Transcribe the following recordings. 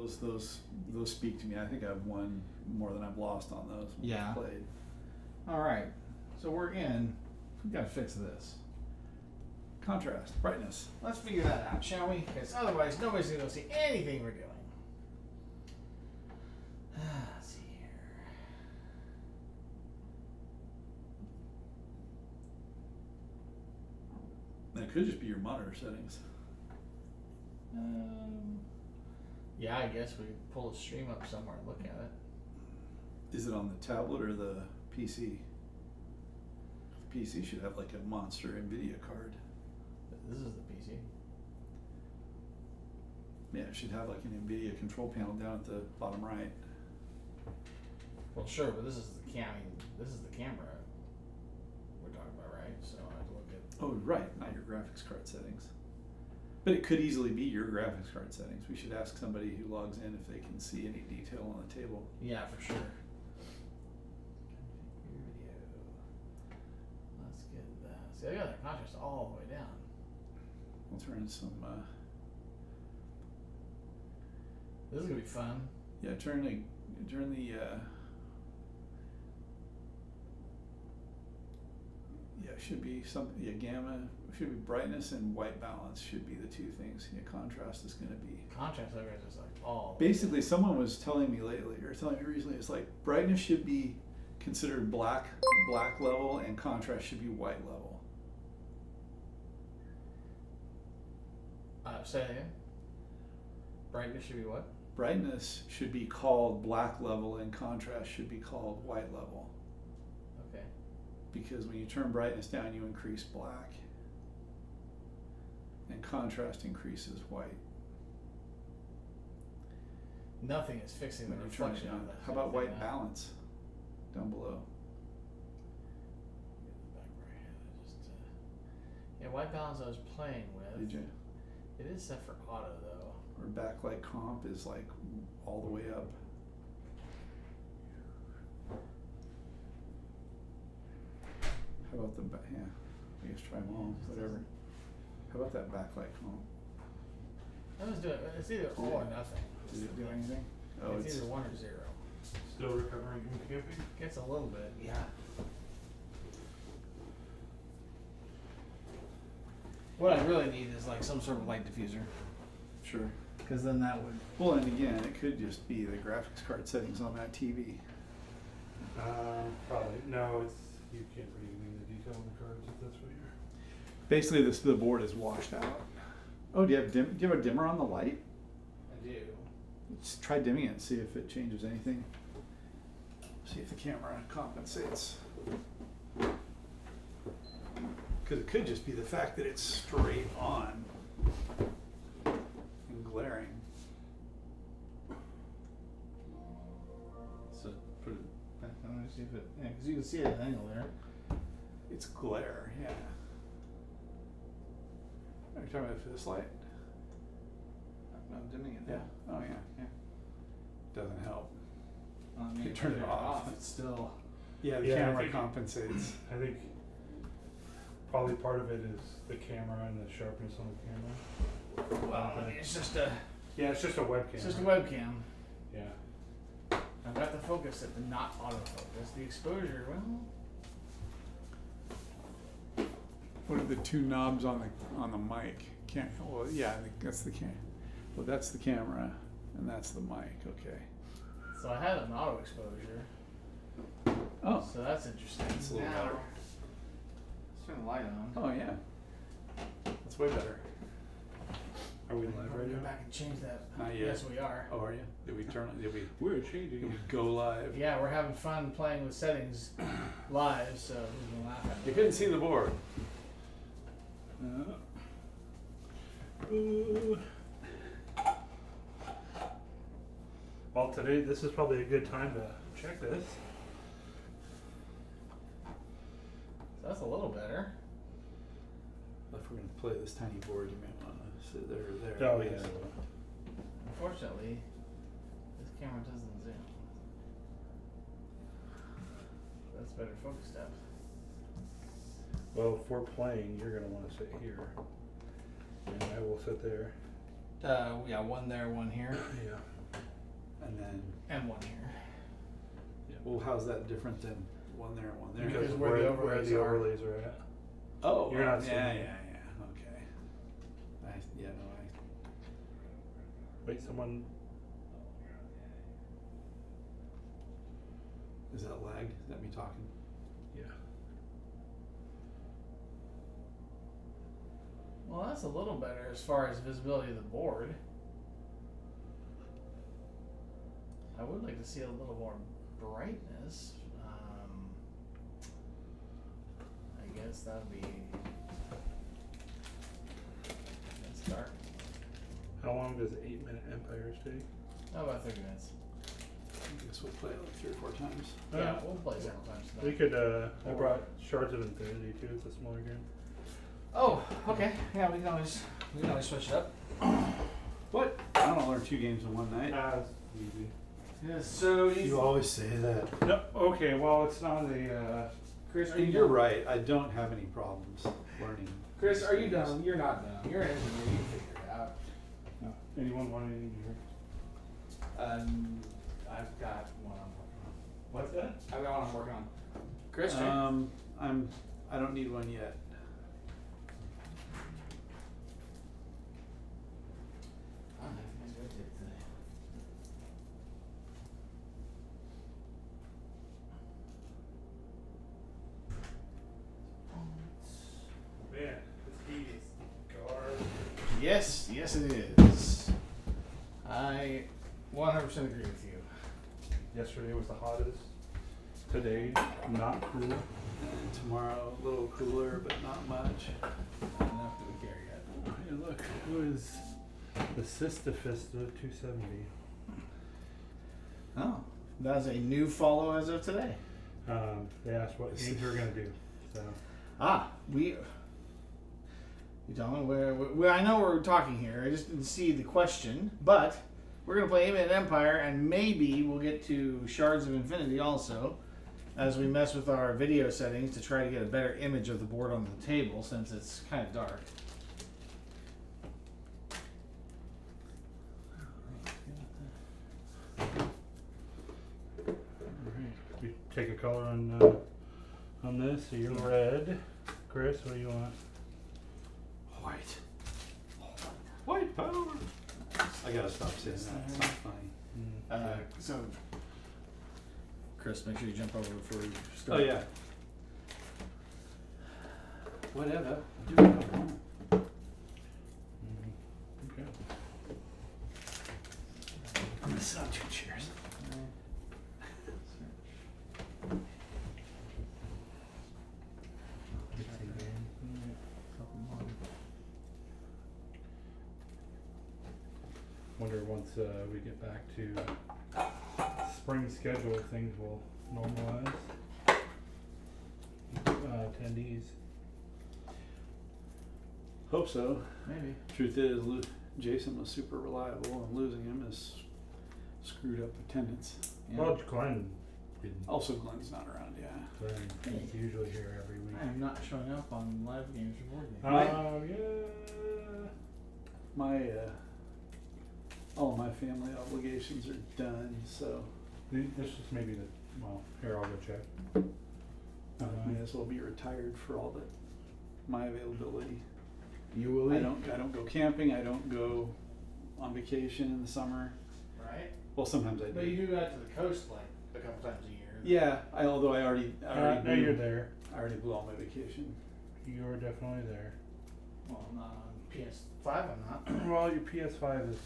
those speak to me. I think I've won more than I've lost on those when Yeah. we've played. All right, so we're in. We gotta fix this. Contrast, brightness. Let's figure that out, shall we? Because otherwise, nobody's gonna see anything we're doing. Let's see here. And it could just be your monitor settings. Yeah, I guess we pull a stream up somewhere and look at it. Is it on the tablet or the PC? The PC should have like a monster NVIDIA card. This is the PC. Yeah, it should have like an NVIDIA control panel down at the bottom right. Well, sure, but this is the this is the camera we're talking about, right? So I have to look at. Oh, right, not your graphics card settings. But it could easily be your graphics card settings. We should ask somebody who logs in if they can see any detail on the table. Yeah, for sure. Video. Let's get that. See, I got that contrast all the way down. We'll turn some. This is gonna be fun. Yeah, turn the. Yeah, it should be something. Yeah, gamma should be brightness and white balance should be the two things. Yeah, contrast is going to be. Contrast over is just like all. Basically, someone was telling me lately, or telling me recently, it's like brightness should be considered black level, and contrast should be white level. Say that again. Brightness should be what? Brightness should be called black level, and contrast should be called white level. Okay. Because when you turn brightness down, you increase black, and contrast increases white. Nothing is fixing the When you turn it reflection down. of that. How about white balance down below? Yeah, white balance I was playing with. Did you? It is set for auto though. Or backlight comp is like all the way up. How about the yeah? I guess try them all. Whatever. How about that backlight comp? I was doing. It's either all or nothing. Does it do anything? Oh, it's either 1 or 0. Still recovering from camping? Gets a little bit, yeah. What I really need is like some sort of light diffuser, sure. because then that would. Well, and again, it could just be the graphics card settings on that TV. Probably. No, it's you can't read any of the detail on the cards if that's what you're. Basically, the board is washed out. Oh, do you have a dimmer on the light? I do. Let's try dimming it and see if it changes anything. See if the camera compensates. Because it could just be the fact that it's straight on and glaring. So put it. I'm gonna see if it. Yeah, because you can see it at an angle there. It's glare, yeah. Are you talking about for this light? No, dimming it. Yeah. Oh yeah, yeah. Doesn't help. I mean, You turn it off. It's still. Yeah, the Yeah, I camera think- compensates. I think probably part of it is the camera and the sharpness on the camera. Well, I mean, it's just a. Yeah, it's just a webcam. It's just a webcam. Yeah. I've got the focus at the not autofocus. The exposure, well. What are the two knobs on the mic? Well, yeah, I think that's the well, that's the camera, and that's the mic. Okay. So I had an auto exposure. Oh. So that's interesting. That's a little Now, better. let's turn the light on. Oh yeah. That's way better. Are we live right Go now? back and change that. Not yet. Yes, we are. Oh, are you? Did we turn? Did we? We're changing. Did we go live? Yeah, we're having fun playing with settings live, so we can laugh at You it. couldn't see the board. Well, today this is probably a good time to check this. So that's a little better. If we're gonna play this tiny board, you may want to sit there or there. Oh, yeah. Unfortunately, this camera doesn't zoom. That's better focus depth. Well, if we're playing, you're gonna want to sit here, and I will sit there. Yeah, one there, one here. Yeah. and then, And one here. well, how's that different than one there and one there? Because Because where the where overlays the are. overlays are at. Oh, You're not yeah, seeing yeah, it. yeah, okay. No, Wait, someone. is that lag? Is that me talking? Yeah. Well, that's a little better as far as visibility of the board. I would like to see a little more brightness. I guess that would be. That's dark. How long does 8-minute Empires take? How about 30 minutes? I guess we'll play it like 3 or 4 times. Yeah, we'll play several times We tonight. could. I brought Shards of Infinity too. It's a smaller game. Oh, okay. Yeah, we can always switch it up. What? I don't want to learn 2 games in one night. It's easy. Yeah, so easy. You always say that. No. Okay. Well, it's not a. Chris, are you You're done? right. I don't have any problems learning. Chris, are you these done? games. You're not done. You're an engineer. You can figure it out. No. Anyone want anything here? I've got one I'm working on. What's that? I've got one I'm working on. Chris, I don't need one yet. I don't have anything to do today. Man, this heat is garbage. Yes, yes it is. I 100% agree with you. Yesterday was the hottest. Today, not cool. And tomorrow a little cooler, but not much. Not enough that we care yet. Hey, look, who is the Sisyphus of 270? Oh, that's a new follow as of today. They asked what games we were gonna do. So You tell me where I know we're talking here. I just didn't see the question, but we're gonna play 8-Minute Empire, and maybe we'll get to Shards of Infinity also, as we mess with our video settings to try to get a better image of the board on the table, since it's kind of dark. alright, we take a color on this. So you're red. Chris, what do you want? White. White power. I gotta stop saying that. It's not funny. So, Chris, make sure you jump over before we start. Oh yeah. Whatever. Do whatever I want. Okay. I'm gonna sit on 2 chairs. Wonder once we get back to spring schedule, things will normalize. Attendees. Hope so. Maybe. Truth is, Jason was super reliable, and losing him has screwed up attendance. Yeah. Well, Glenn didn't. Also, Glenn's not around. Yeah. Glenn is usually here every week. I am not showing up on live games or board games. Yeah. My all my family obligations are done, so This is maybe the. Well, here I'll go check. I may as well be retired for all that my availability. You will. I don't go camping. I don't go on vacation in the summer. Right? Well, sometimes I But do. you do that to the coast like a couple times a year. Yeah, although I already No, blew, you're there. I already blew all my vacation. You're definitely there. Well, I'm not on PS5. I'm not. Well, your PS5 is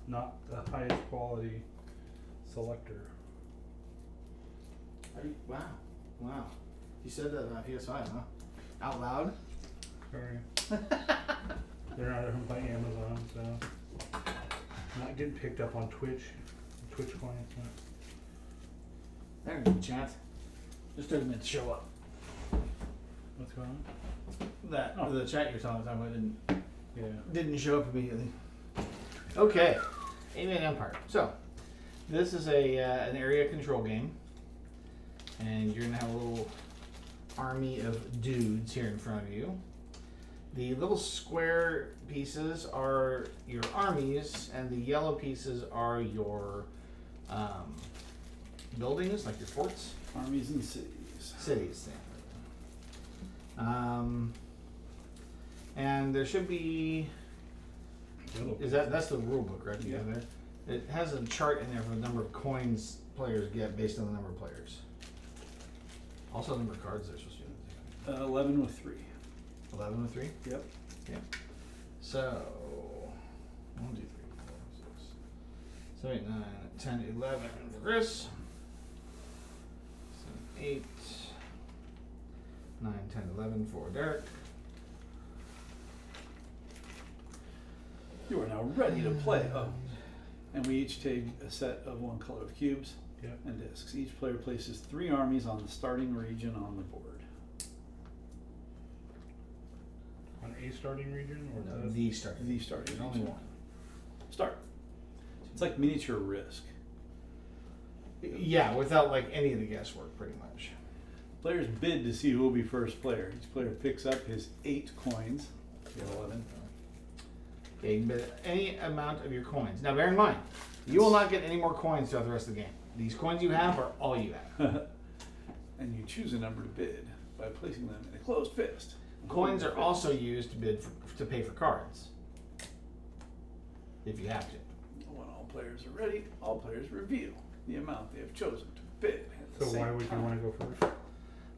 not the highest quality selector. Wow. Wow. You said that on PS5, huh? Out loud? Sorry. They're not owned by Amazon, so not getting picked up on Twitch. Twitch clients. There you go, chat. Just took a minute to show up. What's going on? That the chat you're talking about Yeah. didn't show up immediately. Okay, 8-Minute Empire. So, this is an area control game, and you're gonna have a little army of dudes here in front of you. The little square pieces are your armies, and the yellow pieces are your buildings, like your forts. Armies and cities. Cities. And there should be. That's the rule book right Yeah. there? It has a chart in there for the number of coins players get based on the number of players. Also, the number of cards they're supposed to be. 11 with 3. 11 with 3. Yep. So 1, 2, 3, 4, 6, 7, 8, 9, 10, 11 for Chris. 7, 8, 9, 10, 11 for Derek. You are now ready to play. Oh. And we each take a set of 1 color of cubes and discs. Each player places 3 armies on the starting region on the board. On a starting region or No, the starting. The starting There's only region. one. Start. It's like miniature Risk. Yeah, without like any of the guesswork, pretty much. Players bid to see who will be first player. Each player picks up his 8 coins. You have 11. Okay, you can bid any amount of your coins. Now, bear in mind, you will not get any more coins throughout the rest of the game. These coins you have are all you have. And you choose a number to bid by placing them in a closed fist. Coins are also used to bid to pay for cards, if you have to. When all players are ready, all players reveal the amount they have chosen to bid. At the So same why would you time. want to go first?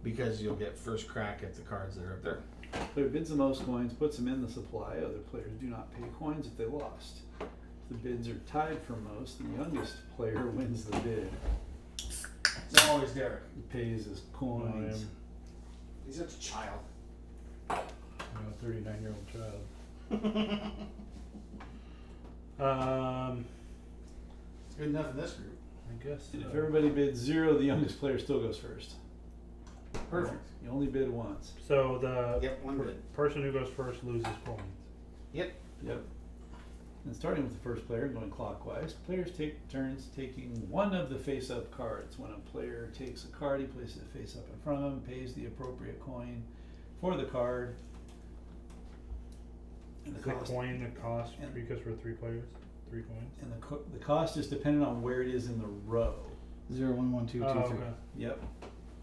Because you'll get first crack at the cards that are up there. Player bids the most coins, puts them in the supply. Other players do not pay coins if they lost. If the bids are tied for most, the youngest player wins the bid. It's always Derek. He pays his coins. He's such a child. I'm a 39-year-old child. It's good enough in this group. I guess. And if everybody bids 0, the youngest player still goes first. Perfect. You only bid once. So the Yep, one bid. person who goes first loses coins. Yep. And starting with the first player, going clockwise, players take turns taking one of the face-up cards. When a player takes a card, he places it face-up in front of him, pays the appropriate coin for the card. And The coin that costs and- because we're 3 players, 3 coins. And the cost is dependent on where it is in the row. 0, 1, 1, 2, 2, 3. Okay. Yep.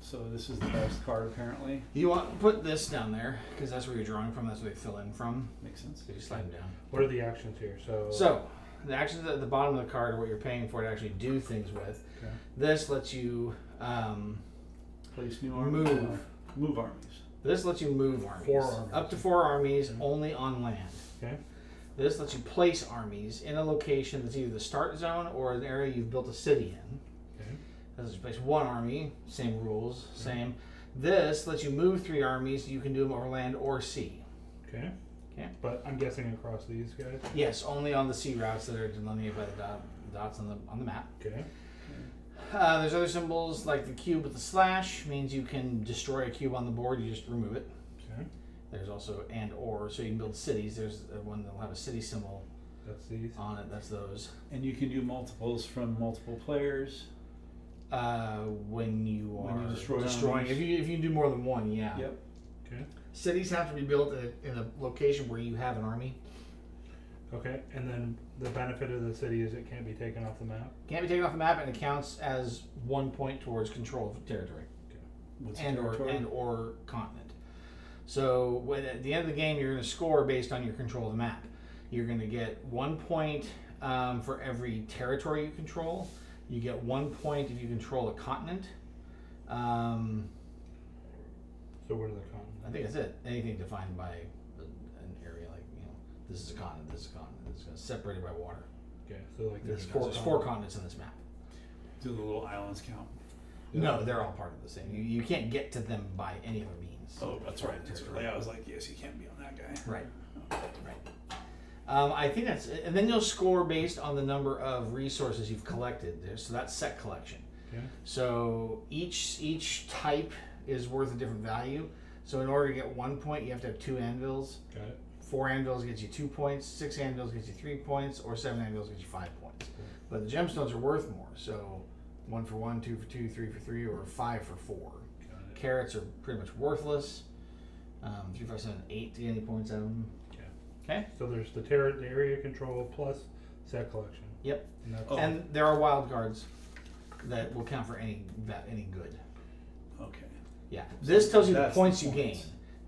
So this is the best card apparently. You want to put this down there because that's where you're drawing from. That's where they fill in from. Makes sense. So you slide them down. What are the actions here? So the actions at the bottom of the card are what you're paying for to actually do things with. Okay. This lets you Place new armies. Move. Move armies. This lets you move armies. 4 armies. Up to 4 armies only on land. Okay. This lets you place armies in a location that's either the start zone or an area you've built a city in. Okay. This lets you place 1 army, same rules, same. This lets you move 3 armies. You can do them over land or sea. Okay. Okay. But I'm guessing across these guys. Yes, only on the sea routes that are delineated by the dots on the map. Okay. There's other symbols like the cube with the slash means you can destroy a cube on the board. You just remove it. Okay. There's also and or, so you can build cities. There's one that'll have a city symbol That's these. on it. That's those. And you can do multiples from multiple players. When you are When you destroy destroying, armies. if you do more than one, yeah. Yep. Okay. Cities have to be built in a location where you have an army. Okay. And then the benefit of the city is it can't be taken off the map. Can't be taken off the map, and it counts as 1 point towards control of territory What's the and territory? or continent. So when at the end of the game, you're going to score based on your control of the map. You're going to get 1 point for every territory you control. You get 1 point if you control a continent. So what are the continents? I think that's it. Anything defined by an area, like this is a continent, this is a continent, this is separated by water. Okay. So like There's there's 4 continents in this map. Do the little islands count? No, they're all part of the same. You can't get to them by any other means. Oh, that's right. That's right. I was like, yes, you can't be on that guy. Right. I think that's it. And then you'll score based on the number of resources you've collected. So that's set collection. Okay. So each type is worth a different value. So in order to get 1 point, you have to have 2 anvils. Got it. 4 anvils gets you 2 points. 6 anvils gets you 3 points, or 7 anvils gets you 5 points. But the gemstones are worth more. So 1 for 1, 2 for 2, 3 for 3, or 5 for 4. Got it. Carrots are pretty much worthless. 3, 5, 7, 8 to get any points out of them. Okay. Okay. So there's the area control plus Set collection. Yep. And that's Oh. And there are wild cards that will count for any good. Okay. Yeah. This tells you the That's points the you gain. points.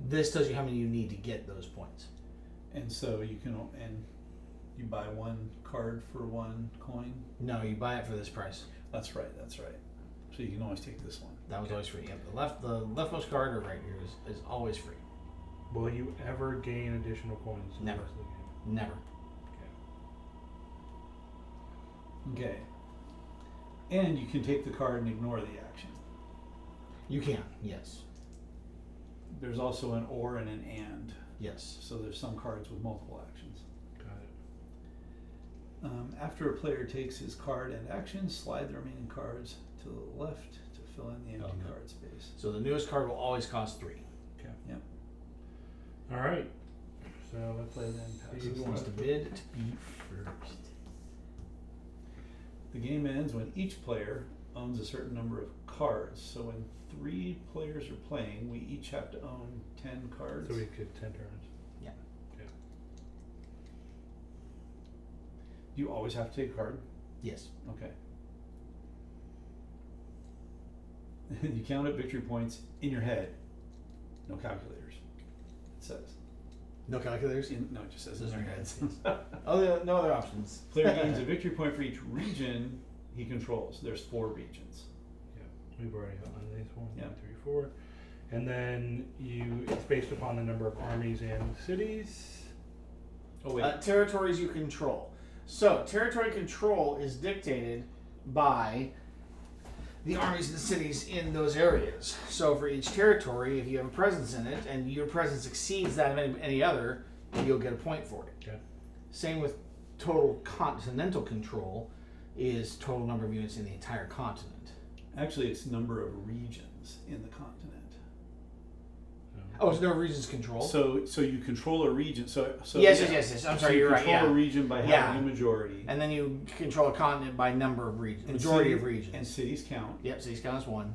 This tells you how many you need to get those points. And so you can, and you buy one card for one coin? No, you buy it for this price. That's right, that's right. So you can always take this one. That was always free. Yep. The leftmost card or right here is always free. Will you ever gain additional coins? in the Never. rest of the game? Never. Okay. And you can take the card and ignore the action. You can. Yes. There's also an or and an and. Yes. So there's some cards with multiple actions. Got it. After a player takes his card and action, slide the remaining cards to the left to fill in the empty Okay. card space. So the newest card will always cost 3. All right. So let's play then. See who wants to bid to be first. The game ends when each player owns a certain number of cards. So when 3 players are playing, we each have to own 10 cards. So we could 10 turns. Do you always have to take a card? Yes. Okay. You count up victory points in your head. No calculators. It says. No calculators? No, it just says Those in are your heads. heads. Oh, no other options. Player gains a victory point for each region he controls. There's 4 regions. We've already outlined these. 1, Yeah. 2, 3, 4. And then it's based upon the number of armies and cities. Oh wait. Territories you control. So, territory control is dictated by the armies and cities in those areas. So, for each territory, if you have a presence in it and your presence exceeds that of any other, you'll get a point for it. Okay. Same with total continental control is total number of units in the entire continent. Actually, it's number of regions in the continent. Oh, it's no regions control? So you control a region. So Yes. I'm sorry, you you're right. control Yeah. a region by having Yeah. a majority. And then you control a continent by number of regions, And majority of city- regions. And cities count. Yep, cities count as 1.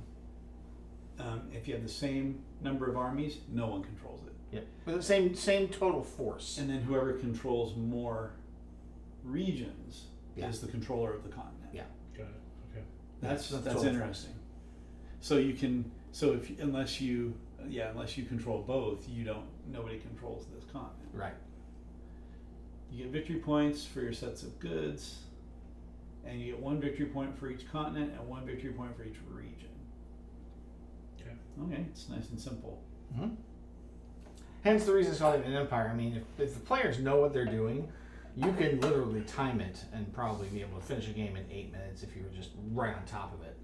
If you have the same number of armies, no one controls it. Yep. But the same total force. And then whoever controls more regions Yeah. is the controller of the continent. Yeah. Got it. Okay. That's total interesting. So you can unless you control both, nobody controls this continent. Right. You get victory points for your sets of goods, and you get 1 victory point for each continent and 1 victory point for each region. Okay, it's nice and simple. Mm-hmm. Hence the reason it's called an empire. I mean, if the players know what they're doing, you can literally time it and probably be able to finish a game in 8 minutes if you were just right on top of it.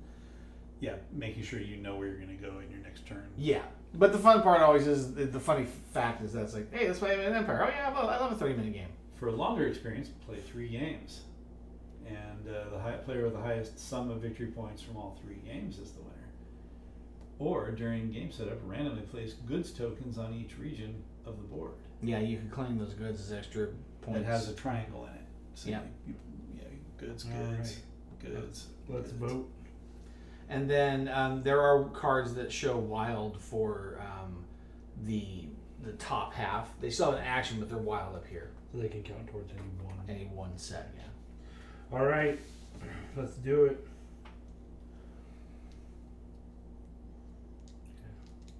Yeah, making sure you know where you're going to go in your next turn. Yeah. But the fun part always is, the funny fact is that it's like, hey, let's play an empire. Oh yeah, I love a 30-minute game. For a longer experience, play 3 games. And the player with the highest sum of victory points from all 3 games is the winner. Or, during game setup, randomly place goods tokens on each region of the board. Yeah, you can claim those goods as extra points. It has a triangle in it. So Yeah. Goods, All goods, right. goods. Let's goods. vote. And then there are cards that show wild for the top half. They still have an action, but they're wild up here. So they can count towards any one. Any one set, yeah. All right. Let's do it.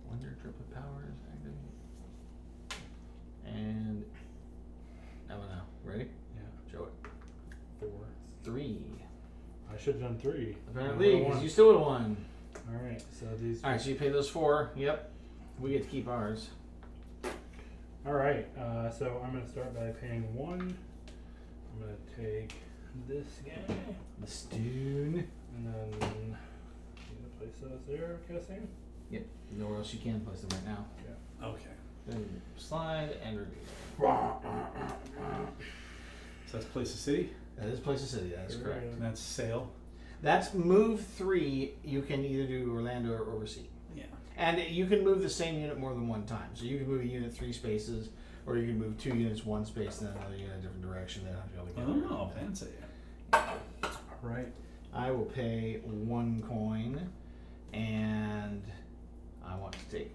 Wonder triplet powers activate. And I don't know. Ready? Yeah. Show it. 4. 3. I should have done 3. Apparently, because you still would have won. All right. So these. All right, so you pay those 4. Yep. We get to keep ours. All right. So I'm going to start by paying 1. I'm going to take this guy. The Stoon. And then I'm going to place those there, I'm guessing. Yep. Nowhere else you can place them right now. Okay. Then slide and reveal. So that's place a city, That is place a city. That is correct. and that's sail. That's move 3. You can either do Orlando or oversea. Yeah. And you can move the same unit more than one time. So you can move a unit 3 spaces, or you can move 2 units 1 space, and then another unit a different direction. They don't have to go together. Oh, fancy. All right. I will pay 1 coin, and I want to take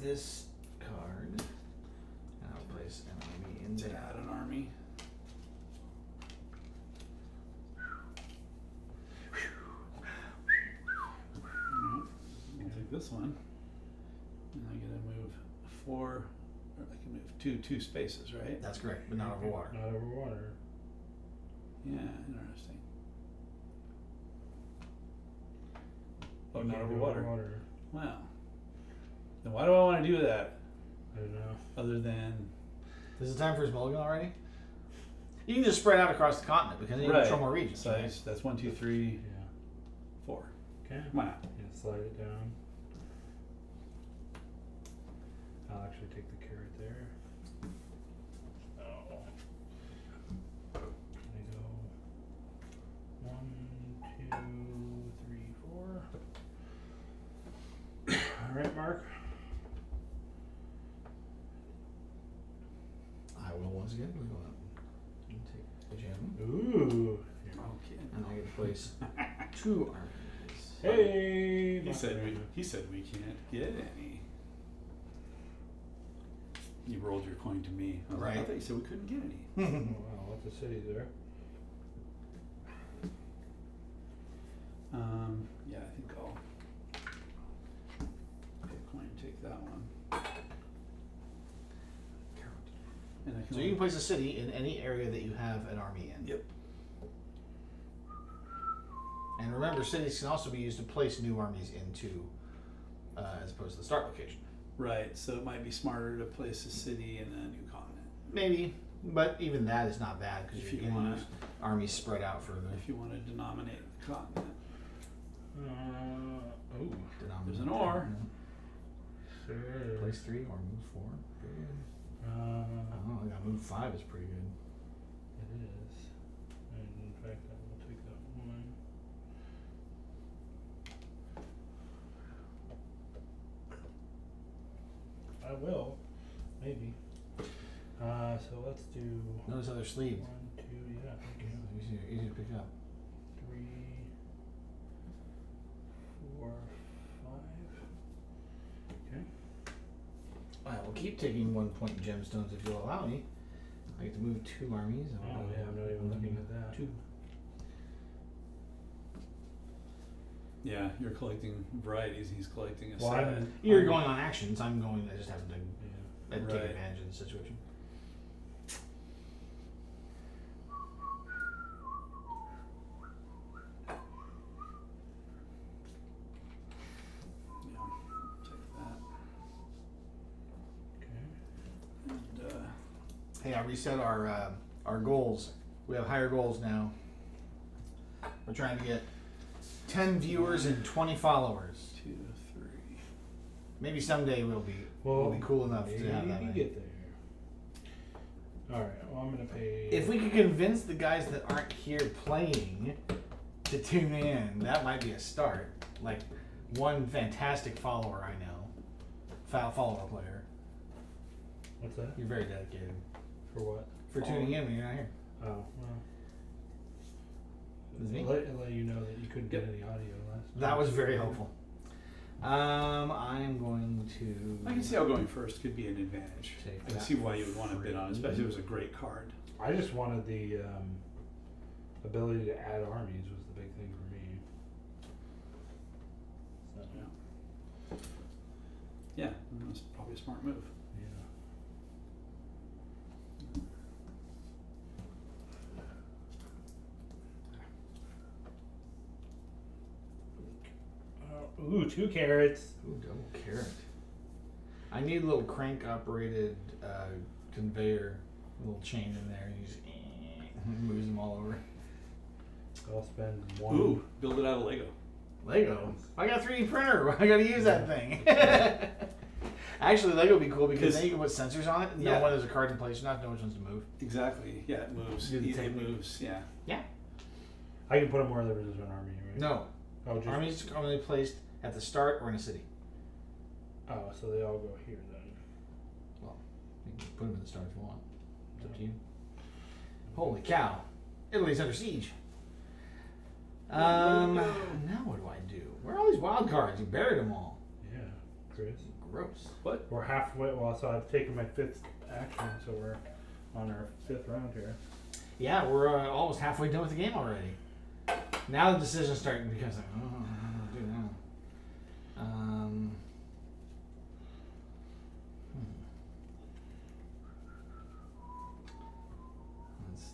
this card, and I'll place an army in To there. add an army. this one. And I get to move 4, or I can move two spaces, right? That's correct, but not over water. Not over water. Yeah, interesting. Oh, You not can't over do water. Wow. Then why do I want to do that? I don't know. Other than Is it time for his mulligan already? You can just spread out across the continent because then you can control more regions. So right? that's 1, 2, 3, Yeah. 4. Okay. Why not? Yeah, slide it down. I'll actually take the carrot there. Oh. Can I go 1, 2, 3, 4? All right, Mark. I will once again go up and take the gem. Ooh. Okay. And I get to place 2 armies. Hey. He said we can't get any. You rolled your coin to me. I was like, I Right. thought you said we couldn't get any. Oh, wow, lots of cities there. Yeah, I think I'll pay a coin and take that one. And I can So you can place a city in any area that you have an army in. Yep. And remember, cities can also be used to place new armies into, as opposed to the start location. Right, so it might be smarter to place a city in a new continent. Maybe, but even that is not bad because If you you can wanna- use armies spread out further. If you want to denominate the continent. Oh. There's an or. Sure. Place 3 or move 4. Good. Uh, Oh, I got move 5 is pretty good. It is. And in fact, I will take that one. I will. Maybe. So let's do Notice how they're sleeved. 1, 2, yeah, thank you. Easy to pick up. 3, 4, 5. Okay. I will keep taking 1 point gemstones if you'll allow me. I get to move 2 armies. Oh yeah, I'm not even looking at that. 2. Yeah, you're collecting varieties, he's collecting a Well, set. I'm- You're going on actions. I'm going. I just happen to Yeah. take Right. advantage of the situation. Yeah, take that. Okay. And, Hey, I reset our goals. We have higher goals now. We're trying to get 10 viewers and 20 followers. 2, 3. Maybe someday we'll be cool enough to have that. Maybe many. get there. All right. Well, I'm gonna pay. If we could convince the guys that aren't here playing to tune in, that might be a start. Like one fantastic follower I know, follower player. What's that? You're very dedicated For what? for tuning in when you're not here. Oh well. Is it me? Let you know that you couldn't get any audio last. That was very helpful. I'm going to. I can see how going first could be an advantage. Take I can that see why you would want to bid on it, free. especially if it was a great card. I just wanted the ability to add armies was the big thing for me. So, Yeah, that's probably a smart move. yeah. Ooh, 2 carrots. Ooh, double carrot. I need a little crank operated conveyor, a little chain in there. You just moves them all over. I'll spend 1. Ooh, build it out of Lego. Lego. I got a 3D printer. I got to use that thing. Actually, Lego would be cool because then you can put sensors on it and know Yeah. when there's a card in place. You don't have to know which ones to move. Exactly. Yeah, it moves. Do the Easily technique. moves. Yeah. I can put them wherever there's an army, right? No. Oh, just, Armies are only placed at the start or in a city. oh, so they all go here then. You can put them in the start if you want. It's up to you. Holy cow. Italy's under siege. Now what do I do? Where are all these wild cards? You buried them all. Yeah, Chris. Gross. We're halfway. Well, so I've taken my 5th action, so we're on our 5th round here. Yeah, we're almost halfway done with the game already. Now the decision's starting because like, oh, I don't know what to do now.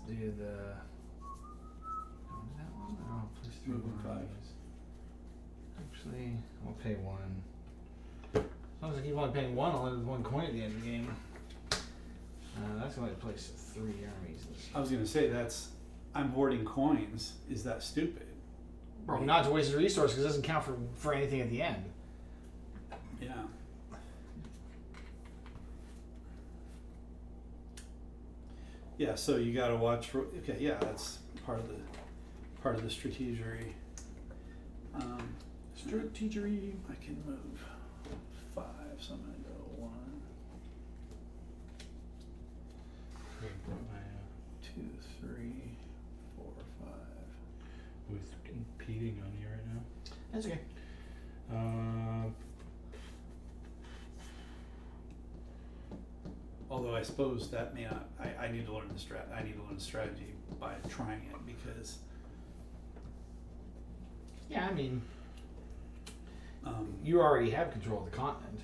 do the. Oh, is that one? Oh, plus 3 Moving more 5. of these. Actually, I'll pay 1. As long as I keep only paying 1, I'll end with 1 coin at the end of the game. That's going to place 3 armies in this. I was gonna say I'm hoarding coins. Is that stupid? Bro, not to waste a resource because it doesn't count for anything at the end. Yeah. Yeah, so you got to watch for. Okay, yeah, that's part of the strategery. Strategery. I can move 5, so I'm gonna go 1, My, 2, 3, 4, 5. who's competing on you right now? That's okay. Although I suppose that may not. I need to learn the I need to learn the strategy by trying it because. Yeah, I mean, you already have control of the continent.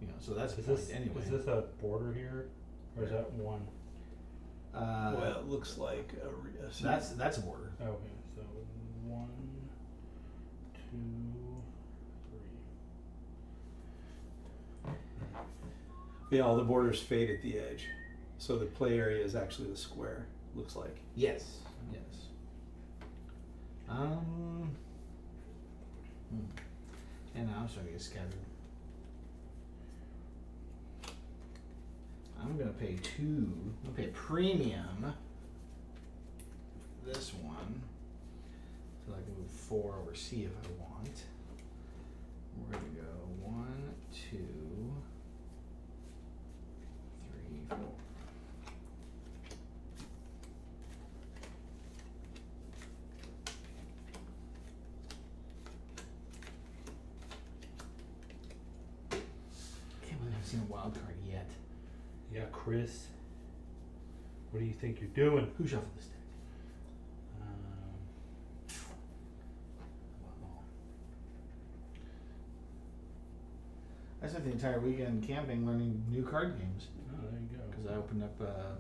You know, so that's Is the this point anyway. Is this a border here, or is that one? Well, it looks like that's a border. Okay, so 1, 2, 3. Yeah, all the borders fade at the edge, so the play area is actually the square. Looks like. Yes. Yes. And now I'm starting to get scattered. I'm gonna pay 2. I'm gonna pay premium. This one. So I can move 4 over C if I want. We're gonna go 1, 2, 3, 4. Can't believe I haven't seen a wild card yet. Yeah, Chris. What do you think you're doing? Who shuffled this deck? Well, I spent the entire weekend camping learning new card games oh, there you go. because I opened up a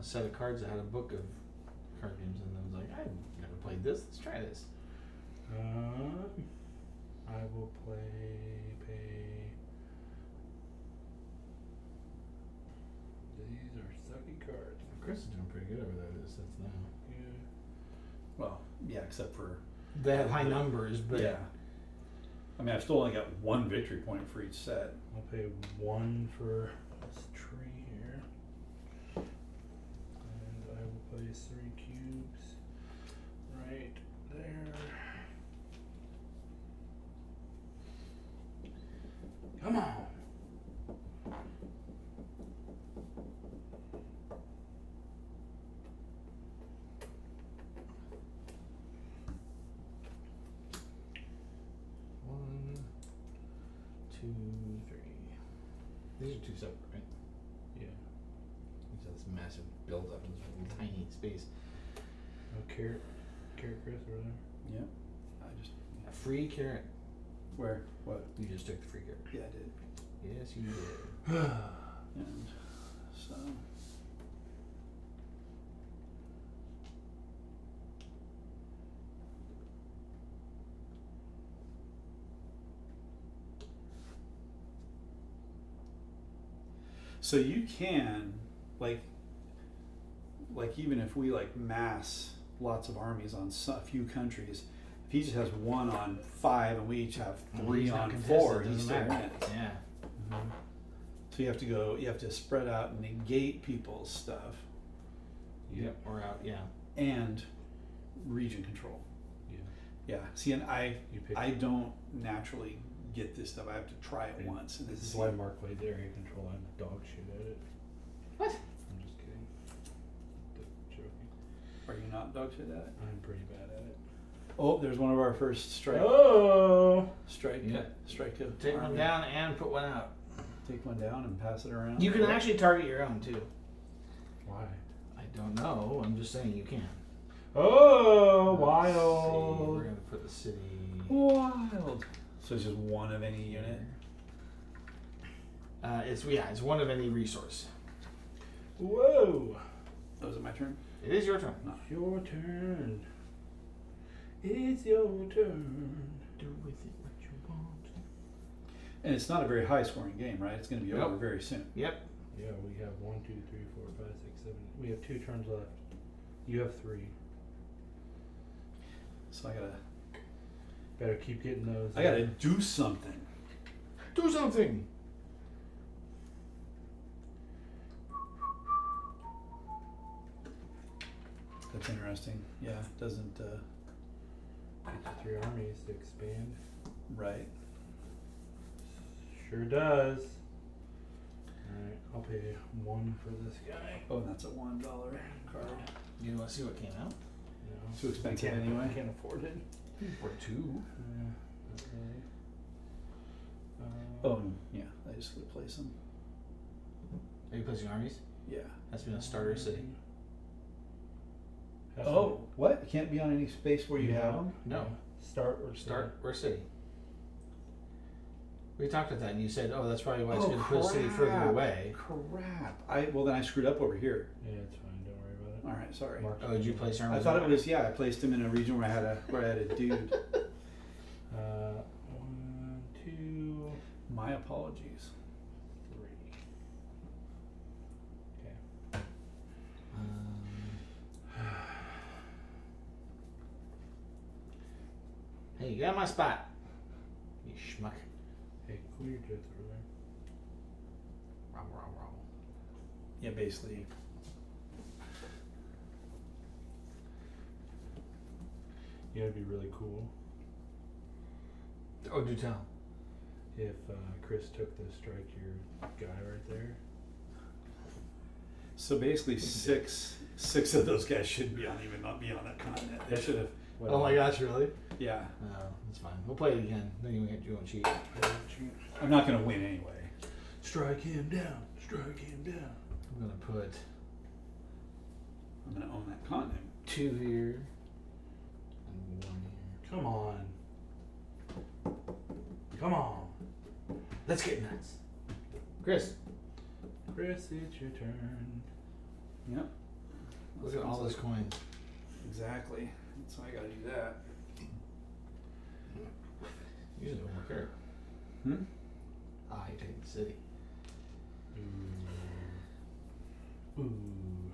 set of cards that had a book of card games and I was like, I've never played this. Let's try this. I will pay. These are sucky cards. Chris is doing pretty good over there this sets now. Yeah. Well, yeah, except for. They have high numbers, but Yeah. I mean, I've still only got 1 victory point for each set. I'll pay 1 for this tree here. And I will place 3 cubes right there. Come on. One, 2, 3. These are 2 separate, right? Yeah. So this massive buildup in this little tiny space. No carrot. Carrot Chris over there. Yep. I just. A free carrot. Where? What? You just took the free carrot. Yeah, I did. Yes, you did. And so. So you can, like even if we mass lots of armies on a few countries, if he just has 1 on 5 and we each have 3 He's not on contested, 4, he doesn't still matter. wins. Yeah. So you have to spread out and negate people's stuff Yep. Or out. Yeah. and region control. Yeah. Yeah. See, and I You pick. don't naturally get this stuff. I have to try it once. And This then is see. why Mark played area control. I'm dog shit at it. What? I'm just kidding. Just joking. Are you not dog shit at it? I'm pretty bad at it. Oh, there's one of our first strike. Oh! Strike. Yeah. Strike. Take one down and put one out. Take one down and pass it around. You can actually target your own too. Why? I don't know. I'm just saying you can. Oh, Let's see, wild! we're gonna put the city. Wild. So it's just one of any unit. It's one of any resource. Whoa! Oh, is it my turn? It is your turn. It's your turn. It's your turn. Do with it what you want. And it's not a very high scoring game, right? It's going to be Nope. over very soon. Yep. Yeah, we have 1, 2, 3, 4, 5, 6, 7. We have 2 turns left. You have 3. So I gotta Better keep getting those. do something. Do something. That's interesting. Yeah, it doesn't. Get the 3 armies to expand. Right. Sure does. Alright, I'll pay 1 for this guy. Oh, and that's a $1 card. You want to see what came out? No. Too expensive Can't- anyway. Can't afford it. For 2. Yeah, not really. Oh, yeah. I just would place them. Are you placing armies? Yeah. Has to be on a starter city. Has to Oh, what? It can't be on any space where you Yeah. have them? No. be Start or Start or city. We talked about that, and you said, "Oh, that's probably why it's Oh, good to put a city further crap. away." Crap. Well, then I screwed up over here. Yeah, it's fine. Don't worry about it. All right, sorry. Mark Oh, did you place armies? I thought it was, I placed him in a region where I had a dude. 1, 2, My apologies. 3. Okay. Hey, you got my spot. You schmuck. Hey, cool your jets over there. Row, row, row. Yeah, basically. You know, it'd be really cool Oh, do tell. if Chris took the strike your guy right there. So basically, six of those guys shouldn't be not be on that continent. They should have. Oh my gosh, really? Yeah. No, that's fine. We'll play it again. Then you won't cheat. I'm not gonna win anyway. Strike him down. Strike him down. I'm gonna put I'm gonna own that continent. 2 here and 1 here. Come on. Come on. Let's get nuts. Chris, Chris, it's your turn. Yep. look at all those coins. Exactly. So I gotta do that. Usually one more carrot. Ah, you take the city. Ooh. Ooh.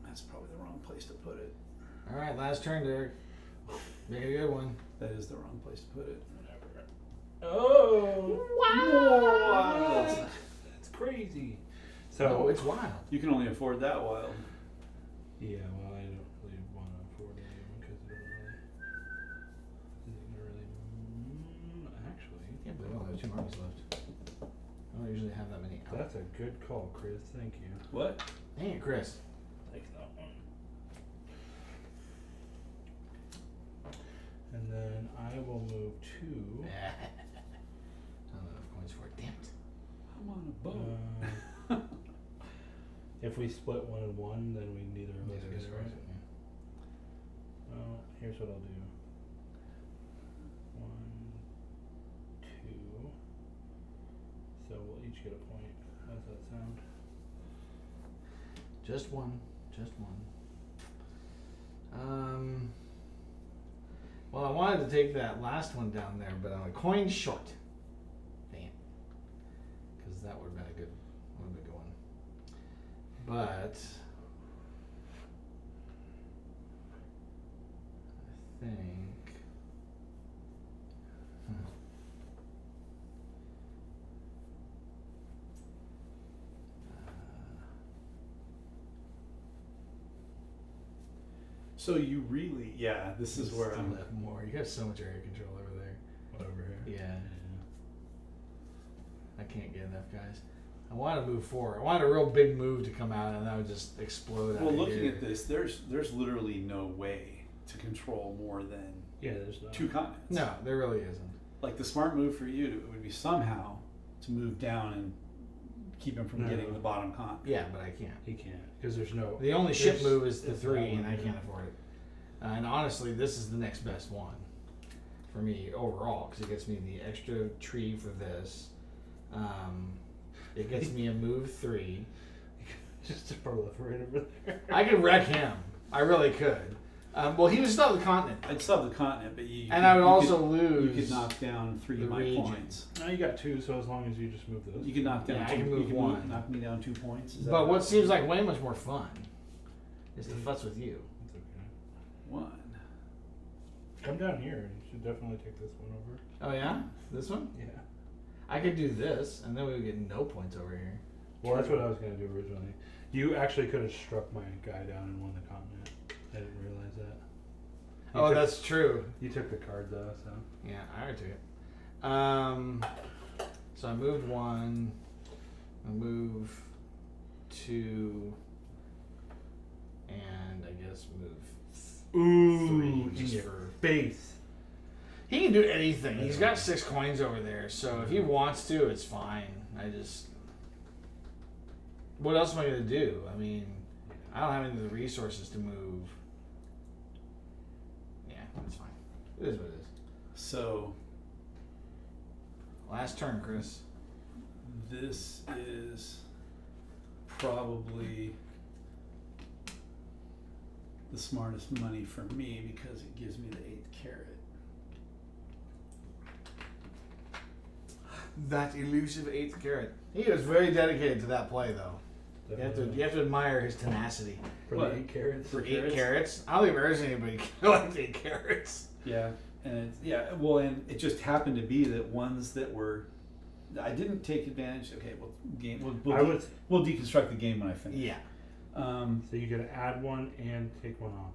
That's probably the wrong place to put it. All right, last turn, Derek. Make it a good one. That is the wrong place to put it. Oh! Wow. That's crazy. So So it's wild. You can only afford that wild. yeah, well, I don't really want to afford it because it isn't really. Actually, Yeah, but we only have 2 armies left. I don't usually have that many out. that's a good call, Chris. Thank you. What? Dang it, Chris. Take that one. And then I will move 2. I don't have enough coins for it. Damn it. I'm on a boat. If we split 1 and 1, then we neither of us Neither get is it, right. right? Well, here's what I'll do. 1, 2. So we'll each get a point. How's that sound? Just one. Just one. Well, I wanted to take that last one down there, but I'm a coin short. Dang it. Because that would have been a good one. But I think So you really, this is where still I'm. left more. You got so much area control over there. What over here? Yeah. I can't get enough, guys. I want to move forward. I want a real big move to come out, and that would just explode out Well, of looking here. at this, there's literally no way to control more than Yeah, there's no. 2 continents. No, there really isn't. Like the smart move for you would be somehow to move down and keep him from No. getting the bottom continent. Yeah, but I can't. He can't because there's no. The only ship There's- move is the it's 3, that and one, I can't yeah. afford it. And honestly, this is the next best one for me overall, because it gets me the extra tree for this. It gets me a move 3. Just to proliferate over there. I could wreck him. I really could. Well, he would still have the continent. I'd still have the continent, but And I would also could, lose. You could knock down 3 the of my region. points. No, you got 2, so as long as you just move those. You can knock down Yeah, I 2. can move you can 1. knock me down 2 points. Is that But right? what seems like way much more fun is to futz with you. It's okay. 1. Come down here. You should definitely take this one over. Oh yeah, this one. Yeah. I could do this, and then we would get no points over here. Well, that's what I was going to do originally. You actually could have struck my guy down and won the continent. I didn't realize that. You Oh, took- that's true. You took the card though, so. Yeah, I already took it. So I moved 1. I move 2, and I guess move 3 just for. Face. He can do anything. He's got 6 coins over there, so if he wants to, it's fine. What else am I gonna do? I mean, I don't have any of the resources to move. Yeah, that's fine. It is what it is. So Last turn, Chris. this is probably the smartest money for me because it gives me the 8th carrot. That elusive 8th carrot. He was very dedicated to that play, though. You have to admire his tenacity. For What? the 8 carrots. For 8 carrots? I don't think I've ever seen anybody kill like 8 carrots. Yeah, and and it just happened to be that ones that were, I didn't take advantage. Okay, we'll deconstruct the game when I finish. Yeah. So you could add 1 and take 1 off.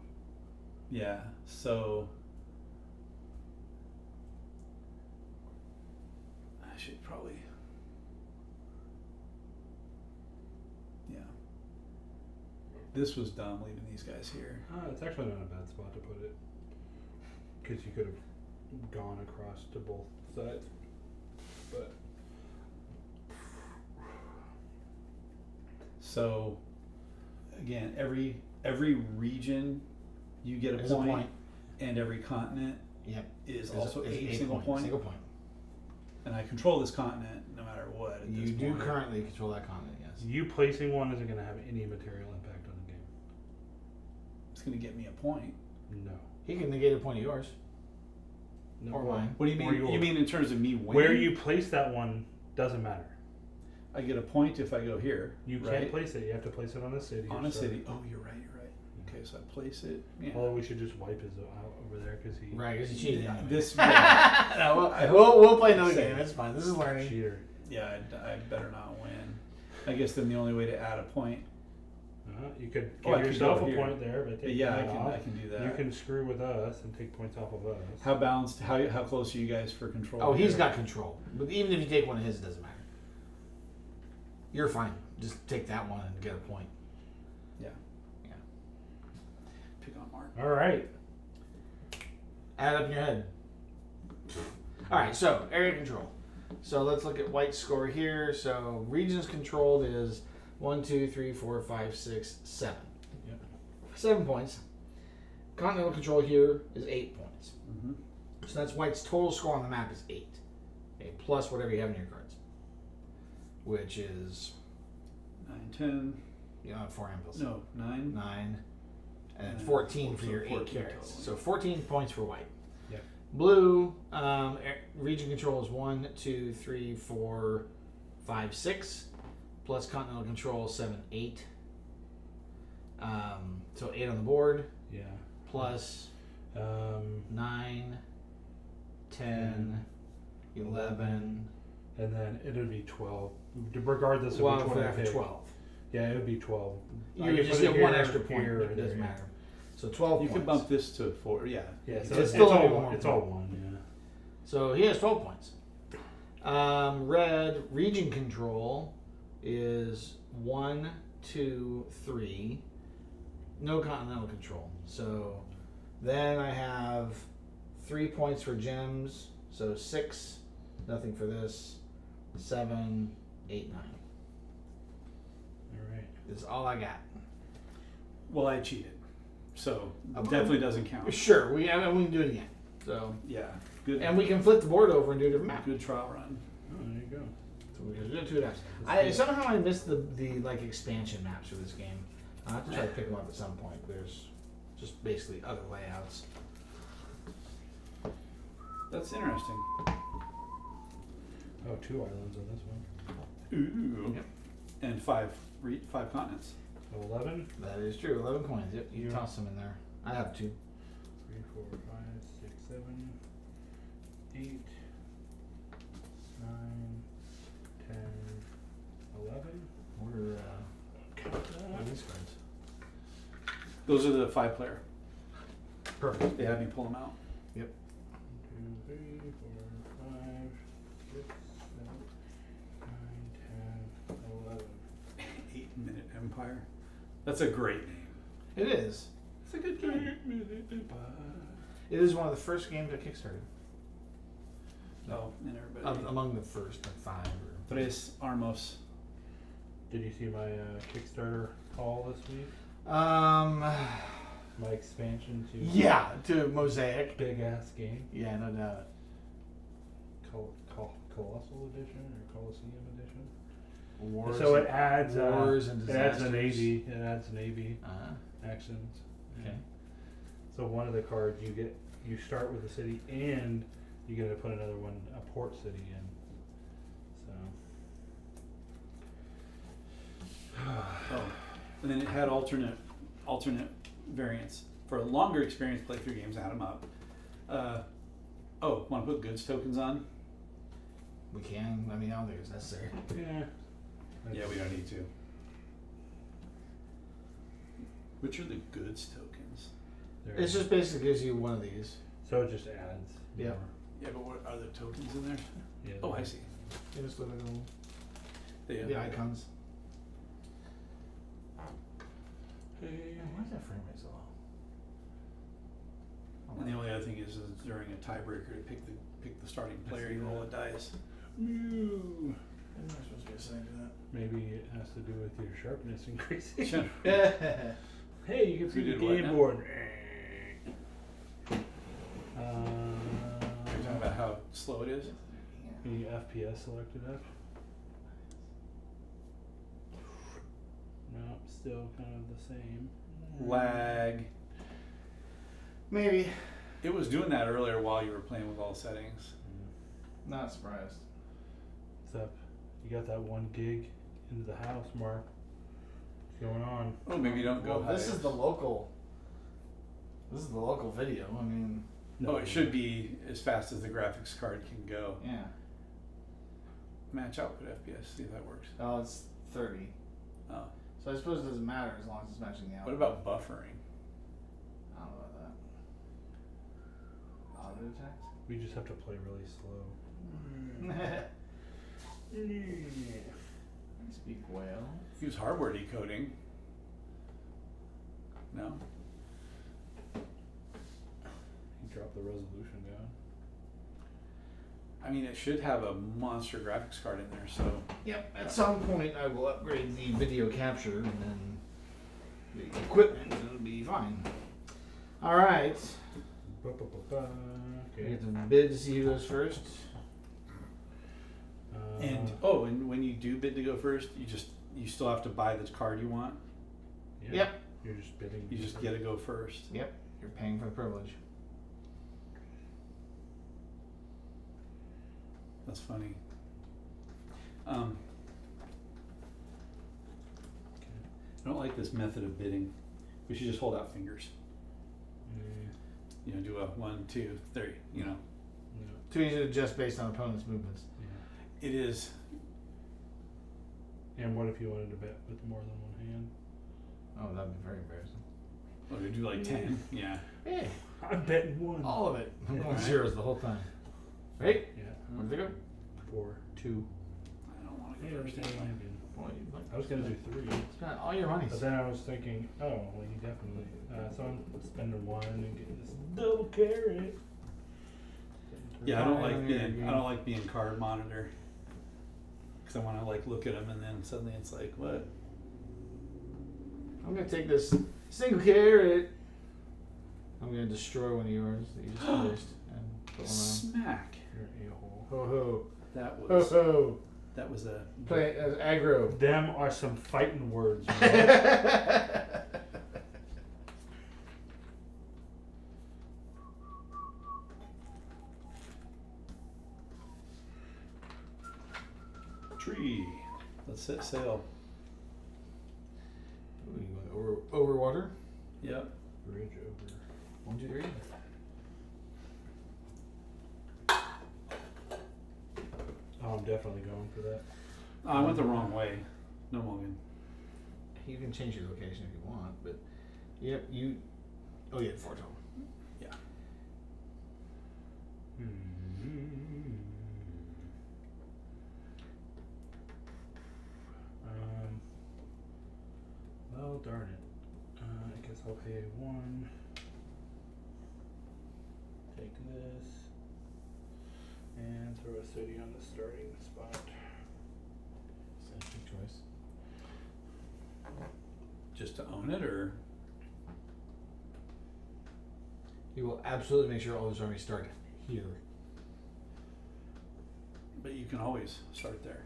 Yeah. So I should probably. Yeah. This was dumb leaving these guys here. It's actually not a bad spot to put it. Because you could have gone across to both sides. But So again, every region you get a There's a point, point. and every continent Yep. is There's also there's a 8 single points. point. Single point. And I control this continent no matter what. At You this do point. currently control that continent, yes. you placing 1 isn't going to have any material impact on the game. It's going to get me a point. No. He can negate a point of yours. No. Or mine. What do you Or mean? yours. You mean in terms of me winning? Where you place that 1 doesn't matter. I get a point if I go here. You right? can't place it. You have to place it on a city. on or a so. city. Oh, you're right. Okay, so I place it. Yeah. Although we should just wipe his out over there because he Right, because he cheated. Yeah, anyway. this. No, we'll play another game. It's fine. This is learning. cheater. Yeah, I better not win. I guess then the only way to add a point. You could Oh, give I could yourself go a here. point there, but But take yeah, that off. I can do that. You can screw with us and take points off of us. How balanced? How close are you guys for control? Oh, he's here? got control. But even if you take one of his, it doesn't matter. You're fine. Just take that one and get a point. Yeah. Yeah. Pick on Mark. All right. Add up in your head. All right, so area control. So let's look at White's score here. So regions controlled is 1, 2, 3, 4, 5, 6, 7. Yep. 7 points. Continental control here is 8 points. Mm-hmm. So that's White's total score on the map is 8. Okay, plus whatever you have in your cards. Which is 9, 10. you know, 4 anvils. No, 9. 9. And then And 14 for so your 8 14 carrots. total. So 14 points for White. Yeah. Blue, region control is 1, 2, 3, 4, 5, 6. Plus continental control 7, 8. So 8 on the board. Yeah. Plus 9, 10, 11. And then it would be 12, regardless of Well, which for one I that for pick. 12. Yeah, it would be 12. You I would could just put it get 1 here, extra point. here, or It doesn't there. matter. So 12 You points. can bump this to 4. Yeah. Yeah, so It's it's, still all only one. one It's all point. one. Yeah. So he has 12 points. Red, region control is 1, 2, 3. No continental control. So then I have 3 points for gems. So 6, nothing for this. 7, 8, 9. All right. This is all I got. Well, I cheated, so Okay. definitely doesn't count. Sure, we can do it again. So Yeah. Good. and we can flip the board over and do a different map. Good trial run. Oh, there you go. So we're doing 2 maps. Somehow I missed the like expansion maps for this game. I'll have to try to pick them up at some point. There's just basically other layouts. That's interesting. Oh, 2 islands on this one. Ooh. Yep. And 5 continents. 11. That is true. 11 coins. Yep, you Yeah. toss them in there. I have 2. 3, 4, 5, 6, 7, 8, 9, 10, 11. We're Count what are that. these cards? Those are the 5-player. Perfect. They had me pull them out. 1, 2, 3, 4, 5, 6, 7, 9, 10, 11. 8-Minute Empire. That's a great name. It is. It's a good game. It is one of the first games I kickstarted. Oh, and everybody. Among the first, like 5 or. Tres Armos. Did you see my Kickstarter haul this week? My expansion to Yeah, to Mosaic. big ass game, Yeah, no doubt. Colossal Edition or Colosseum Edition. Wars. So it adds wars and it adds a disasters. navy. It adds navy Uh-huh. actions. Okay. So one of the cards you start with a city and you get to put another one, a port city in. So. Oh, and then it had alternate variants for longer experience playthrough games. Add them up. Want to put goods tokens on? We can. I mean, I don't think it's necessary. Yeah. Yeah, we don't need to. Which are the goods tokens? It just basically gives you one of these. So it just adds. Yeah. more. Yeah, but what are the tokens in there? Yeah. Oh, I see. They just look like The the icons. Hey. Why is that frame rate so low? And the only other thing is during a tiebreaker to pick the starting player, you roll a dice. Moo. I'm not supposed to be assigned to Maybe it has to do with your sharpness increasing. Sure. that. Hey, you can see We the did what game now? board. You're talking about how slow it is? The FPS selected up. Nope, still kind of the same. Lag. Maybe. It was doing that earlier while you were playing with all settings. Not surprised. What's up? You got that 1 gig into the house, Mark. What's going on? Oh, maybe you don't go Well, high. this is the local. This is the local video. I mean, Oh, it should be as fast as the graphics card can go. yeah. Match output FPS, see if that works. Oh, it's 30. Oh. So I suppose it doesn't matter as long as it's matching the What output. about buffering? I don't know about that. Auto attacks? We just have to play really slow. I speak whale. Use hardware decoding. No? You drop the resolution down. I mean, it should have a monster graphics card in there, so. Yep. At some point, I will upgrade the video capture and then the equipment. And it'll be fine. All right. We Okay. get to bid to see who goes first. And when you do bid to go first, you still have to buy this card you want. Yeah. Yep. You're just bidding. You just get to go first. Yep. You're paying for the privilege. That's funny. I don't like this method of bidding. We should just hold out fingers. You know, do a 1, 2, 3. You know, Yeah. Too easy to adjust based on opponent's movements. Yeah. it is. And what if you wanted to bet with more than one hand? Oh, that'd be very embarrassing. Oh, we do like 10. Yeah. Hey, I'm betting one. all of it. I'm going Alright. zeros the whole time. Right? Yeah. Where'd they go? 4, 2. I don't want to Yeah, go first anyway. Boy, you like I was gonna do 3, spent all your money. but then I was thinking, oh, well, you definitely. So I'm spending 1 and getting this double carrot. Yeah, I don't Fine, like yeah, being yeah. I don't like being card monitor. Cause I want to like look at them and then suddenly it's like what? I'm gonna take this single carrot. I'm gonna destroy one of yours that you just placed and put one on. Smack. You're a hole. Ho ho. That Ho was ho. That was a Play as aggro. Them are some fighting words. Man. tree. Let's set sail. Ooh, you going over water? Yep. Bridge over. 1, 2, 3. Oh, I'm definitely going for that. Oh, I went the wrong way. No mulligan. You can change your location if you want, but yep, you. Oh, you had 4 total. Yeah. Well, darn it. I guess I'll pay 1. Take this. And throw a city on the starting spot. That's your choice. Just to own it, or You will absolutely make sure all those armies start here. but you can always start there.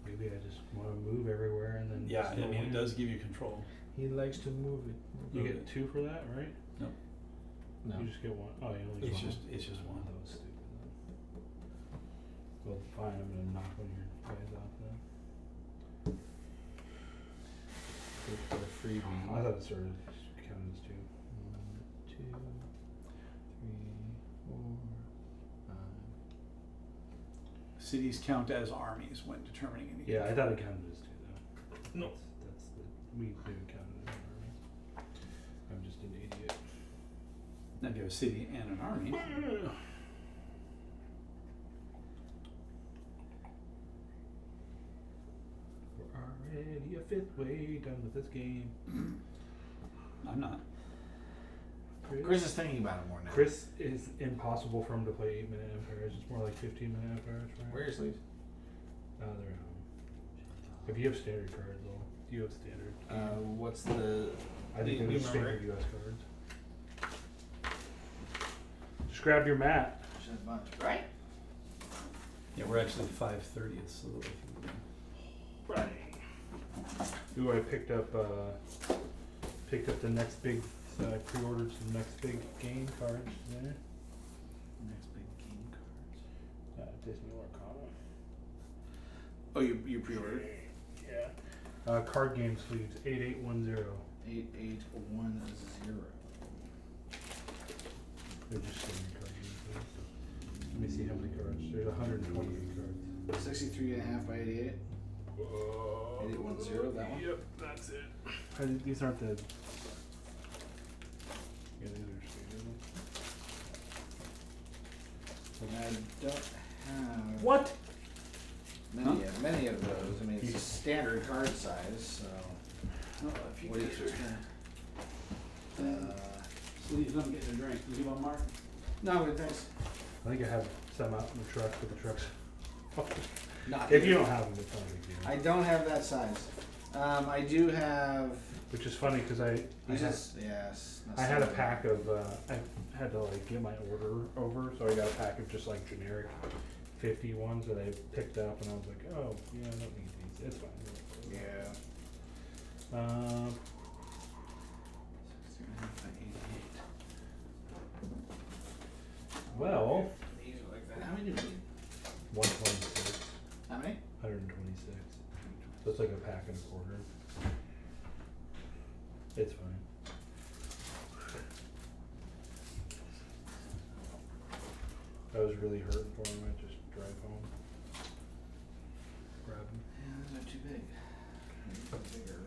Maybe I just want to move everywhere and then. Yeah, I still mean it win. does give you control. He likes to move it. You Move get it. 2 for that, right? No. You just get 1. Oh, you only It's get 1. just one. That was stupid. Well, fine. I'm gonna knock one of your guys off then. For a freebie. I thought it sort of counted as 2. 1, 2, 3, 4, 5. Cities count as armies when determining any. Yeah, I thought it counted as 2 though. No. That's the we do count it as an army. I'm just an idiot. Now if you have a city and an army. We're already a 5th way done with this game. I'm not. Chris is thinking about it more now. Chris is impossible for him to play 8-minute empires. It's more like 15-minute empires for him. Where are your sleeves? They're at home. If you have standard cards, though, do you have standard? What's the? I think you there's remember standard US cards. Just grab your mat. There's a bunch, right? Yeah, we're actually 5/30th, so that we can- Right. Ooh, I picked up the next big. Pre-ordered some next big game cards there. Next big game cards. Disney Arcana. Oh, you pre-ordered? Yeah. Card game sleeves 8810. 8810. They're just standard card game sleeves. Let me see how many cards. There's 128 cards. 63.5 by 88. 8810, that one? Yep, that's it. These aren't the. Yeah, these are standard. I don't have What? many of those. I mean, it's a standard card size, so. Oh, if you What do you guys think? are- Sleeves, I'm getting a drink. You want Mark? No, but thanks. I think I have some out in the truck, but the truck's. Not If here. you don't have them, it's not a big deal. I don't have that size. I do have. Which is funny because I had a pack of I had to like get my order over, so I got a pack of just like generic 50 ones that I picked up, and I was like, oh yeah, I don't need these. It's fine. Yeah. 63.5 by 88. Well, These are like that. How many do we need? 126, How many? 126. So it's like a pack and a quarter. It's fine. I was really hurting for him. I just drive home. Grab him. Yeah, those are too big. Bigger.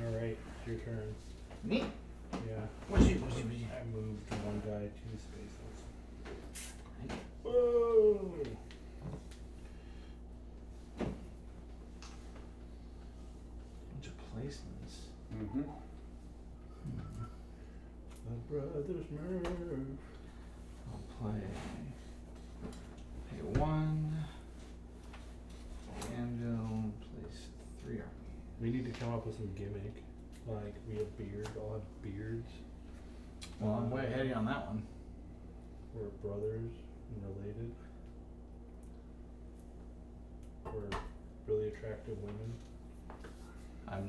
Alright, it's your turn. Me? Yeah. What's you? I moved one guy 2 spaces. Whoa! Bunch of placements. Mm-hmm. The brothers Merv. I'll play. Pay 1. Anvil. Place 3 army. We need to come up with some gimmick. Like, we have beards, all have beards. Well, I'm way ahead of you on that one. We're brothers and related. We're really attractive women. I'm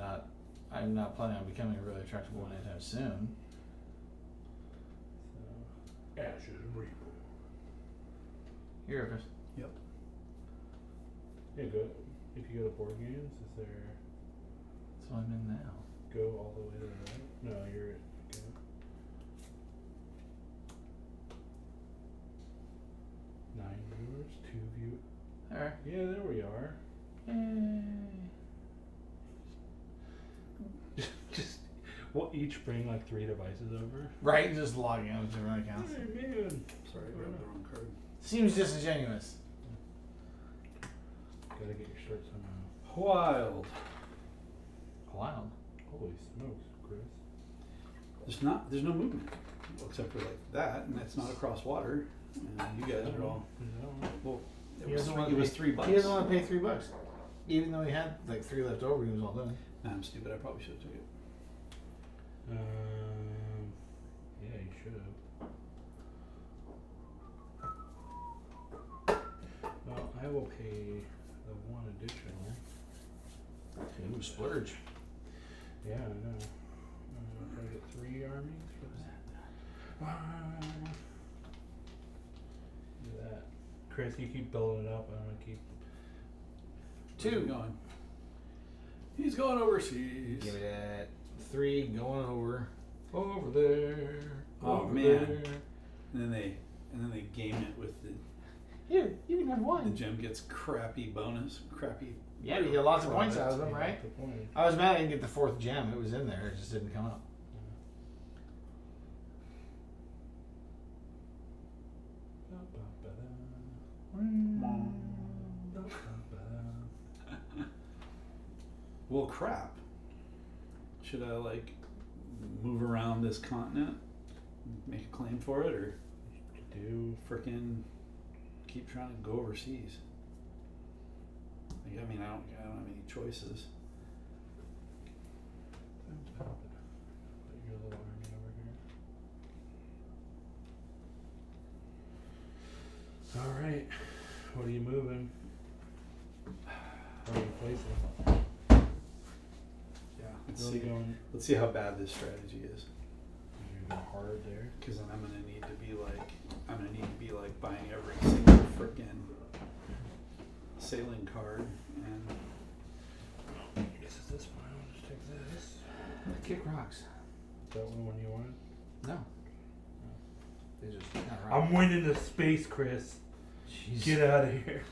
not planning on becoming a really attractive one anytime soon. So, Ashes and Reaper. Here, Chris. Yep. Yeah, go. If you go to board games, is there? That's what I'm in now. Go all the way to the right. No, you're. Okay. Nine viewers, 2 view. Alright. Yeah, there we are. Just, we'll each bring like 3 devices over. Right, just logging out with different accounts. Hey, man. Sorry, I grabbed the wrong card. Seems disingenuous. Gotta get your shirt somehow. Wild. Wild. Holy smokes, Chris. There's no movement except for like that, and that's not across water. And you guys are all well. He doesn't want to It was pay- $3. He doesn't want to pay $3, even though he had like 3 left over. He was all done. Nah, I'm stupid. I probably should have took it. Yeah, you should have. Well, I will pay the 1 additional. Ooh, splurge. Yeah, I know. Can I get 3 armies for that? Do that. Chris, you keep building it up. I'm gonna keep. Where's he going? He's going overseas. Give me that 3 going over there. Oh over man! there. And then they game it with the Here, you can have one. gem gets crappy bonus, crappy. Yeah, you get lots of points out of them, Yeah, right? that's the point. I was mad I didn't get the 4th gem. It was in there. It just didn't come up. Well, crap. Should I like move around this continent, make a claim for it, or Do frickin' keep trying to go overseas? Like, I mean, I don't have any choices. Put your little army over here. All right. What are you moving? What are you placing? Yeah. Let's Really see. going. Let's see how bad this strategy is. You're going hard there. Because then I'm gonna need to be like buying every single frickin' sailing card, and I guess it's this one. I'll just take this. Kick rocks. Is that one you wanted? No. They just. I'm winning the space, Chris. Jeez. Get out of here.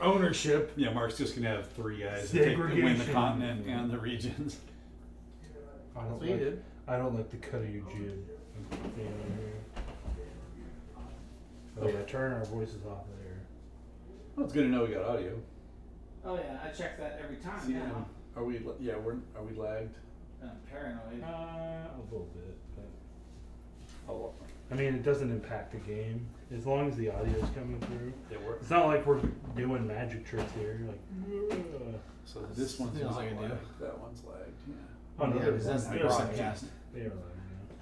Ownership. yeah, Mark's just gonna have 3 guys that win the Segregation. continent and the regions. I That's don't what you like. did. I don't like the cut of your jib. Oh yeah, turn our voices off of there. Well, it's good to know we got audio. Oh yeah, I check that every time. See, are we? Yeah, are we lagged? I'm paranoid. A little bit, but Oh, I mean it doesn't impact the game as long as the audio is coming through. they work. It's not like we're doing magic tricks here. Like, So this one's Feels not like a deal. lagged. That one's lagged. Yeah. oh no, Yeah, they're because that's the they're broadcast. They are loud,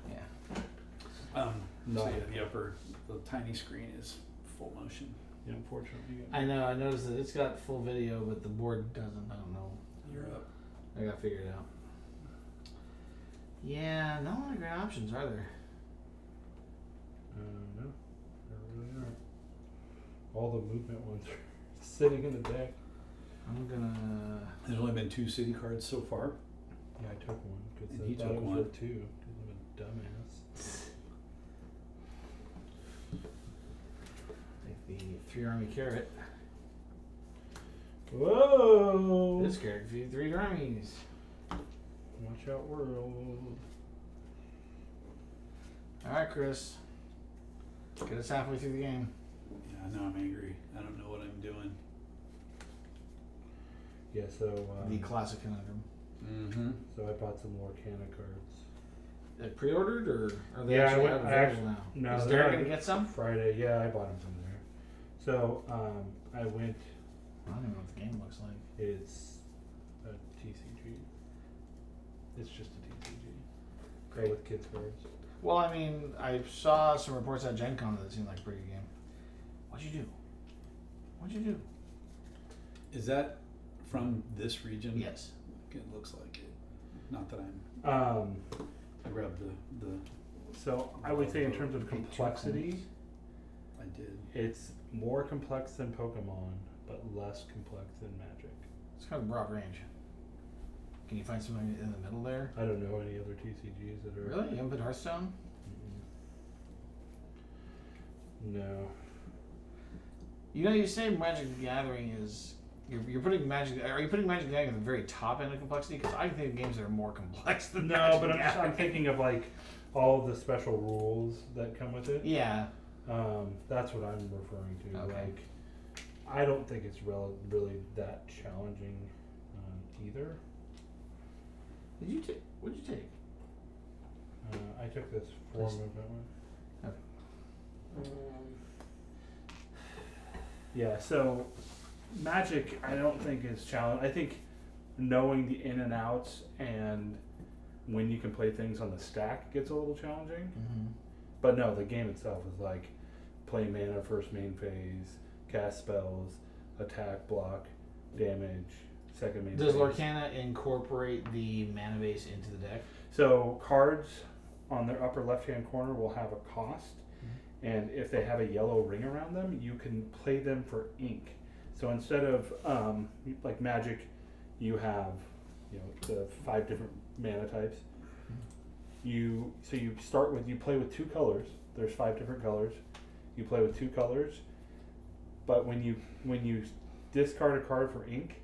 Yeah. So No. yeah, the upper, the tiny screen is full motion. yeah. Unfortunately, I know. I noticed that it's got full video, but the board doesn't. I don't know. You're up. I gotta figure it out. Yeah, not a lot of great options, are there? no, there really aren't. All the movement ones are sitting in the deck. I'm gonna. There's only been 2 city cards so far. Yeah, I took one because And I he thought took it was one. worth 2 because I'm a dumbass. Take the 3 army carrot. Whoa! This carrot can feed 3 armies. Watch out, world. Alright, Chris. Get us halfway through the game. Yeah, I know I'm angry. I don't know what I'm doing. Yeah, so The classic conundrum. Mm-hmm. so I bought some Lorcana cards. They pre-ordered, or are they Yeah, actually I out went- available now? No, Is they're Derek on gonna get some? Friday. Yeah, I bought them from there. So I went. I don't even know what the game looks like. It's a TCG. It's just a TCG. Go with kids cards. Well, I mean, I saw some reports at Gen Con that seemed like a pretty good game. What'd you do? What'd you do? Is that from this region? Yes. It looks like it. Not that I grabbed the So I would say in terms of complexity, I did. it's more complex than Pokemon, but less complex than Magic. It's kind of broad range. Can you find something in the middle there? I don't know any other TCGs that are. Really? You haven't put Hearthstone? No. You know, you say Magic the Gathering is... You're putting Magic... Are you putting Magic the Gathering at the very top end of complexity? Because I think games that are more complex than No, Magic but the I'm Gathering. thinking of like all of the special rules that come with it. Yeah. That's what I'm referring to. Okay. Like, I don't think it's really that challenging either. Did you take... What did you take? I took this 4 This- movement one. Okay. Yeah, so Magic I don't think is challenging. I think knowing the in and outs and when you can play things on the stack gets a little challenging. Mm-hmm. But no, the game itself is like play mana first main phase, cast spells, attack, block, damage, second main Does phase. Lorcana incorporate the mana base into the deck? So cards on their upper left-hand corner will have a cost, and if they have a yellow ring around them, you can play them for ink. So instead of like Magic, you have the 5 different mana types. You play with 2 colors. There's 5 different colors. You play with 2 colors, but when you discard a card for ink,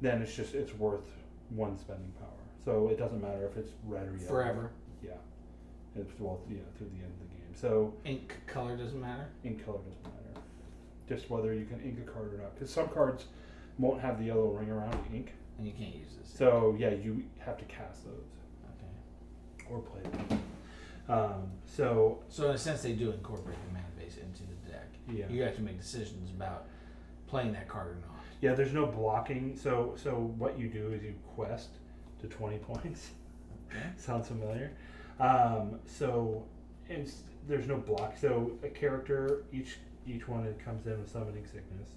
then it's worth 1 spending power. So it doesn't matter if it's red or yellow. Forever. Yeah. It's through the end of the game. So Ink color doesn't matter? ink color doesn't matter. Just whether you can ink a card or not. Because some cards won't have the yellow ring around the ink. And you can't use this. So yeah, you have to cast those. Okay. Or play them. So So in a sense, they do incorporate the mana base into the deck. yeah. You have to make decisions about playing that card or not. Yeah, there's no blocking. So what you do is you quest to 20 points. Okay. Sounds familiar. There's no block. So a character, each one it comes in with summoning sickness.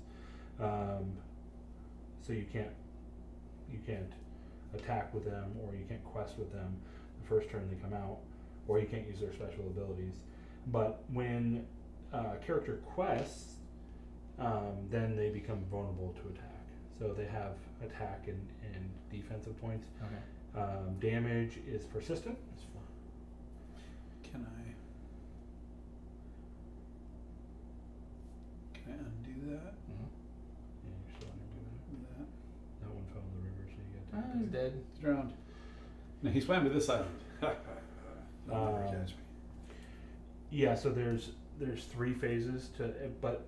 So you can't attack with them, or you can't quest with them the first turn they come out, or you can't use their special abilities. But when a character quests, then they become vulnerable to attack. So they have attack and defensive points. Okay. Damage is persistent. Can I undo that? Mm-hmm. Yeah, you're still gonna do That. that. That one fell in the river, so you got Oh, he's dead. He's drowned. No, he swam to this island. He'll never catch me. Yeah, so there's 3 phases to it, but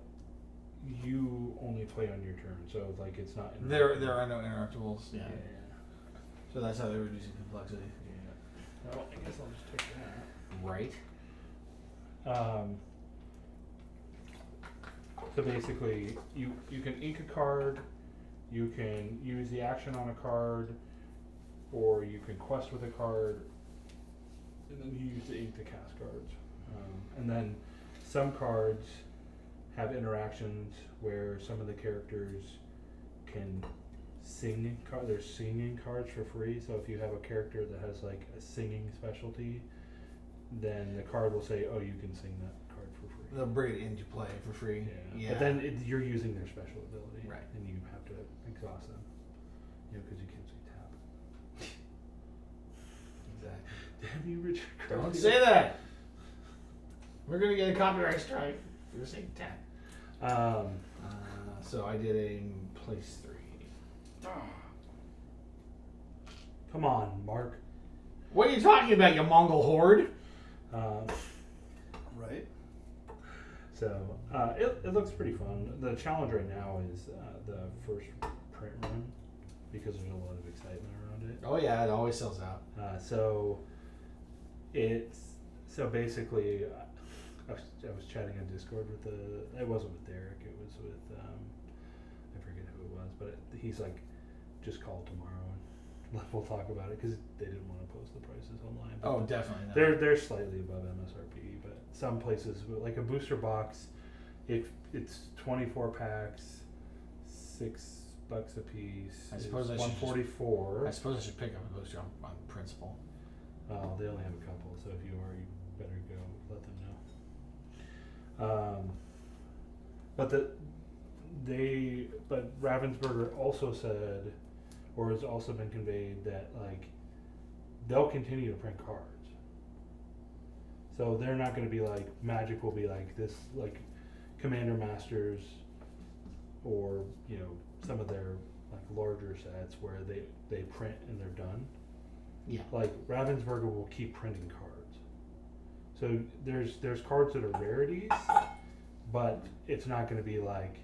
you only play on your turn, so like it's not. There are no interruptables. Yeah. So that's how they're reducing complexity. Yeah. Well, I guess I'll just take that. Right. So basically, you can ink a card, you can use the action on a card, or you can quest with a card, and then you use the ink to cast cards. And then some cards have interactions where some of the characters can sing. There's singing cards for free. So if you have a character that has like a singing specialty, then the card will say, "Oh, you can sing that card for free." They'll bring it into play for free. Yeah. But then you're using their special ability, Right. And you have to exhaust them, because you can't say tap. Exactly. Damn you, Richard. Don't Garfield. say that. We're gonna get a copyright strike. You're saying 10. So I did a place 3. Come on, Mark. What are you talking about, you Mongol horde? Right? So it looks pretty fun. The challenge right now is the first print run, because there's a lot of excitement around it. Oh yeah, it always sells out. So basically, I was chatting on Discord with it wasn't with Derek, it was with I forget who it was, but he's like, just call tomorrow and we'll talk about it because they didn't want to post the prices online. But Oh, definitely not. they're slightly above MSRP, but some places like a booster box, if it's 24 packs, $6 a piece. I suppose I should $144. I suppose I should pick up a booster on principle. Oh, they only have a couple, so if you are, you better go let them know. But Ravensburger also said, or has also been conveyed that like they'll continue to print cards. So they're not going to be like Magic will be like this, like Commander Masters, or some of their like larger sets where they print and they're done. Yeah. Like Ravensburger will keep printing cards. So there's cards that are rarities, but it's not going to be like,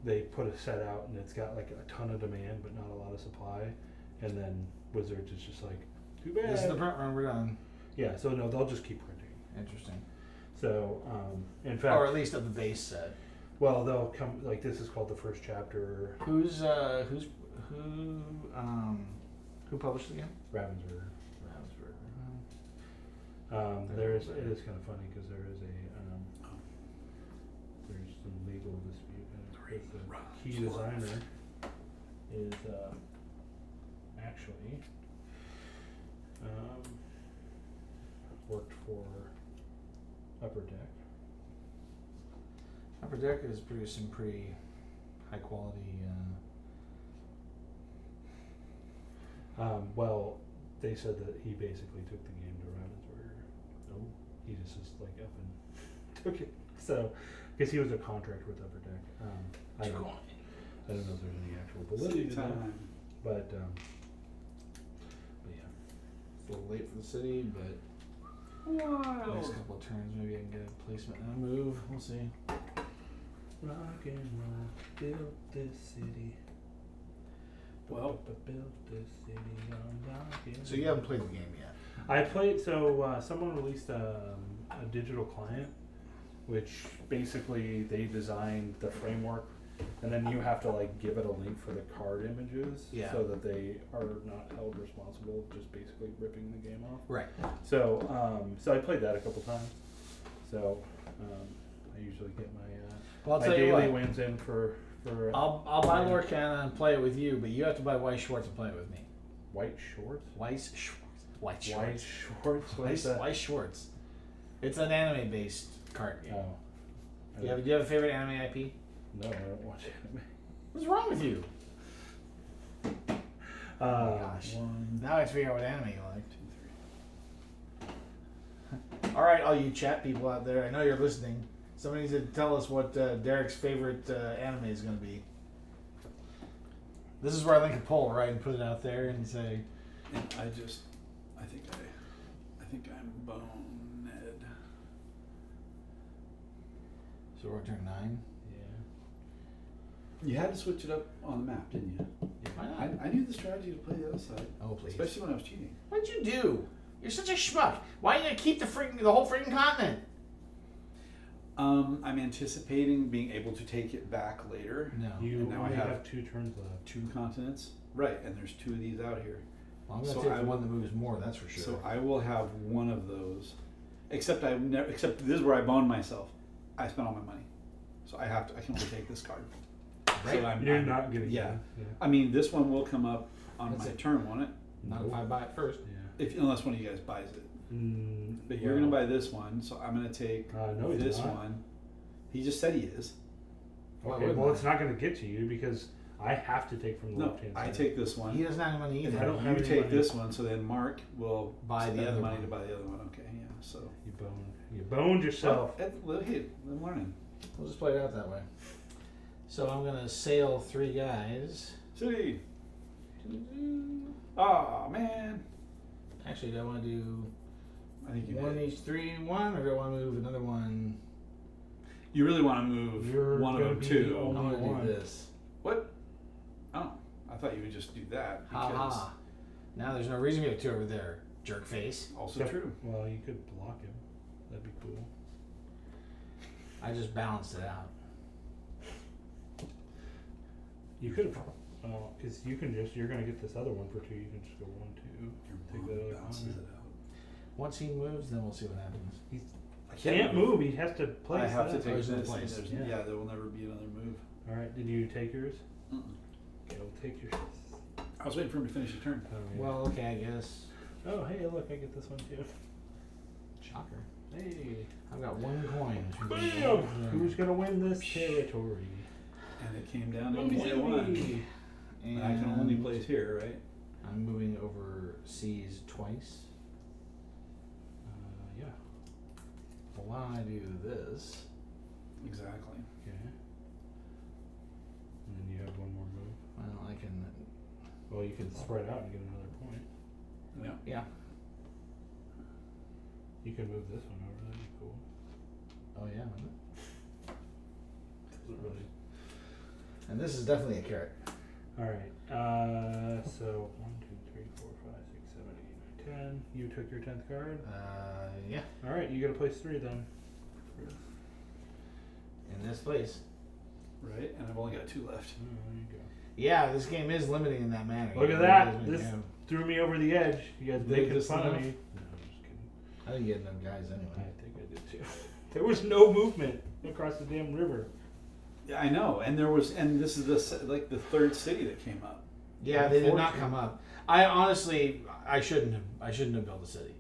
they put a set out and it's got like a ton of demand but not a lot of supply, and then Wizards is just like, too bad. This is the print run, we're done. Yeah, so no, they'll just keep printing. Interesting. So, in fact, or at least of the base set. well, they'll come like this is called the first chapter. Who published it again? Ravensburger. Ravensburger. It is kind of funny because there is there's some legal dispute. The key designer is actually worked for Upper Deck. Upper Deck is producing pretty high quality. Well, they said that he basically took the game to Ravensburger. Oh. He just like up and took it. So, because he was a contract with Upper Deck. I don't know if there's any actual validity to that. But yeah. It's a little late for the city, but next couple of turns maybe I can get a placement and a move. We'll see. Rock and roll, build this city. Well, build this city on rock and roll. So you haven't played the game yet? I played. So someone released a digital client, which basically they designed the framework, and then you have to like give it a link for the card images, so that they are not held responsible, just basically ripping the game off. Right. So so I played that a couple times. So I usually get my Well, I'll my tell you daily what. wins in for. I'll buy Lorcana and play it with you, but you have to buy White Schwartz and play it with me. White Shorts. White Schwartz. White Shorts. What is that? White Schwartz. It's an anime-based card game. Oh. Do you have a favorite anime IP? No, I don't watch anime. What's wrong with you? Oh my gosh. Now I have to figure out what anime you like. 2, 3. All right, all you chat people out there, I know you're listening. Somebody needs to tell us what Derek's favorite anime is going to be. This is where I link a poll, right, and put it out there and say. And I think I'm bonehead. So we're on turn 9. Yeah. You had to switch it up on the map, didn't you? Why not? I knew the strategy to play the other side. Oh, please. Especially when I was cheating. What'd you do? You're such a schmuck. Why didn't you keep the whole freaking continent? I'm anticipating being able to take it back later. No. You And now I only have have 2 turns left. 2 continents. Right, and there's 2 of these out here. Well, I'm going to So take the one that moves more, that's for sure. So I will have one of those. Except this is where I boned myself. I spent all my money. So I can only take this card. Right. So You're not getting yeah. it. Yeah. I mean, this one will come up on That's my it. turn, won't it? Not if I buy it first. Yeah. Unless one of you guys buys it. But you're well, going to buy this one, so I'm going to take no, he's this not. one. He just said he is. Okay, well, it's not going to get to you because I have to take from the No, left-hand side. I take this one. He doesn't have any money either. I don't have You any take money. this one, so then Mark will Buy the spend other money one. to buy the other one. Okay, yeah. So You boned yourself. Hey, I'm learning. We'll just play it out that way. So I'm going to sail 3 guys. City. Oh man. Actually, do I want to do I think you one did. each 3 and 1, or do I want to move another one? You really want to move You're one of gonna them be too. the I'm only going to one. do this. What? Oh, I thought you would just do that. Ha Because ha. Now there's no reason we have 2 over there. Jerk face. Also Except- true. Well, you could block him. That'd be cool. I just balanced it out. You could have Well, because you're gonna get this other one for 2. You can just go 1, 2. Take that other Bounces one. it out. Once he moves, then we'll see what happens. I Can't move. He has to place. I have to that. take Place this. in place. Yeah, there will never be another move. All right. Did you take yours? Mm-mm. Okay, we'll take yours. I was waiting for him to finish his turn. Oh, yeah. Well, okay, I guess. Oh, hey, look, I get this one too. Shocker. Hey. I've got 1 coin. Bam! Who's gonna win this territory? And it came down to Movie. 1. And I can only place here, right? I'm moving overseas twice. Yeah. But why don't I do this? Exactly. Okay. And then you have one more move. Well, I can. Well, you can spread out and get another point. Yeah. Yeah. You can move this one over. That'd be cool. Oh yeah. Wouldn't it? Doesn't really. And this is definitely a carrot. All right. So 1, 2, 3, 4, 5, 6, 7, 8, 9, 10. You took your 10th card. Yeah. All right. You got to place 3 then. In this place. Right? And I've only got 2 left. Oh, there you go. Yeah, this game is limiting in that manner. Look You at know, that. it is, This yeah. threw me over the edge. You guys Did making this fun of enough? me. No, I'm just kidding. I didn't get enough guys I anyway. think I did too. There was no movement across the damn river. Yeah, I know. And this is the 3rd city that came up. Yeah, they did not Unfortunately. come up. I honestly, I shouldn't have built a city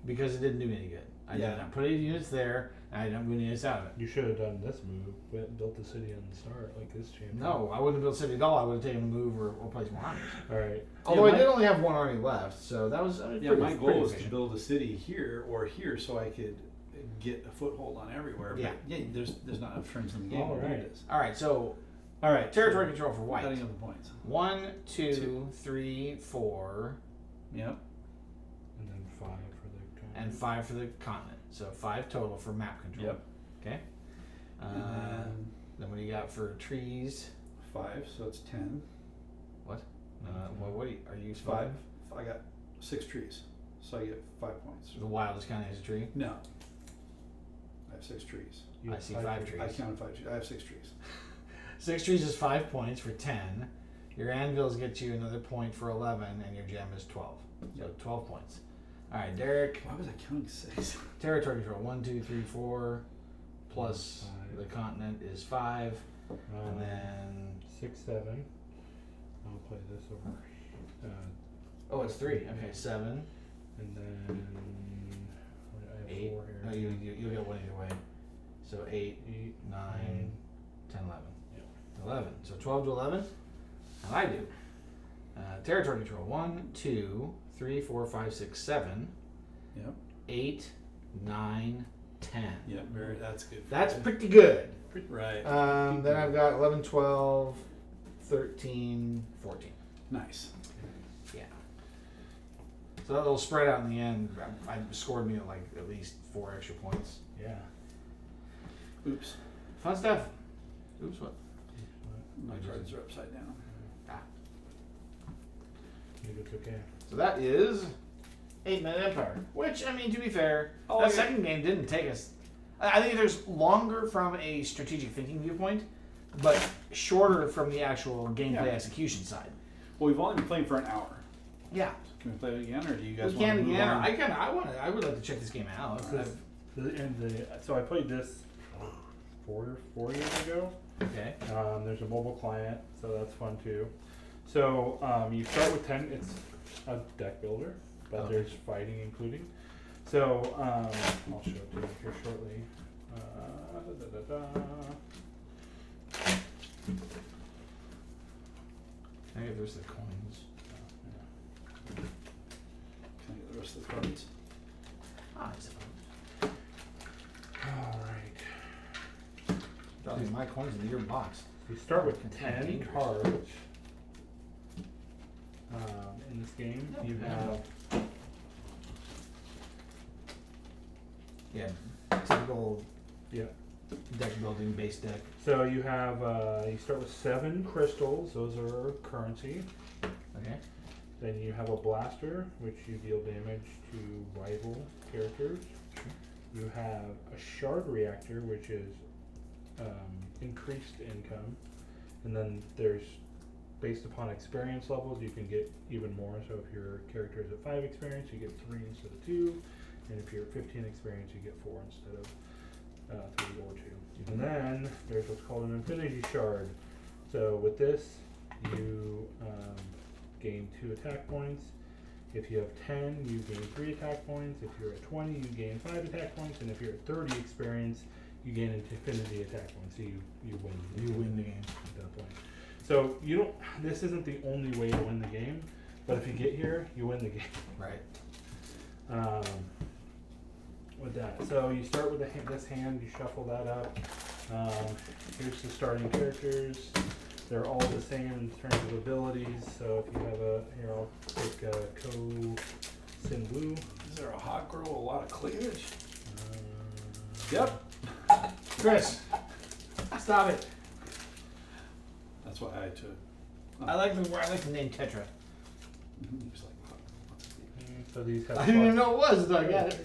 because it didn't do me any good. I Yeah. did not put any units there, and I didn't put any units out of it. You should have done this move. Built the city on the start like this champion. No, I wouldn't have built a city at all. I would have taken a move or place more armies. All right. Although my- I did only have 1 army left, so that was Yeah, pretty, my pretty goal was to efficient. build a city here or here so I could get a foothold on everywhere. Yeah. But yeah, there's not enough turns in the game All to do right. this. All right, so All right. territory control for white. Cutting up the points. 1, 2, 3, 4, Yep. And then 5 for the continent. and 5 for the continent. So 5 total for map control. Yep. Okay. And Then what do you got for trees? 5, so it's 10. What are you 5. I got 6 trees, so I get 5 points. The wildest county has a tree. No. I have 6 trees. You I have see 5 5 trees. trees. I counted 5 trees. I have 6 trees. 6 trees is 5 points for 10. Your anvils get you another point for 11, and your gem is 12. So 12 points. All right, Derek. Why was I counting 6? Territory control 1, 2, 3, 4, plus 5. the continent is 5, and then 6, 7. I'll play this over. it's 3. Okay, 7, And then I have 8. 4 here. No, you'll get one either way. So 8, 8, 9, 10, 11. Yep. 11. So 12 to 11. And I do. Territory control 1, 2, 3, 4, 5, 6, 7, Yep. 8, 9, 10. Yeah, that's good. That's pretty good. Right. Then I've got 11, 12, 13, 14. Nice. Yeah. So that little spread out in the end, I scored me like at least 4 extra points. Yeah. Oops. Fun stuff. Oops, what? My cards are upside down. Maybe it's okay. So that is 8-Minute Empire. Which, I mean, to be fair, that second game didn't take us. I think there's longer from a strategic thinking viewpoint, but shorter from the actual gameplay execution side. Well, we've only been playing for an hour. Yeah. Can we play it again, or do you guys We want can to move again. on? I would like to check this game out. So I played this 4 years ago. Okay. There's a mobile client, so that's fun too. So you start with 10. It's a deck builder, but there's fighting including. So I'll show it to you here shortly. Can I get the rest of the coins? Can I get the rest of the cards? I suppose. All right. Dropping my coins into your box. You start with Contain 10 dangerous. cards. In this game, you have typical yeah. deck building base deck. So you have you start with 7 crystals. Those are currency. Okay. Then you have a blaster, which you deal damage to rival characters. You have a shard reactor, which is increased income. And then there's based upon experience levels, you can get even more. So if your character is at 5 experience, you get 3 instead of 2. And if you're at 15 experience, you get 4 instead of 3 or 2. And then there's what's called an Infinity Shard. So with this, you gain 2 attack points. If you have 10, you gain 3 attack points. If you're at 20, you gain 5 attack points. And if you're at 30 experience, you gain an infinity attack point. So you win. You win the game at that point. So you don't. This isn't the only way to win the game, but if you get here, you win the game. right. With that, so you start with this hand. You shuffle that up. Here's the starting characters. They're all the same in terms of abilities. So if you have here I'll take Ko Sin Wu. Is there a hot girl with a lot of cleavage? Yep. Chris, stop it. That's why I took. I like the name Tetra. Just like, what's cleavage? So these have. I didn't even know it was until I got it.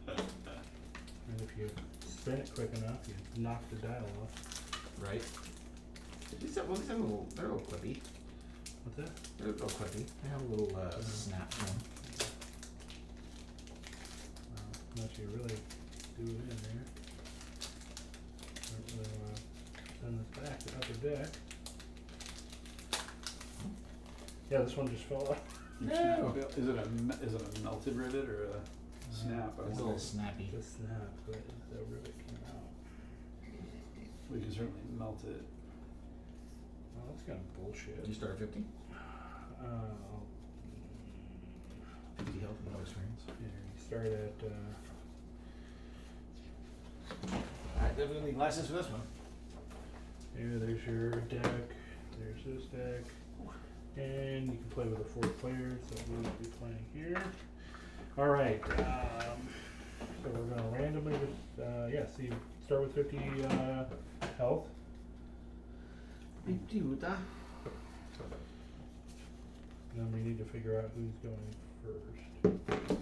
And if you spin it quick enough, you knock the dial off. Right. They're a little quippy. What's that? They're a little quippy. They have a little snap to them. Unless you really do it in there. Don't really want to send this back to upper deck. Yeah, this one just fell off. No. Is it a melted rivet or a snap? It's a little snappy. The snap, but the rivet came out. We can certainly melt it. Oh, that's kind of bullshit. Did you start at 50? 50 health and no experience. Yeah, you start at. Alright, definitely need glasses for this one. Here, there's your deck. There's this deck. And you can play with a 4th player, so we'll be playing here. Alright, so we're going to randomly just, so you start with 50 health. 50 Uta. And then we need to figure out who's going first.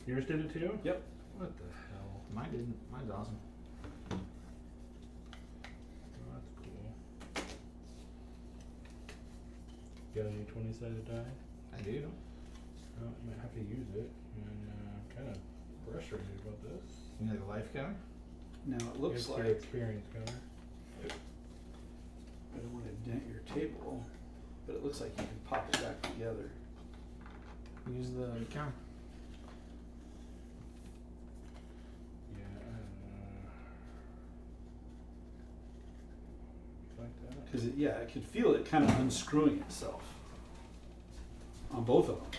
Yours did it too? Yep. What the hell? Mine didn't. Mine's awesome. Oh, that's cool. Got any 20-sided die? I do. Oh, you might have to use it. And I'm kind of frustrated about this. You need like a life counter? Now it looks Here's your like experience counter. I don't want to dent your table, but it looks like you can pop it back together. Use the counter. Like that. Because I could feel it kind of unscrewing itself on both of them.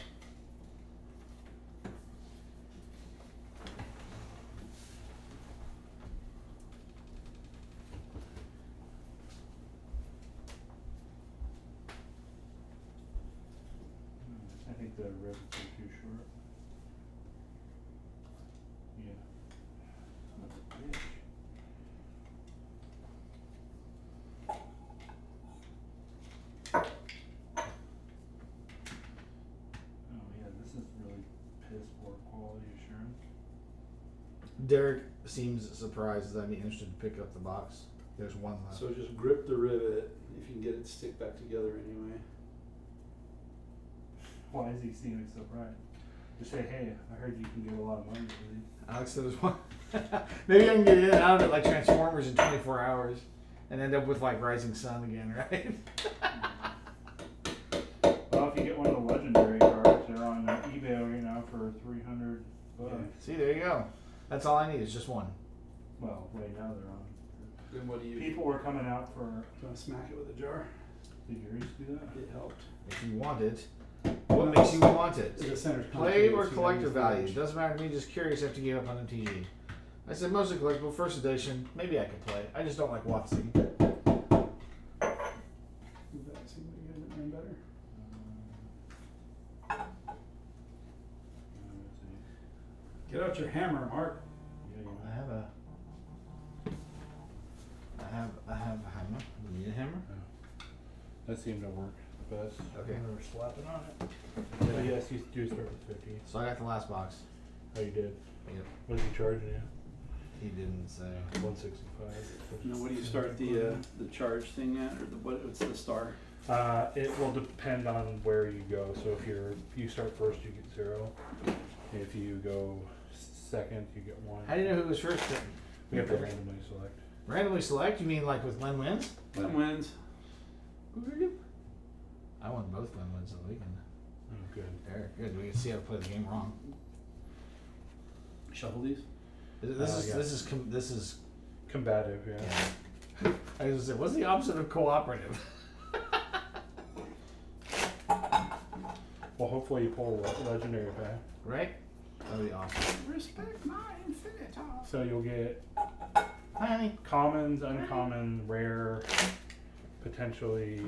I think the ribs are too short. Yeah. What a bitch. Oh yeah, this is really piss poor quality assurance. Derek seems surprised that I'm interested to pick up the box. There's one left. So just grip the rivet if you can get it to stick back together anyway. Why is he seeming so bright? Just say, hey, I heard you can get a lot of money for these. Alex said there's one. Maybe I can get in and out of it like Transformers in 24 hours and end up with like Rising Sun again, right? Well, if you get one of the legendary cards, they're on eBay right now for $300. Yeah. See, there you go. That's all I need is just one. Well, right now they're on. Then what do you People were coming out for. Do you want to smack it with a jar? Did yours do that? It helped. If you want it, what makes you want it? The center's Play or complicated, so you collector use the value? edge. Doesn't matter to me, just curious after you gave up on MTG. I said mostly collectible, first edition. Maybe I could play. I just don't like Watsy. Does that seem like you guys are doing better? Let's see. Get out your hammer, Mark. Yeah, I have a hammer. You need a hammer? that seemed to work best. Okay. We're slapping on it. But yes, you do start with 50. So I got the last box. Oh, you did? Yep. What's he charging you? He didn't say. 165. Now, what do you start the charge thing at, or what's the star? It will depend on where you go. So if you start first, you get 0. If you go second, you get 1. How do you know who was first? We have to randomly select. Randomly select? You mean like with Len wins? Len wins. I won both Len wins of the weekend. Oh, good. There, good. We can see how to play the game wrong. Shuffle these. This is Combative, yeah. I was gonna say, what's the opposite of cooperative? Well, hopefully you pull a legendary pack. Right? That'd be awesome. Respect my infinitum. So you'll get Hi, honey. commons, uncommon, rare, potentially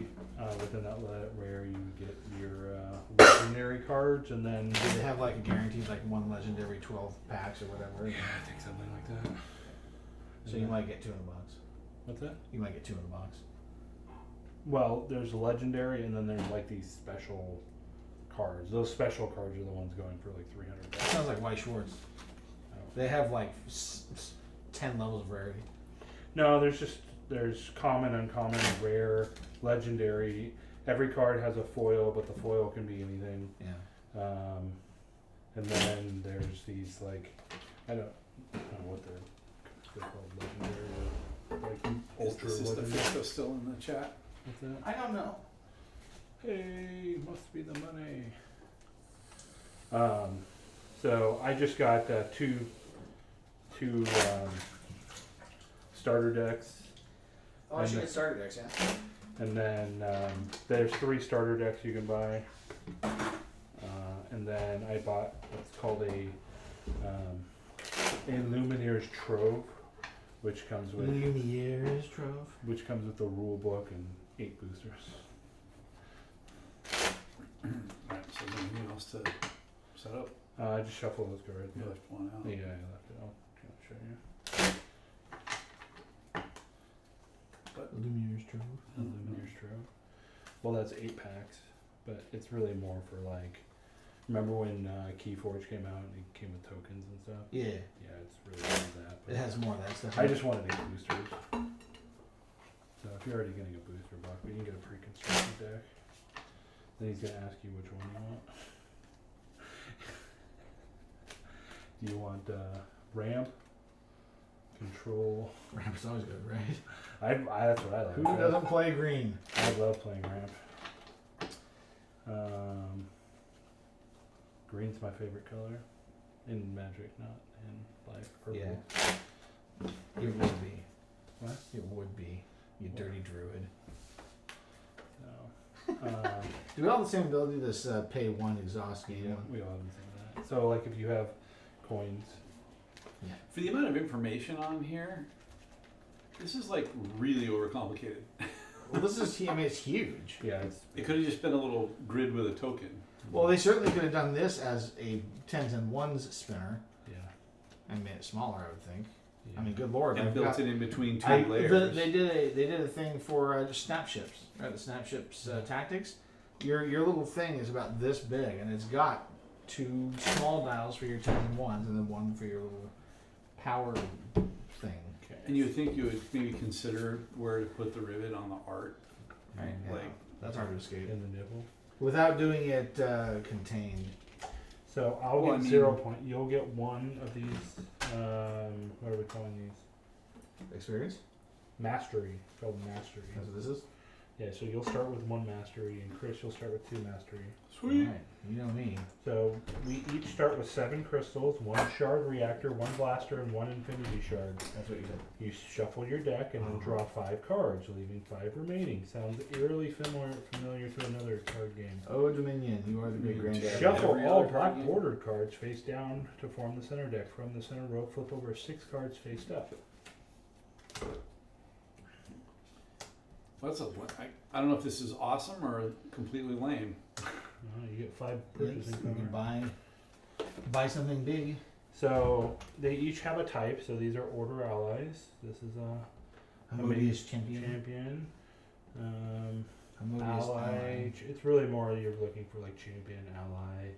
within that rare you get your legendary cards, and then Do they have like a guaranteed like one legendary 12 packs or whatever? yeah, I think something like that. So you might get 2 in a box. What's that? You might get 2 in a box. Well, there's legendary, and then there's like these special cards. Those special cards are the ones going for like $300. Sounds like White Schwartz. They have like 10 levels of rarity. No, there's common, uncommon, rare, legendary. Every card has a foil, but the foil can be anything. Yeah. And then there's these like I don't know what they're called, legendary or like ultra Is the legendary. Fisto still in the chat? What's that? I don't know. Hey, must be the money. So I just got two starter decks, Oh, I should get starter decks, yeah. and then there's 3 starter decks you can buy. And then I bought what's called a Luminier's Trove, which comes with Lumiere's Trove. the rule book and 8 boosters. Alright, so is there anything else to set up? I just shuffle those cards. You left one out. Yeah, I left it. I'll show you. Lumiere's Trove. Luminier's Trove. Well, that's 8 packs, but it's really more for like. Remember when Keyforge came out and it came with tokens and stuff? Yeah. Yeah, it's really more that. But It has more of that stuff. I just wanted 8 boosters. So if you're already getting a booster box, but you can get a pre-constructed deck. Then he's gonna ask you which one you want. Do you want ramp, control? Ramp's always good, right? That's what I like. Who doesn't play green? I love playing ramp. Green's my favorite color in Magic, not in life. Purple. Yeah. It would be. What? It would be. You dirty druid. No. Do we all have the same ability, this pay 1 exhaust game? Yeah, we all have the same that. So like if you have coins. Yeah. For the amount of information on here, this is like really overcomplicated. Well, this is, I mean, it's huge. Yeah, It could have just been a little grid with a token. Well, they certainly could have done this as a 10s and 1s spinner yeah. and made it smaller, I would think. Yeah. I mean, good lord. And I've built got- it in between 2 I- layers. They did a thing for snap ships, right? The snap ships tactics. Your little thing is about this big, and it's got 2 small dials for your 10s and 1s, and then 1 for your little power thing. Okay. And you would think you would maybe consider where to put the rivet on the art. Right? Yeah. Like- That's hard to escape In the nibble. without doing it contained. So I'll Well, get I mean- 0 point. You'll get 1 of these. What are we calling these? Experience. Mastery. It's called mastery. That's what this is. Yeah. So you'll start with 1 mastery, and Chris, you'll start with 2 mastery. Sweet. Right. You know me. So we each start with 7 crystals, 1 shard reactor, 1 blaster, and 1 infinity shard. That's what you said. You shuffle your deck and then draw 5 cards, leaving 5 remaining. Sounds eerily familiar to another card game. Oh, Dominion, you are the great granddad. Shuffle every all other card black game. bordered cards face down to form the center deck. From the center row, flip over 6 cards faced up. That's I don't know if this is awesome or completely lame. You get 5 Yes, purchasing you can power. buy something big. So they each have a type. So these are order allies. This is a Harmonious champion. champion. Harmonious Ally. It's really more you're looking for like champion, ally.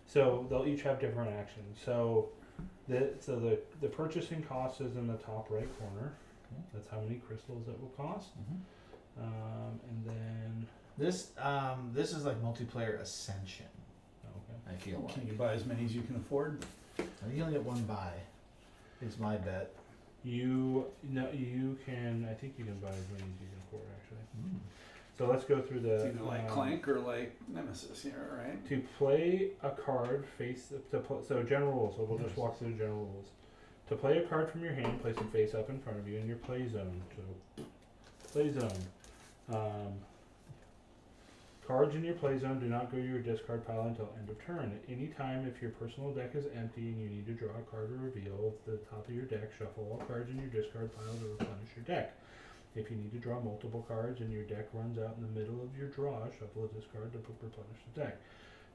So they'll each have different actions. So the purchasing cost is in the top right corner. That's how many crystals it will cost. Mhm. And then This is like multiplayer Ascension. okay. I feel like. Can you buy as many as you can afford? I think you only get one buy. It's my bet. You can. I think you can buy as many as you can afford actually. So let's go through the. It's either like Clank or like Nemesis here, right? To play a card, so general rules. So we'll just walk through the general rules. To play a card from your hand, place it face up in front of you in your play zone. So, play zone. Cards in your play zone do not go to your discard pile until end of turn. At any time, if your personal deck is empty and you need to draw a card or reveal at the top of your deck, shuffle all cards in your discard pile to replenish your deck. If you need to draw multiple cards and your deck runs out in the middle of your draw, shuffle a discard to replenish the deck.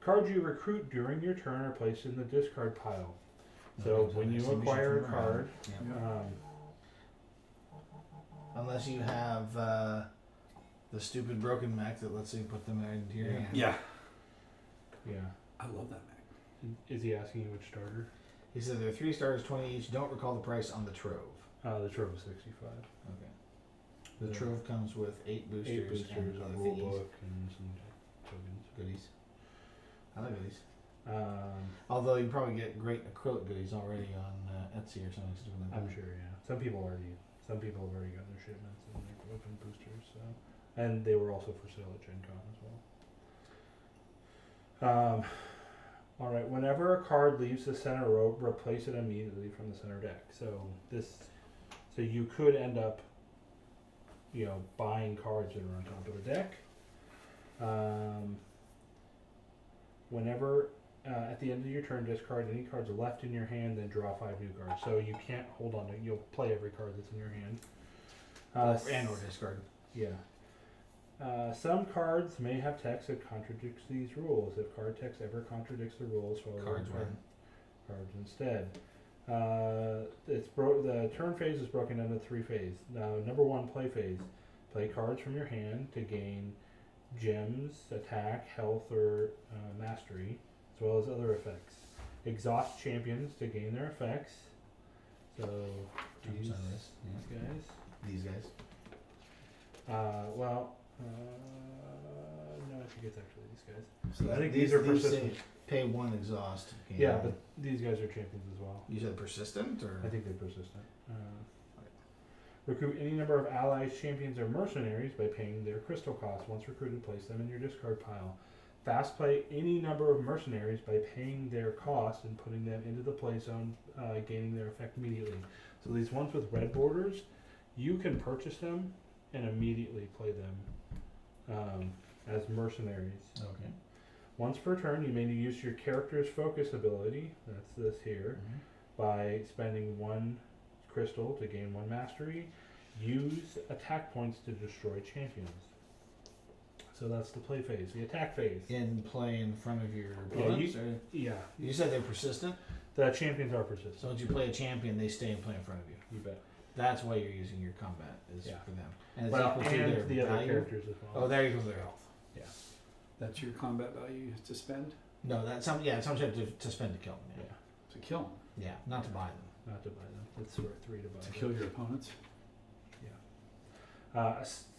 Cards you recruit during your turn are placed in the discard pile. So when you acquire a card, unless you have the stupid broken mech that lets you put them into your hand. Yeah. yeah. I love that Mac. Is he asking you which starter? He said there are 3 starters, 20 each. Don't recall the price on the Trove. The Trove is 65. Okay. The Trove comes with 8 boosters, 8 boosters, and a other rule thingies. book, and some tokens. Goodies. I like goodies. Um, Although you probably get great acrylic goodies already on Etsy or something stupid like that. I'm sure, yeah. Some people have already gotten their shipments and they're open boosters. So, and they were also for sale at Gen Con as well. All right. Whenever a card leaves the center row, replace it immediately from the center deck. So you could end up, buying cards that are on top of the deck. Whenever at the end of your turn, discard any cards left in your hand, then draw 5 new cards. So you can't hold on to it. You'll play every card that's in your hand. And or discard. Yeah. Some cards may have text that contradicts these rules. If card text ever contradicts the rules, follow Cards win. cards instead. The turn phase is broken into 3 phases. Now, number 1, play phase. Play cards from your hand to gain gems, attack, health, or mastery, as well as other effects. Exhaust champions to gain their effects. So these guys. These guys. No, I think it's actually these guys. So I think these are persistent. Say pay 1 exhaust. Yeah, but these guys are champions as well. You said persistent, or I think they're persistent. Recruit any number of allies, champions, or mercenaries by paying their crystal cost. Once recruited, place them in your discard pile. Fast play any number of mercenaries by paying their cost and putting them into the play zone, gaining their effect immediately. So these ones with red borders, you can purchase them and immediately play them as mercenaries. okay. Once per turn, you may use your character's focus ability, that's this here, by spending 1 crystal to gain 1 mastery. Use attack points to destroy champions. So that's the play phase. The attack phase. In play in front of your opponents? Yeah. You said they're persistent? The champions are persistent. So once you play a champion, they stay and play in front of you. You bet. That's why you're using your combat, is Yeah. for them. And it's Well, equal to and their the other value? characters as well. Oh, there you go, their health. That's your combat value to spend? No, that's some you have to spend to kill them. Yeah. Yeah. To kill them. Yeah, not to buy them. Not to buy them. It's for 3 to buy. To kill your opponents?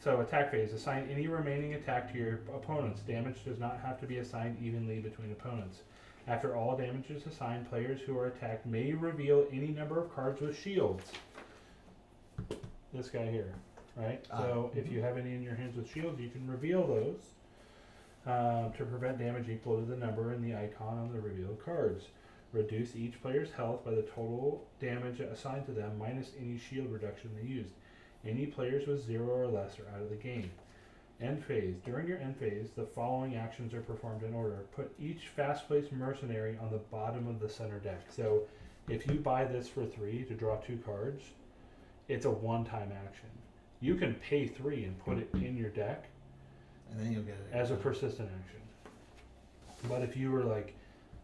So attack phase. Assign any remaining attack to your opponents. Damage does not have to be assigned evenly between opponents. After all damage is assigned, players who are attacked may reveal any number of cards with shields. This guy here, right? So if you have any in your hands with shields, you can reveal those to prevent damage equal to the number in the icon on the revealed cards. Reduce each player's health by the total damage assigned to them minus any shield reduction they used. Any players with 0 or less are out of the game. End phase. During your end phase, the following actions are performed in order. Put each fast-placed mercenary on the bottom of the center deck. So if you buy this for 3 to draw 2 cards, it's a one-time action. You can pay 3 and put it in your deck And then you'll get it. as a persistent action. But if you were like,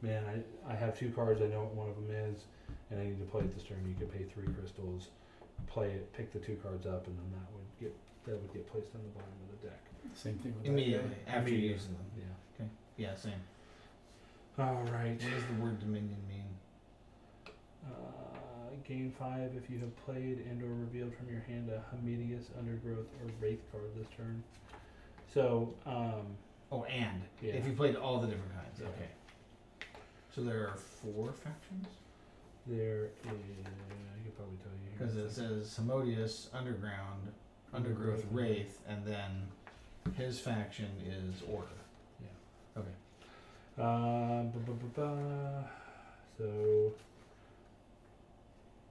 man, I have 2 cards, I know what one of them is, and I need to play it this turn, you could pay 3 crystals, play it, pick the 2 cards up, and then that would get placed on the bottom of the deck. Same thing with Immediately, that after you're Immediately. using them. Yeah. Okay. Yeah, same. All right. What does the word dominion mean? gain 5 if you have played and or revealed from your hand a Hamidius, Undergrowth, or Wraith card this turn. So, and Yeah. if you played all the different kinds, Yeah. okay. So there are 4 factions? there is, I could probably tell you. Because it says Hamodius, Underground, Undergrowth, Wraith, and then his faction is Order. Yeah. Okay.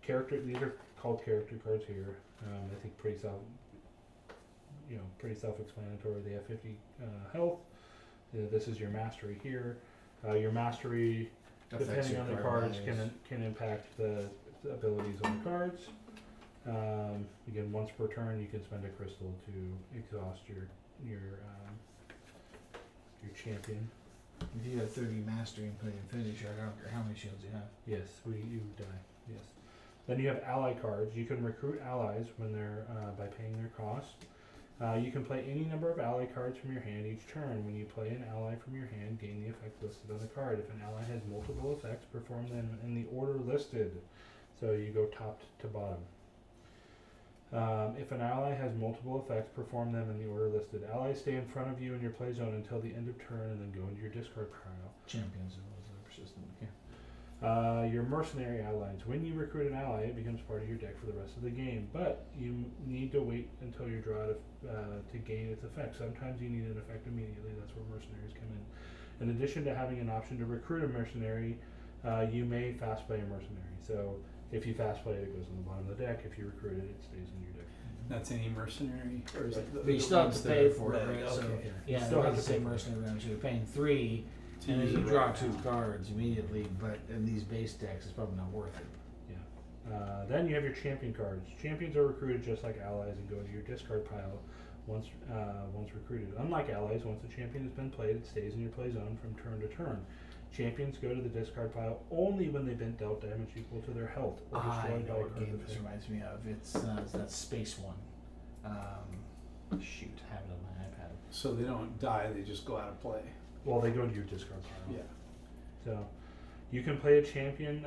So, these are called character cards here. I think pretty self-explanatory. They have 50 health. This is your mastery here. Your mastery, Affects depending your on the card cards, values. can impact the abilities on the cards. Again, once per turn, you can spend a crystal to exhaust your champion. If you have 30 mastery and play Infinity Shard, I don't care how many shields you have. Yes, you die. Yes. Then you have ally cards. You can recruit allies when they're by paying their cost. You can play any number of ally cards from your hand each turn. When you play an ally from your hand, gain the effect listed on the card. If an ally has multiple effects, perform them in the order listed. So you go top to bottom. If an ally has multiple effects, perform them in the order listed. Allies stay in front of you in your play zone until the end of turn and then go into your discard pile. Champions are persistent. Okay. Your mercenary allies. When you recruit an ally, it becomes part of your deck for the rest of the game, but you need to wait until you draw it to gain its effect. Sometimes you need an effect immediately. That's where mercenaries come in. In addition to having an option to recruit a mercenary, you may fast play a mercenary. So if you fast play it, it goes on the bottom of the deck. If you recruit it, it stays in your deck. That's any mercenary, or is it? But you still have to pay for it, right? Okay. So, You yeah, still have to say pay for it. mercenary round, so you're paying 3, To and then use you it draw right 2 now. cards immediately, but in these base decks, it's probably not worth it. Then you have your champion cards. Champions are recruited just like allies and go into your discard pile once recruited. Unlike allies, once a champion has been played, it stays in your play zone from turn to turn. Champions go to the discard pile only when they've been dealt damage equal to their health or I destroyed know by a what card game of this hit. reminds me of. It's that space one. Shoot, I have it on my iPad. So they don't die; they just go out of play. Well, they go into your discard pile. Yeah. So, you can play a champion.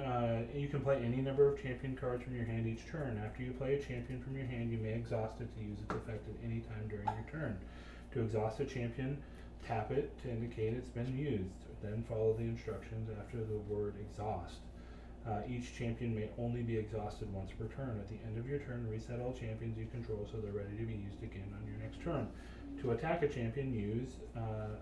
You can play any number of champion cards from your hand each turn. After you play a champion from your hand, you may exhaust it to use its effect at any time during your turn. To exhaust a champion, tap it to indicate it's been used. Then follow the instructions after the word exhaust. Each champion may only be exhausted once per turn. At the end of your turn, reset all champions you control so they're ready to be used again on your next turn. To attack a champion, use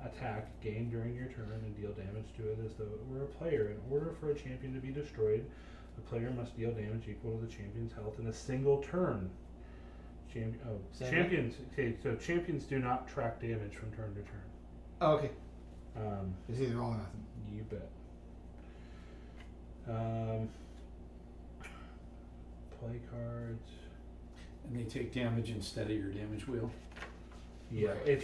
attack gained during your turn and deal damage to it as though it were a player. In order for a champion to be destroyed, the player must deal damage equal to the champion's health in a single turn. Champions. Okay, so champions do not track damage from turn to turn. Oh, okay. It's either all or nothing. You bet. Play cards. And they take damage instead of your damage wheel. Yeah, Right. if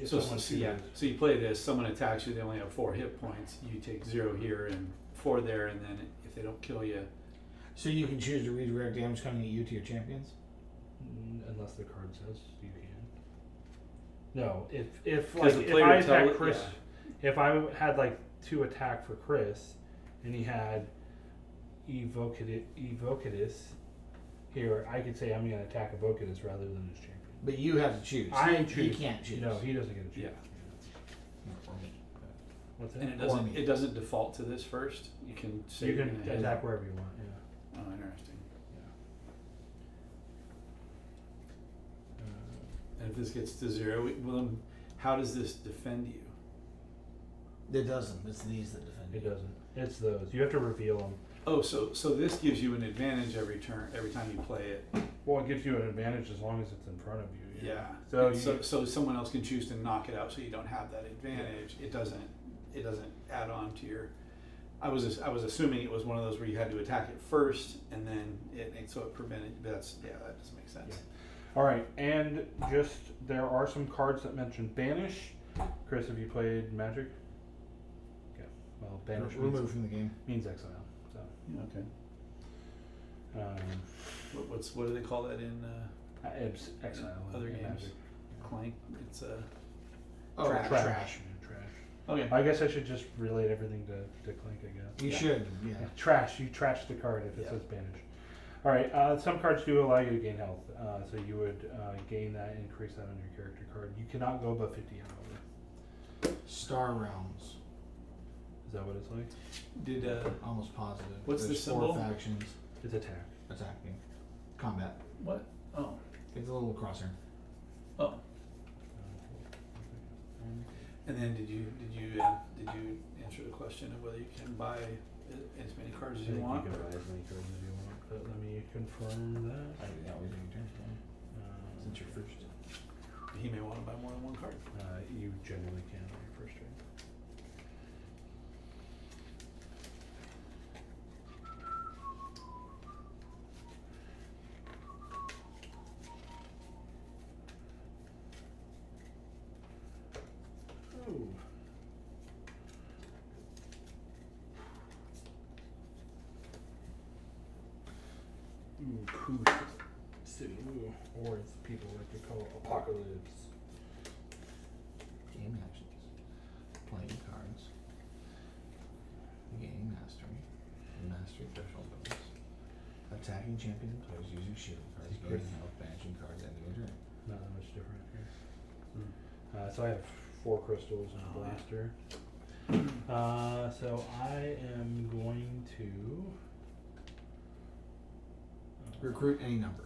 So someone yeah, so you play this. Someone attacks you. They only have 4 hit points. You take 0 here and 4 there, and then if they don't kill you, So you can choose to redirect damage coming at you to your champions? unless the card says you can. No, if 'Cause like the if player I attack tell- Chris, if I had like 2 attack for Chris, and he had Evocatus here, I could say I'm going to attack Evocatus rather than his champion. But you have to choose. I He choose. can't choose. No, he doesn't get a choose. Yeah. Or me. What's that? and Or me. it doesn't default to this first. You can say You you're can gonna hit. attack wherever you want. Yeah. Oh, interesting. And if this gets to 0, how does this defend you? It doesn't. It's these that defend you. It doesn't. It's those. You have to reveal them. Oh, so this gives you an advantage every turn, every time you play it. Well, it gives you an advantage as long as it's in front of you. Yeah. So And you- so someone else can choose to knock it out, so you don't have that advantage. It doesn't add on to your. I was assuming it was one of those where you had to attack it first, and then so it prevented. But that doesn't make sense. All right, and just there are some cards that mention banish. Chris, have you played Magic? Okay. Well, banish Removed from the game. means exile. So, Okay. What do they call that in it's exile. other in games? Magic. Clank? It's Oh, Trash. trash. okay. I guess I should just relate everything to Clink, I guess. You Yeah. should. Yeah. Trash. You trash the card if it Yeah. says banish. Alright, some cards do allow you to gain health. So you would gain that and increase that on your character card. You cannot go above 50, however. Star Realms. Is that what it's like? Did Almost positive. What's the There's symbol? 4 factions. It's attack. Attacking. Combat. what? Oh, It's a little crosshair. oh. And then did you answer the question of whether you can buy as many cards as you want? You can buy as many cards as you want, but let me confirm that. I do that with your turn. Since you're first. He may want to buy more than one card. You generally can on your first turn. Ooh. Ooh, City, or as people like to call it, Apocalypse. Game actions. Playing cards. Gaining mastery. Mastery threshold bonus. Attacking champions and players using shield cards. Gaining health, banishing cards, ending a turn. Not that much different here. So I have 4 crystals and a blaster. So I am going to Recruit any number.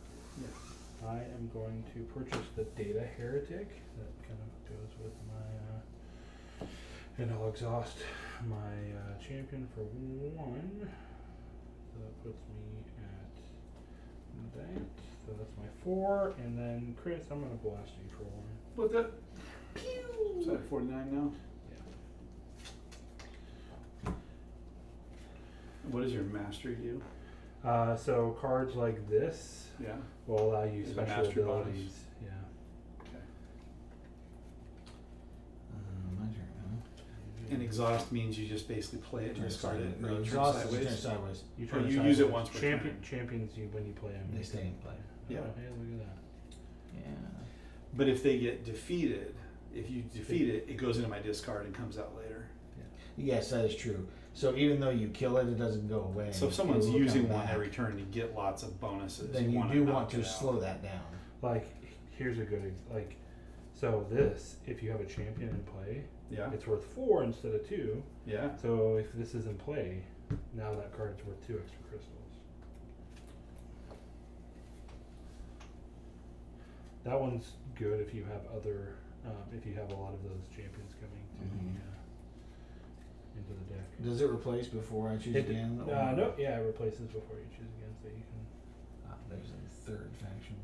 I am going to purchase the Data Heretic. That kind of goes with my, and I'll exhaust my champion for 1. So that puts me at that. So that's my 4, and then Chris, I'm gonna blast you for 1. What's that? Pew! So at 49 now? Yeah. What does your mastery do? So cards like this Yeah. will allow you Is it special mastery bonus? abilities. Yeah. Okay. My turn, huh? And exhaust means you just basically play it and discard it. No, Or you turn exhaust is sideways. turn sideways. You Or turn you sideways. use it once per turn. Champions, you when you play them, They stay in play. Yeah. Oh, hey, look at that. Yeah. But if they get defeated, if you defeat it, it goes into my discard and comes out later. Yes, that is true. So even though you kill it, it doesn't go away. So if someone's It will using come one back. every turn to get lots of bonuses, Then you wanna do knock want to it out. slow that down. Like, here's a good so this, if you have a champion in play, Yeah. it's worth 4 instead of 2. Yeah. So if this is in play, now that card is worth 2 extra crystals. That one's good if you have other, if you have a lot of those champions coming to into the deck. Does it replace before I choose again? or- No, yeah, it replaces before you choose again, so you can. There's a third faction.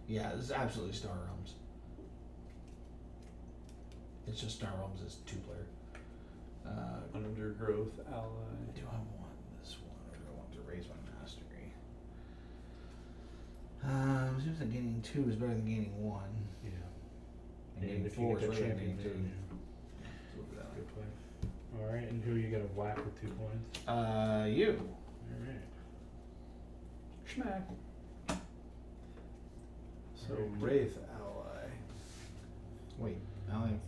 Yeah, this is absolutely Star Realms. It's just Star Realms is 2-player. Undergrowth ally. Do I want this one or do I want to raise my mastery? Seems like gaining 2 is better than gaining 1. Yeah. And gaining 4 is better than gaining 2. Yeah. Good play. Alright, and who are you gonna whack with 2 points? You. Alright. Schmack. So Alright. Wraith ally. Wait, I only have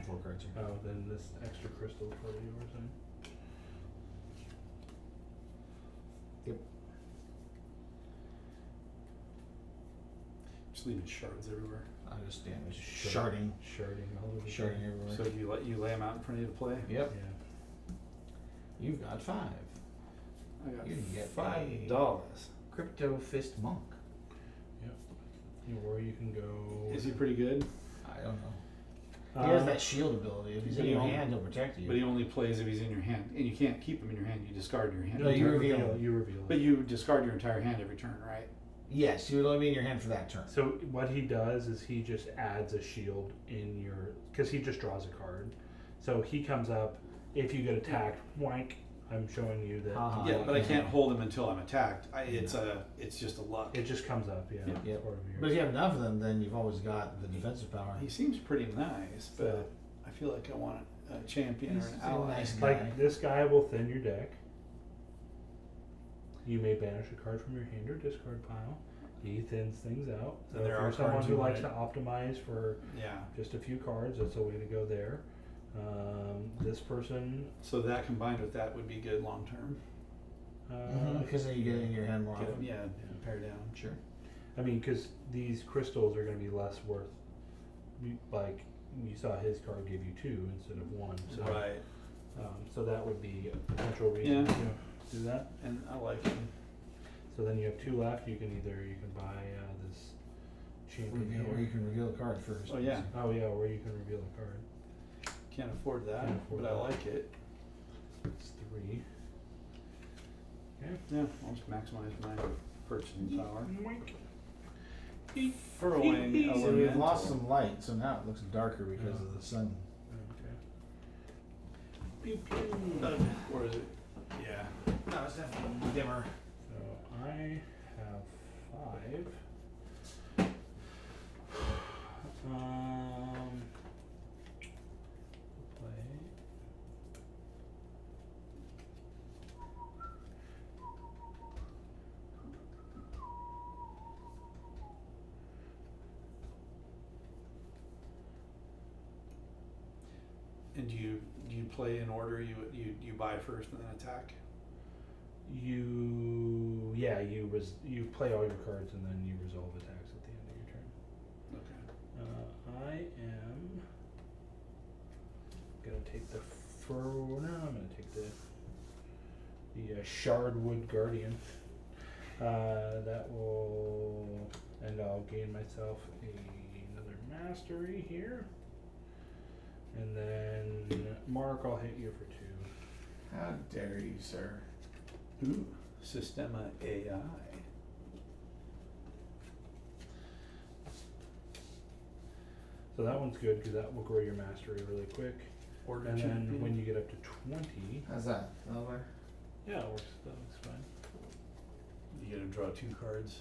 4 cards here. Oh, then this extra crystal is part of yours then? Just leaving shards everywhere. I just damage sharding. Sharding all over the Sharding place. everywhere. So you lay them out in front of you to play? Yep. Yeah. You've got 5. I got You can get $5. Crypto Fist Monk. Or you can go. Is he pretty good? I don't know. He has that shield ability. If he's but in he your only- hand, he'll protect you. But he only plays if he's in your hand, and you can't keep him in your hand. You discard your hand. No, you reveal. You reveal. But you discard your entire hand every turn, right? Yes, he would only be in your hand for that turn. So what he does is he just adds a shield in your, because he just draws a card. So he comes up, if you get attacked, wank, I'm showing you that. Yeah, but I can't hold him until I'm attacked. It's just a luck. It just comes up, yeah. Yeah. It's Yep. part of your. But if you have enough of them, then you've always got the defensive power. He seems pretty nice, but I feel like I want a champion or He's an a ally. nice guy. Like, this guy will thin your deck. You may banish a card from your hand or discard pile. He thins things out. So And there if are you're someone cards who you likes to want optimize for Yeah. just a few cards, that's a way to go there. This person, So that combined with that would be good long term. Because then you get it in your hand more Get 'em, often. yeah, pair down. Sure. I mean, because these crystals are going to be less worth. Like you saw, his card gave you 2 instead of 1. So, Right. So that would be a potential reason Yeah. to do that. And I like them. So then you have 2 left. You can buy this champion Reveal, here. or you can reveal the card first. Oh, yeah. Oh yeah, or you can reveal the card. Can't afford that, Can't afford but I that. like it. It's 3. Okay. Yeah, I'll just maximize my purchasing power. Yoink. Furrowing So we've elemental. lost some light, so now it looks darker because of the sun. Okay. Pew pew. Or is it? Yeah. No, it's definitely dimmer. So I have 5. Play. And do you play in order? You buy first and then attack? You play all your cards and then you resolve attacks at the end of your turn. Okay. I am gonna take the I'm gonna take the Shardwood Guardian. That will, and I'll gain myself another mastery here. And then Mark, I'll hit you for 2. How dare you, sir? Ooh, Systema AI. So that one's good because that will grow your mastery really quick. Order And champion. then when you get up to 20, How's that? Over? yeah, it works. That looks fine. You get to draw 2 cards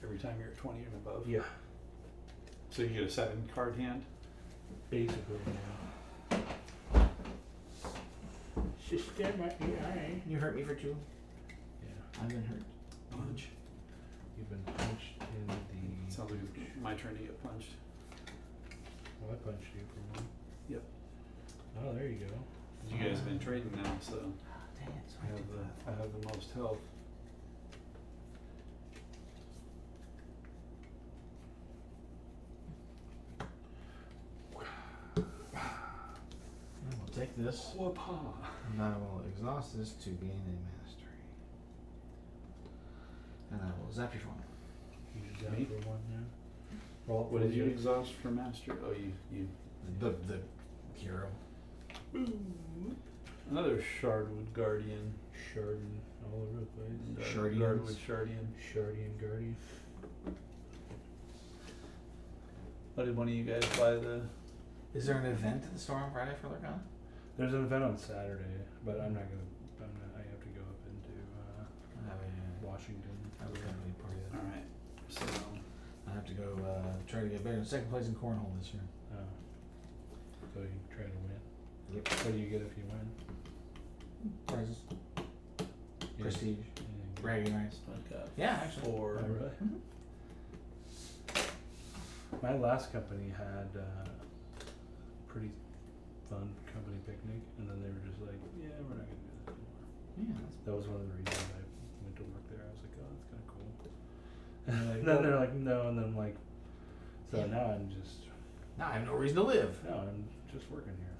every time you're at 20 and above. Yeah, So you get a 7 card hand. basically. Yeah. Systema AI. You hurt me for 2. Yeah, I've been hurt. Punch. you've been punched in the. Sounds like it's my turn to get punched. Well, I punched you for 1. Yep. Oh, there you go. You guys have been trading now, so Dang it, so I have the most health. I will take this, Whoop-ha. and I will exhaust this to gain a mastery. And I will zap you for 1. You just got Me? for 1 now. Well, What did you exhaust for master? Oh, you. The hero. Another Shardwood Guardian. Shardin all over the place. Shardians. Guardwood Shardian. Shardian Guardian. What did one of you guys buy the? Is there an event at the store on Friday for Lurkon? There's an event on Saturday, but I have to go up into Washington. I was going to be part of that. All right. So I have to go try to get better. 2nd place in cornhole this year. So you try to win. Yep. What do you get if you win? Prizes. You Prestige. get- you get- Bragging rights. I got Yeah, actually. 4. Oh, really? Mhm. My last company had pretty fun company picnic, and then they were just like, "Yeah, we're not gonna do this anymore." Yeah. That was one of the reasons I went to work there. I was like, "Oh, that's kind of cool." And you're like, then "Well-" they're like, "No," and then I'm like, so Yeah. now I'm just Now I have no reason to live. working here.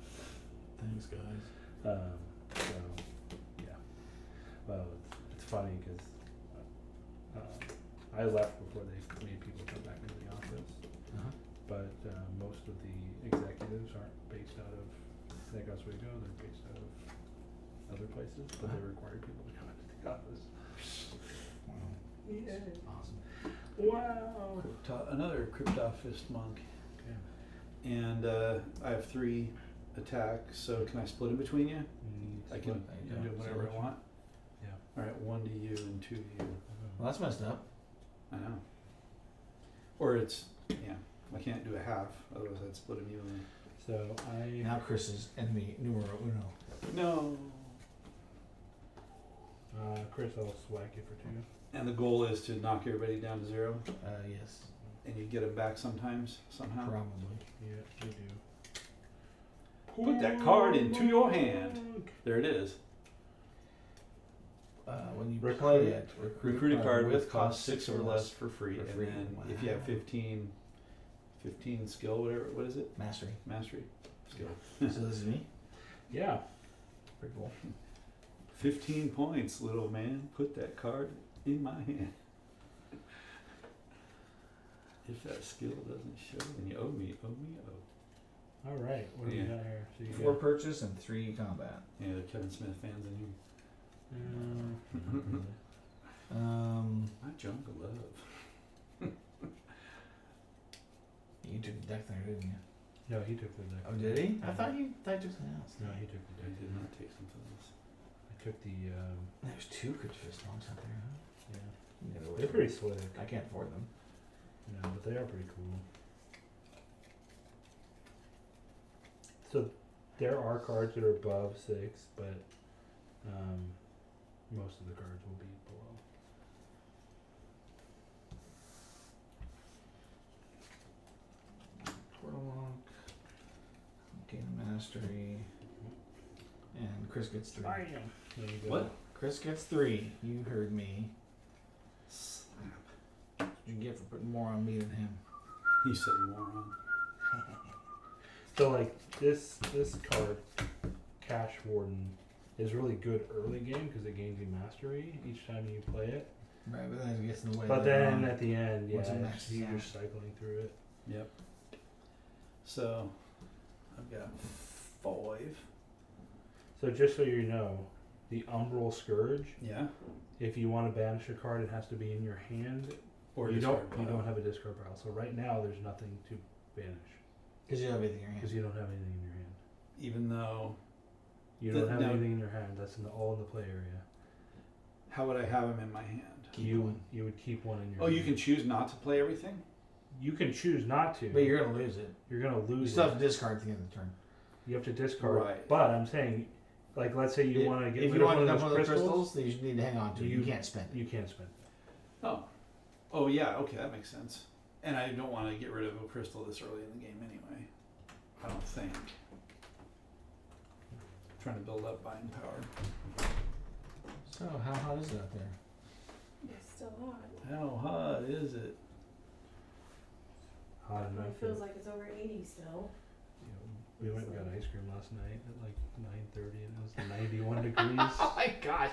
Thanks, guys. So yeah, well, it's funny because I left before they made people come back into the office. Uh-huh. But most of the executives aren't based out of Snake Oswego, they're based out of other places, but they require people to come into the office. Wow. Yeah. Awesome. Wow. Another Cryptophist monk. Okay. And I have 3 attacks, so can I split them between you? I can Yeah, do whatever I want. Yeah. Alright, 1 to you and 2 to you. Well, that's messed up. I know. Or it's, yeah, I can't do a half, otherwise I'd split them evenly. So I Now Chris is enemy numero uno. No. Chris, I'll swag you for 2. And the goal is to knock everybody down to 0, Yes. and you get them back sometimes, somehow. Probably. Yeah, you do. Put that card into your hand. There it is. when you Recruit. play it, Recruit a card with cost 6 or less for free. For And free. then if you have 15 skill, whatever, what is it? Mastery. Mastery skill. So this is me. Yeah. Pretty cool. 15 points, little man. Put that card in my hand. If that skill doesn't show, then you owe me. All right. What do you Yeah. got here? So you 4 got, purchase and 3 combat. Yeah, the Kevin Smith fans in here. My jungle love. You took the deck there, didn't you? no, he took the deck. Oh, did he? I thought you took something else. No, he took the I deck. did not take something else. I took the. There's 2 Christmas songs out there, huh? Yeah. Yeah, They're pretty slick. I can't afford them. No, but they are pretty cool. So there are cards that are above 6, but most of the cards will be below. Portal Monk, Gain Mastery, and Chris gets 3. There you go. What? Chris gets 3. You heard me. Slap. What you get for putting more on me than him? You said moron. So like this card, Cash Warden, is really good early game because it gains you mastery each time you play it. Right, but then it gets in the way. But later then on. at the end, yeah, Once it maxes you're out. just cycling through it. Yep. So, I've got 5. So just so you know, the Umbral Scourge, Yeah. if you want to banish a card, it has to be in your hand. Or you discard don't pile. have a discard pile. So right now there's nothing to banish Because you have everything in your because hand. you don't have anything in your hand. Even though, You The- don't have no. anything in your hand. That's all in the play area. how would I have them in my hand? Keep one. You would keep one in your Oh, hand. you can choose not to play everything? You can choose not to. But you're gonna lose it. You're gonna You lose still it. have to discard at the end of the turn. You have to discard. Right. But I'm saying, like, let's say you want to get If rid you of want one to of dump those one of the crystals, crystals, then you need to hang on to it. You you- can't spend it. you can't spend it. Oh. Oh, yeah, okay, that makes sense. And I don't want to get rid of a crystal this early in the game anyway. I don't think. Trying to build up buying power. So how hot is it out there? It's still hot. How hot is it? Hot enough. It feels like it's over 80 still. We went and got ice cream last night at like 9:30, and it was 91 degrees. Oh my gosh!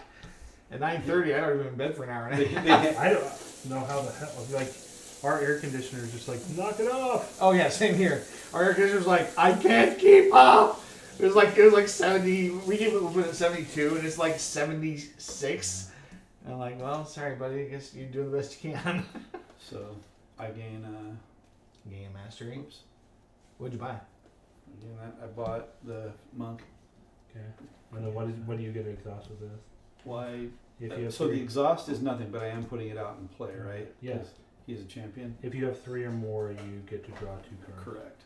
At 9:30, I'd already been in bed for an hour and a half. I don't know how the hell. Like, our air conditioner is just like, knock it off. Oh yeah, same here. Our air conditioner's like, I can't keep up. It was like 70. We keep it at 72, and it's like 76. And I'm like, well, sorry, buddy. I guess you're doing the best you can. So, I gain, Game mastery. oops. What'd you buy? Again, I bought the monk. Okay. And then what do you get to exhaust with this? Why? If you have So the three, exhaust is nothing, but I am putting it out in play, right? Yes. 'Cause he's a champion. if you have 3 or more, you get to draw 2 cards. Correct.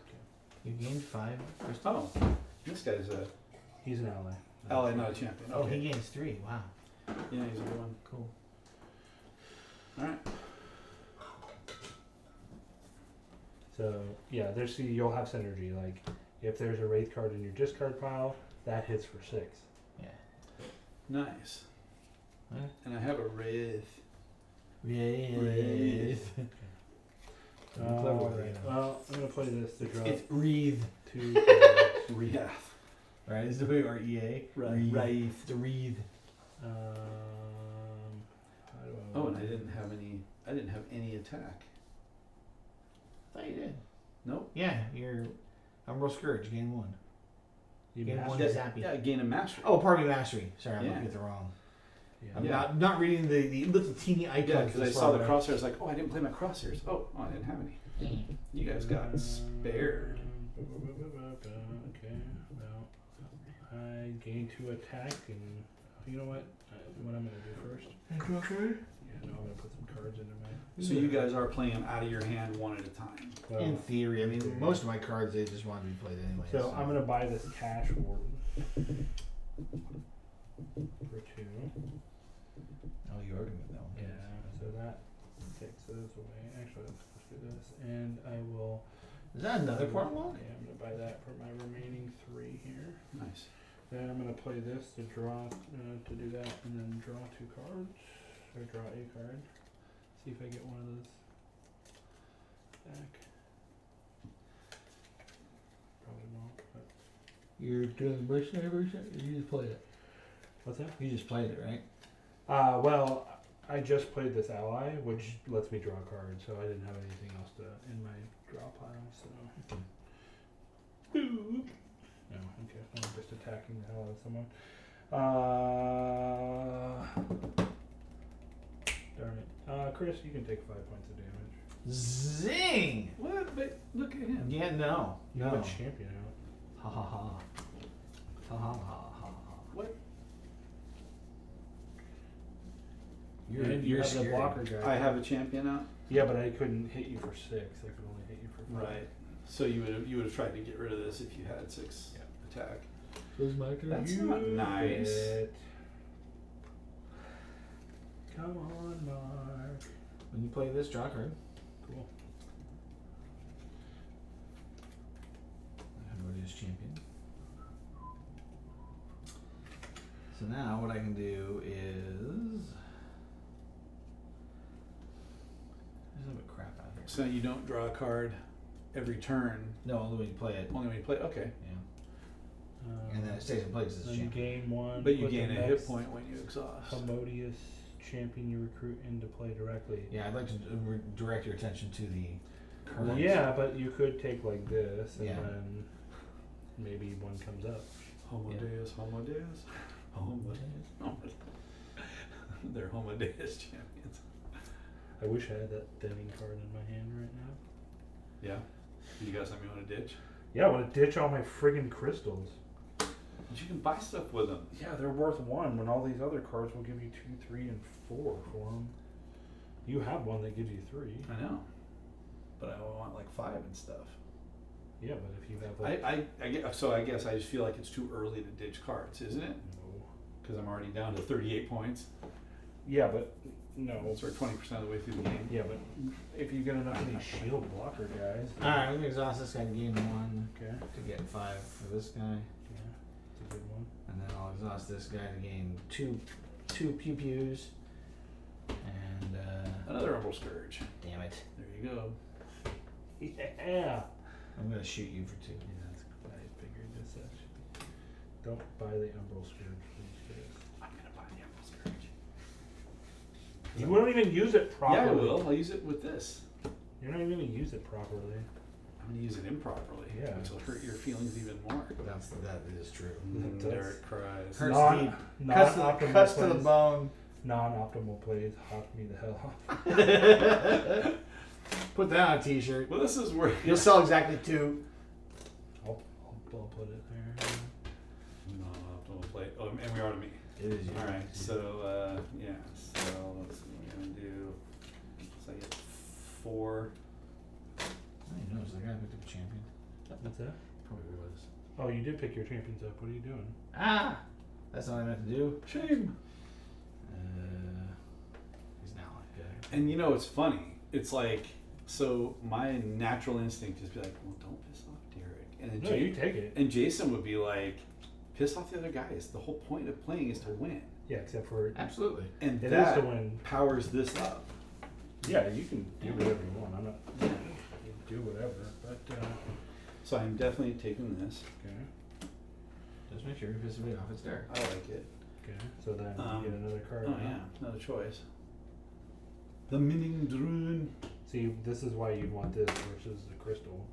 You gained 5 crystals. Oh, this guy's a He's an ally. ally, not a champion. Oh, Okay. he gains 3. Wow. Yeah, he's a good one. Cool. All right. So yeah, you'll have synergy. Like if there's a wraith card in your discard pile, that hits for 6. Yeah. Nice. Huh? And I have a wraith. Wraith. Clever with it. Well, I'm gonna play this to draw It's wreath. 2 cards. Wraith. Right? Is the way or EA? Wraith. It's a wreath. How do I Oh, want and I to- didn't have any attack. I thought you did. Nope. Yeah, you're Umbral Scourge, gain 1. You Gain master- one Yeah, is happy. yeah, gain a mastery. Oh, pardon me, mastery. Sorry, I'm Yeah. looking at the wrong. Yeah. I'm Yeah. not reading the little teeny icons. Yeah, because I as saw well, the right? crosshairs. Like, oh, I didn't play my crosshairs. Oh, I didn't have any. You guys got spared. Okay, well, I gain 2 attack, and you know what? What I'm gonna do first? Okay. Yeah, no, I'm gonna put some cards into my. So you guys are playing them out of your hand one at a time. Well, In theory, I mean, most of my cards they just want to be played anyway. so I'm gonna buy this Cash Warden for 2. Oh, you already moved that one. Yeah, so that takes those away. Actually, let's do this, and I will. Is that another portal lock? Yeah, I'm gonna buy that for my remaining 3 here. Nice. Then I'm gonna play this to draw, to do that, and then draw 2 cards, or draw a card. See if I get one of those back. Probably won't, but You're doing the mercenary version, or you just played it? what's that? You just played it, right? Well, I just played this ally, which lets me draw a card, so I didn't have anything else in my draw pile, so. Boop. No, okay, I'm just attacking the hell out of someone. Darn it. Chris, you can take 5 points of damage. Zing! What? But look at him. Yeah, no. You have a champion out. Ha ha ha. Ha ha ha ha. What? You're the scary. blocker guy. I have a champion out. Yeah, but I couldn't hit you for 6. I could only hit you for 5. Right. So you would have tried to get rid of this if you had 6 attack. Who's my turn? That's not nice. It. Come on, Mark. When you play this, draw a card. Cool. Everybody's champion. So now what I can do is there's a little bit of crap out here. So you don't draw a card every turn. No, only when you play it. Only when you play. Okay. Yeah. And then it stays in place as a Then champion. game 1. But you put the gain a hit next point when you exhaust. Commodious champion you recruit into play directly. Yeah, I'd like to direct your attention to the current. Yeah, but you could take like this, and Yeah. then maybe one comes up. Homo Deus, Homo Deus. Homo Deus. They're Homo Deus champions. I wish I had that thinning card in my hand right now. Yeah. You got something you want to ditch? Yeah, I want to ditch all my friggin' crystals. But you can buy stuff with them. Yeah, they're worth 1 when all these other cards will give you 2, 3, and 4 for them. You have one that gives you 3. I know. But I want like 5 and stuff. Yeah, but if you have like I guess I just feel like it's too early to ditch cards, isn't it? no. Because I'm already down to 38 points. Yeah, but no. So we're 20% of the way through the game. Yeah, but if you get enough of these shield blocker guys. Alright, I'm gonna exhaust this guy to gain 1 Okay. to get 5 for this guy. Yeah, it's a good one. And then I'll exhaust this guy to gain two pew pews. And Another Umbral Scourge. damn it. There you go. Yeah. I'm gonna shoot you for 2. Yeah, that's I figured this actually. Don't buy the Umbral Scourge, please, Chris. I'm going to buy the Umbral Scourge. You won't even use it properly. Yeah, I will. I'll use it with this. You're not even going to use it properly. I'm going to use it improperly. Yeah. Which will hurt your feelings even more. That is true. Derek cries. Hurts Non- deep. Cuts to the plays. bone. Non-optimal plays hawk me the hell off. Put that on a t-shirt. Well, this is where You'll sell exactly 2. I'll put it there. non-optimal play. Oh, and we are to me. It is you. All right. So yeah. So let's see what we're gonna do. So I get 4. I didn't notice that guy picked up a champion. What's that? Probably was. Oh, you did pick your champions up. What are you doing? Ah! That's not what I meant to do. Shame. He's now like And you know, it's funny. It's like, so my natural instinct is be like, well, don't piss off Derek. And then No, you take it. and Jason would be like, piss off the other guys. The whole point of playing is to win. Yeah, except for Absolutely. And it that is to win. powers this up. Yeah, you can do whatever you want. I'm not. You do whatever, but So I'm definitely taking this. okay. Just make sure you piss me off. It's Derek. I like it. Okay. So then Um, you get another card. Oh now. yeah, another choice. The Minning Drune. See, this is why you'd want this versus the crystal,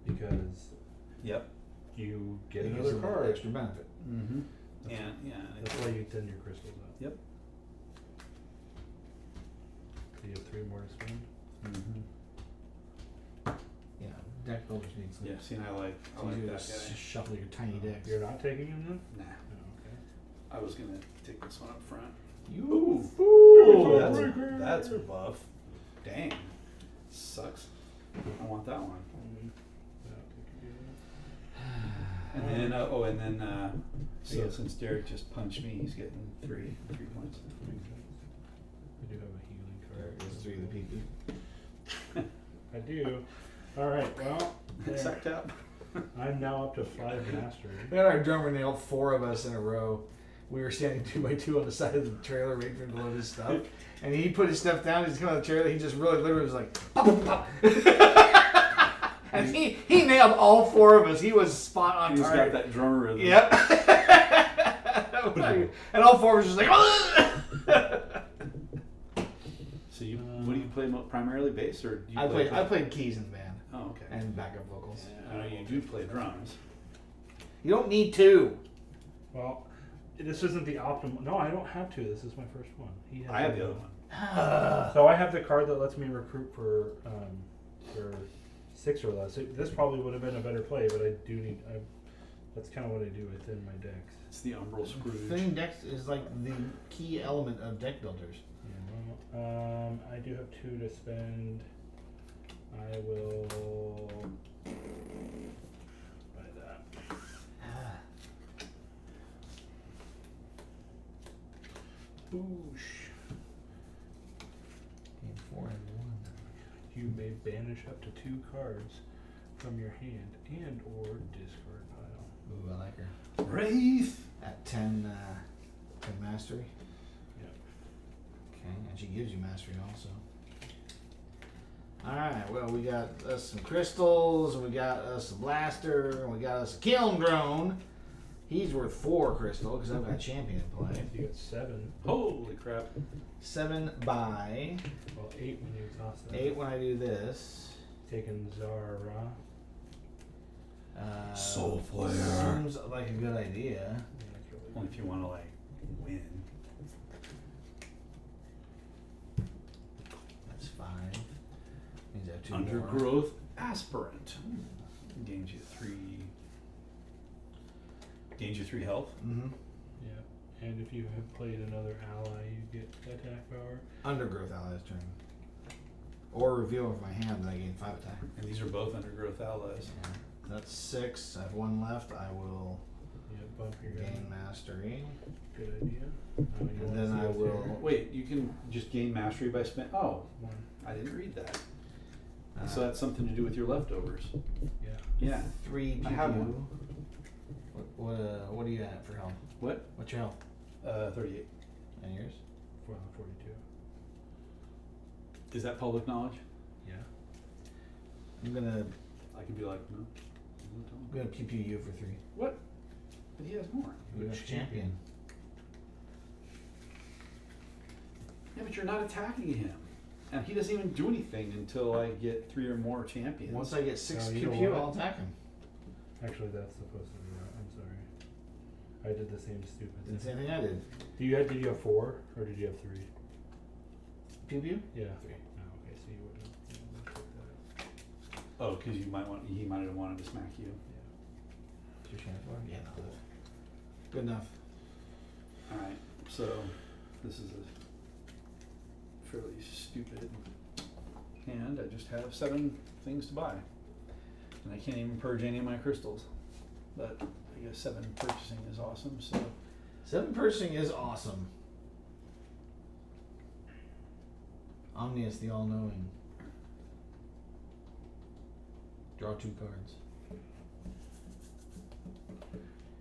because Yep. you get It gives another him card. extra benefit. Mm-hmm. That's And yeah. That's why you thin your crystals up. Yep. So you have 3 more to spend. Mm-hmm. Yeah, deck builders need some. Yeah. See, and I like It's that easier to guy. shuffle your tiny decks. You're not taking him then? Nah. Oh, okay. I was gonna take this one up front. You Ooh, breaker. that's buff. Dang. Sucks. I want that one. And then so Yeah. since Derek just punched me, he's getting 3 points. I do have a healing Derek card. is 3 of the PP. I do. Alright, well, there. Sack tap. I'm now up to 5 mastery. We had our drummer nailed 4 of us in a row. We were standing 2 by 2 on the side of the trailer waiting for him to load his stuff. And he put his stuff down, he's coming out of the trailer, he just really literally was like, pop, pop, pop. And he nailed all 4 of us. He was spot on He's target. got that drummer rhythm. Yep. And all 4 of us just like, So you, what do you play primarily bass or do you I played keys in the band. Oh, okay. And backup vocals. I know you do play drums. You don't need 2. Well, this isn't the optimal. No, I don't have 2. This is my first one. He has I have the other one. So I have the card that lets me recruit for 6 or less. This probably would have been a better play, but I do need. That's kind of what I do within my decks. It's the Umbral Scrooge. Filling decks is like the key element of deck builders. Yeah, well, I do have 2 to spend. I will buy that. Boosh. Game 4 and 1. You may banish up to 2 cards from your hand and or discard pile. Ooh, I like her. Wraith! At 10 mastery. Yep. Okay, and she gives you mastery also. Alright, well, we got us some crystals, and we got us a blaster, and we got us a kiln drone. He's worth 4 crystal, because I've got champion in play. You got 7. Holy crap. 7 by Well, 8 when you exhaust that. 8 when I do this. Taking Zara. Soul Flare. Seems like a good idea. Yeah, that's really Only if you want to, like, win. That's 5. Means I have 2 more. Undergrowth Aspirant. Gains you 3. Gains you 3 health. Mm-hmm. Yeah. And if you have played another ally, you get attack power. Undergrowth allies turn. Or reveal with my hand that I gain 5 attack. And these are both undergrowth allies. Yeah. That's 6. I have 1 left. I will Yeah, bump your gain mastery. Good idea. And then I will. Wait, you can just gain mastery by spending. Oh, 1. I didn't read that. So that's something to do with your leftovers. Yeah. Yeah. 3 I have PQ. one. What are you at for health? What? What's your health? 38. And yours? 42. Is that public knowledge? Yeah. I'm gonna I could be like, no. pew pew you for 3. What? But he has more. You're a champion. Yeah, but you're not attacking him. And he doesn't even do anything until I get 3 or more champions. Once I get 6 Oh, you pew know pew, what? I'll attack him. Actually, that's supposed to be right. I'm sorry. I did the same stupid Did the thing. same thing I did. Did you have 4 or did you have 3? Pew pew? Yeah. 3. Oh, okay. So you wouldn't. Yeah, take that. Oh, because he might have wanted to smack you. What's your chance for? Yeah, no. Good enough. Alright, so this is a fairly stupid hand. I just have 7 things to buy. And I can't even purge any of my crystals. But I guess 7 purchasing is awesome, so 7 purchasing is awesome. Omnius the All-Knowing. Draw 2 cards.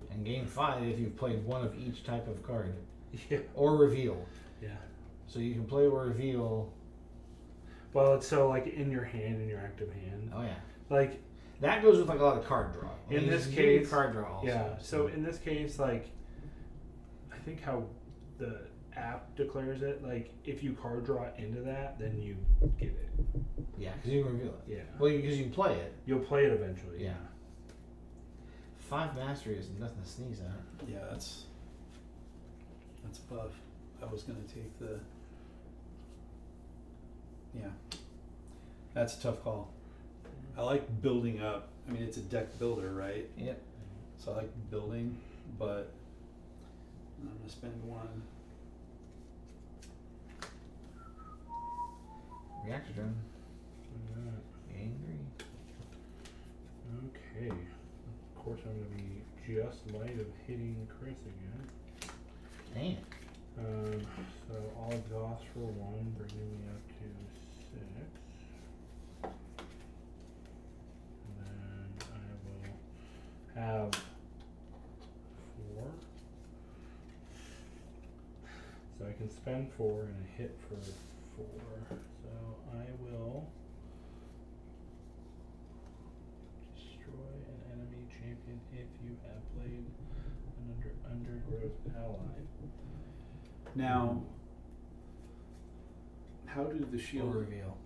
And gain 5 if you've played 1 of each type of card. Yeah. Or reveal. Yeah. So you can play or reveal. Well, it's so like in your hand, in your active hand. Oh yeah. Like That goes with like a lot of card draw. In this you can do case- card draw also. yeah. So in this case, like I think how the app declares it, like if you card draw into that, then you get it. Yeah, because you can reveal it. Yeah. Well, because you can play it. You'll play it eventually. Yeah. 5 mastery is nothing to sneeze at. yeah, that's buff. I was gonna take the that's a tough call. I like building up. I mean, it's a deck builder, right? Yep. So I like building, but I'm gonna spend 1. Reactor drone. Alright. Angry. Okay. Of course, I'm gonna be just light of hitting Chris again. Damn. So I'll exhaust for 1, bringing me up to 6. And then I will have 4. So I can spend 4 and a hit for 4. So I will destroy an enemy champion if you have played an undergrowth ally. Now, how do the Or shield? reveal.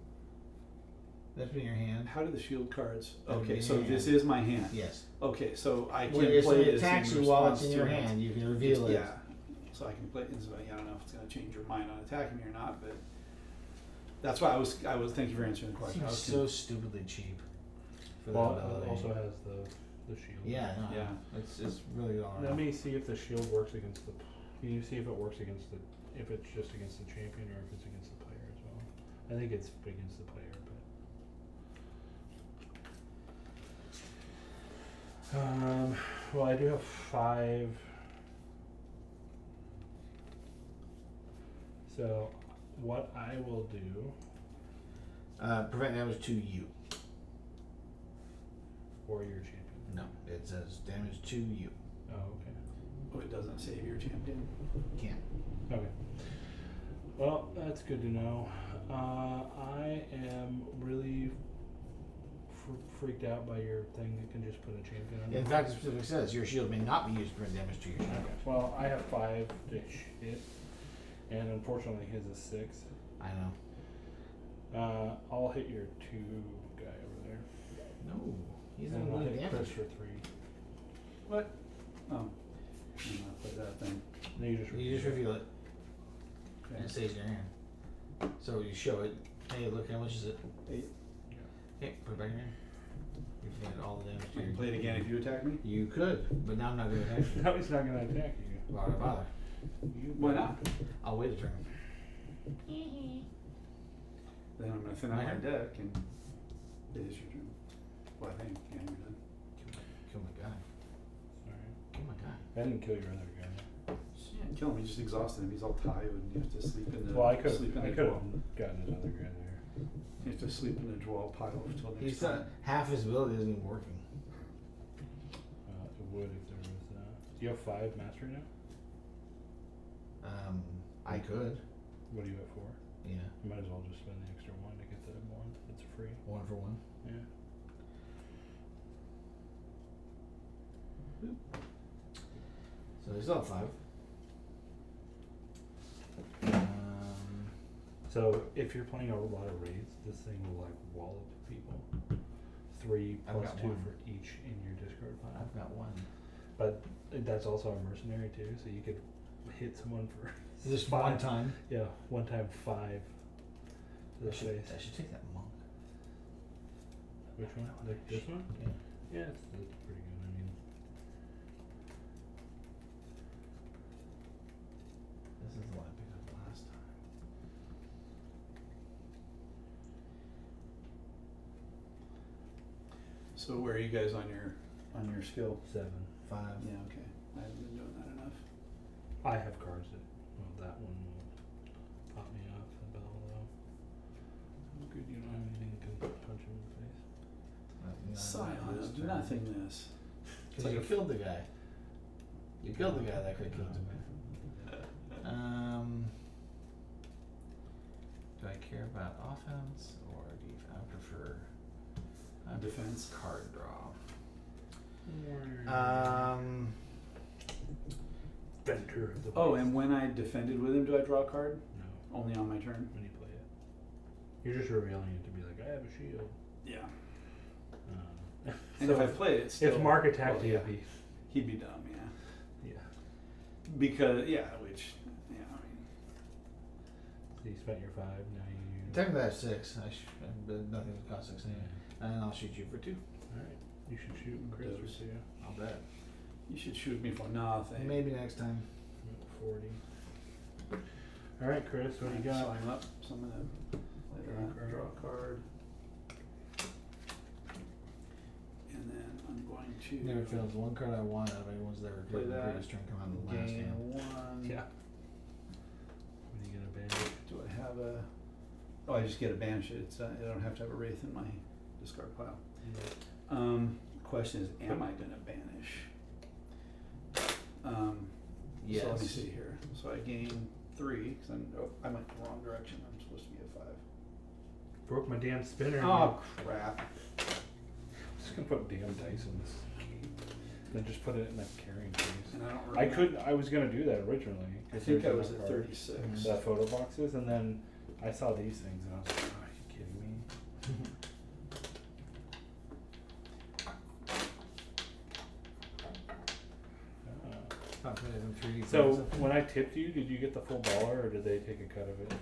That's in your hand. How do the shield cards? That'd be Okay, in so your this hand. is my hand. Yes. Okay, so I can When if play it this attacks in you while it's response in your to it. hand, you can reveal it. Yeah. So I can play. So I don't know if it's going to change your mind on attacking me or not, but that's why I was. Thank you for answering the question. I Seems was so stupidly cheap. For Well, that it ability. also has the shield. Yeah, no, Yeah. it's really all Let right. me see if the shield works against the. Can you see if it works against the? If it's just against the champion or if it's against the player as well? I think it's against the player, but. Well, I do have 5. So, what I will do Prevent damage to you. for your champion. No, it says damage to you. Oh, okay. Oh, it doesn't save your champion. Can't. Okay. Well, that's good to know. I am really freaked out by your thing that can just put a champion on. In fact, it specifically says your shield may not be used to prevent damage to your champion. Okay. Well, I have 5 to hit, and unfortunately his is 6. I know. I'll hit your 2 guy over there. No, he's And not I'll really hit Chris damage. for 3. What? Oh, I'm not play that thing. No, you just You just reveal it, Okay. and it stays in your hand. So you show it. Hey, look, how much is it? 8. Hey, put it back in here. You prevent all the damage I to can your. play it again if you attack me. You could, but now I'm not going to attack you. No, he's not gonna attack you. Why would I bother? Why not? I'll wait a turn. Then I'm going to thin out my Okay. deck and it is your turn. Well, I think. Yeah, you're done. Kill my guy. Sorry. Kill my guy. I didn't kill your other guy. Yeah, kill him. You just exhausted him. He's all tired and you have to sleep in the. Well, I could sleep in the have dwell. gotten his other guy there. You have to sleep in the dwell pile until next He's time. half his ability isn't even working. It would if there was. Do you have 5 mastery now? I could. What are you at 4? Yeah. You might as well just spend the extra 1 to get the 1. It's free. 1 for 1. Yeah. So they still have 5. So if you're playing a lot of raids, this thing will like wallop people. 3 I've plus got 2 1. for each in your discard pile. I've got 1. But that's also a mercenary too, so you could hit someone for Just 5. one time. Yeah, 1 time 5 to the I should, face. I should take that monk. Which one? Like this one? Yeah. Yeah, it's pretty good. I mean, This is the one I picked up last time. So where are you guys on your skill? 7. 5. Yeah, okay. I haven't been doing that enough. I have cards that, well, that one will pop me off the bell though. Oh, good, you don't have anything that can punch him in the face. Silence, nothingness. Because you killed the guy. You killed the guy that could have killed him. Do I care about offense or defense? I prefer Defense. card draw. Bender of the Oh, Waste. and when I defended with him, do I draw a card? No, Only on my turn? when you play it. You're just revealing it to be like, I have a shield. Yeah. And And if I played it still. if Mark attacked well, you, yeah, it'd be, he'd be dumb, yeah. yeah. Because, yeah, which, yeah, I mean. So you spent your 5, now you. Technically I have 6. But nothing would cost 6 anyway. And I'll shoot you for 2. Alright, you should shoot Chris for Those. 2. I'll bet. You should shoot me for nothing. Maybe next time. 40. Alright, Chris, what do you got? Sign up, some of them. Draw a card. And then I'm going to. Never fails. The one card I want out of everyone's that Play recruited in the that. previous turn come out in the last Gain hand. 1. Yeah. What are you gonna banish? Do I have a? Oh, I just get a banish it. It's I don't have to have a wraith in my discard pile. Question is, am I gonna banish? Yes. So let me see here. So I gain 3 because I went the wrong direction. I'm supposed to be at 5. Broke my damn spinner. Oh crap! I'm just gonna put damn dice in this game. Then just put it in that carrying case. And I don't I remember. I was gonna do that originally. I think I was There's at enough 36. cards, the photo boxes, and then I saw these things and I was like, oh, are you kidding me? Not putting it in 3D So prints. when I tipped you, did you get the full baller or did they take a cut of it?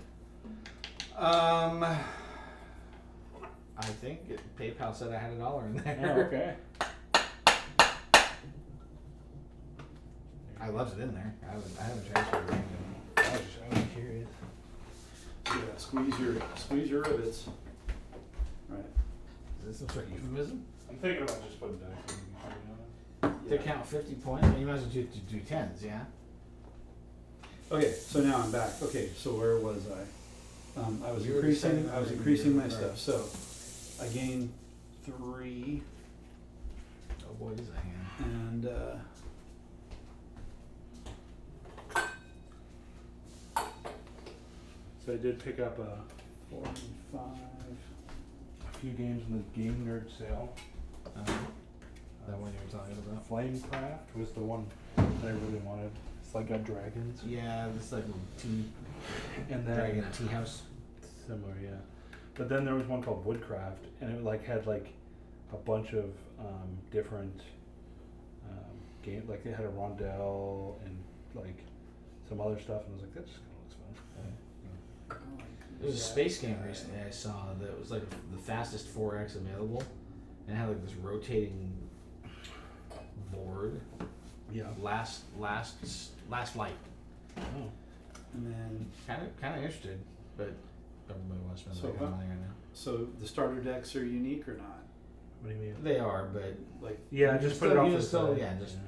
I think PayPal said I had $1 in there. Oh, okay. I left it in there. I haven't transferred it. I was curious. Yeah, squeeze your rivets. Right. Is this some sort of euphemism? I'm thinking about just putting dice in. To count 50 points, you might as well do 10s, yeah? Okay, so now I'm back. Okay, so where was I? I was You were deciding increasing. I was on increasing my your stuff. So I gained 3, Oh boy, this is a hand. and So I did pick up a 4 and 5. few games in the Game Nerd sale. That one you were talking about? Flamecraft was the one that I really wanted. It's like got dragons. Yeah, it's like a tea And then dragon tea house. similar, yeah. But then there was one called Woodcraft, and it like had like a bunch of different game. Like it had a rondelle and like some other stuff, and I was like, that just kind of looks fun. There was a space game recently I saw that was like the fastest 4X available, and it had like this rotating board. Yeah. Last flight. Oh. And then Kind of interested, but don't really want to spend So, that kind of money right now. so the starter decks are unique or not? What do you mean? They are, but Like Yeah, just put it off you to the just still- side. yeah, just-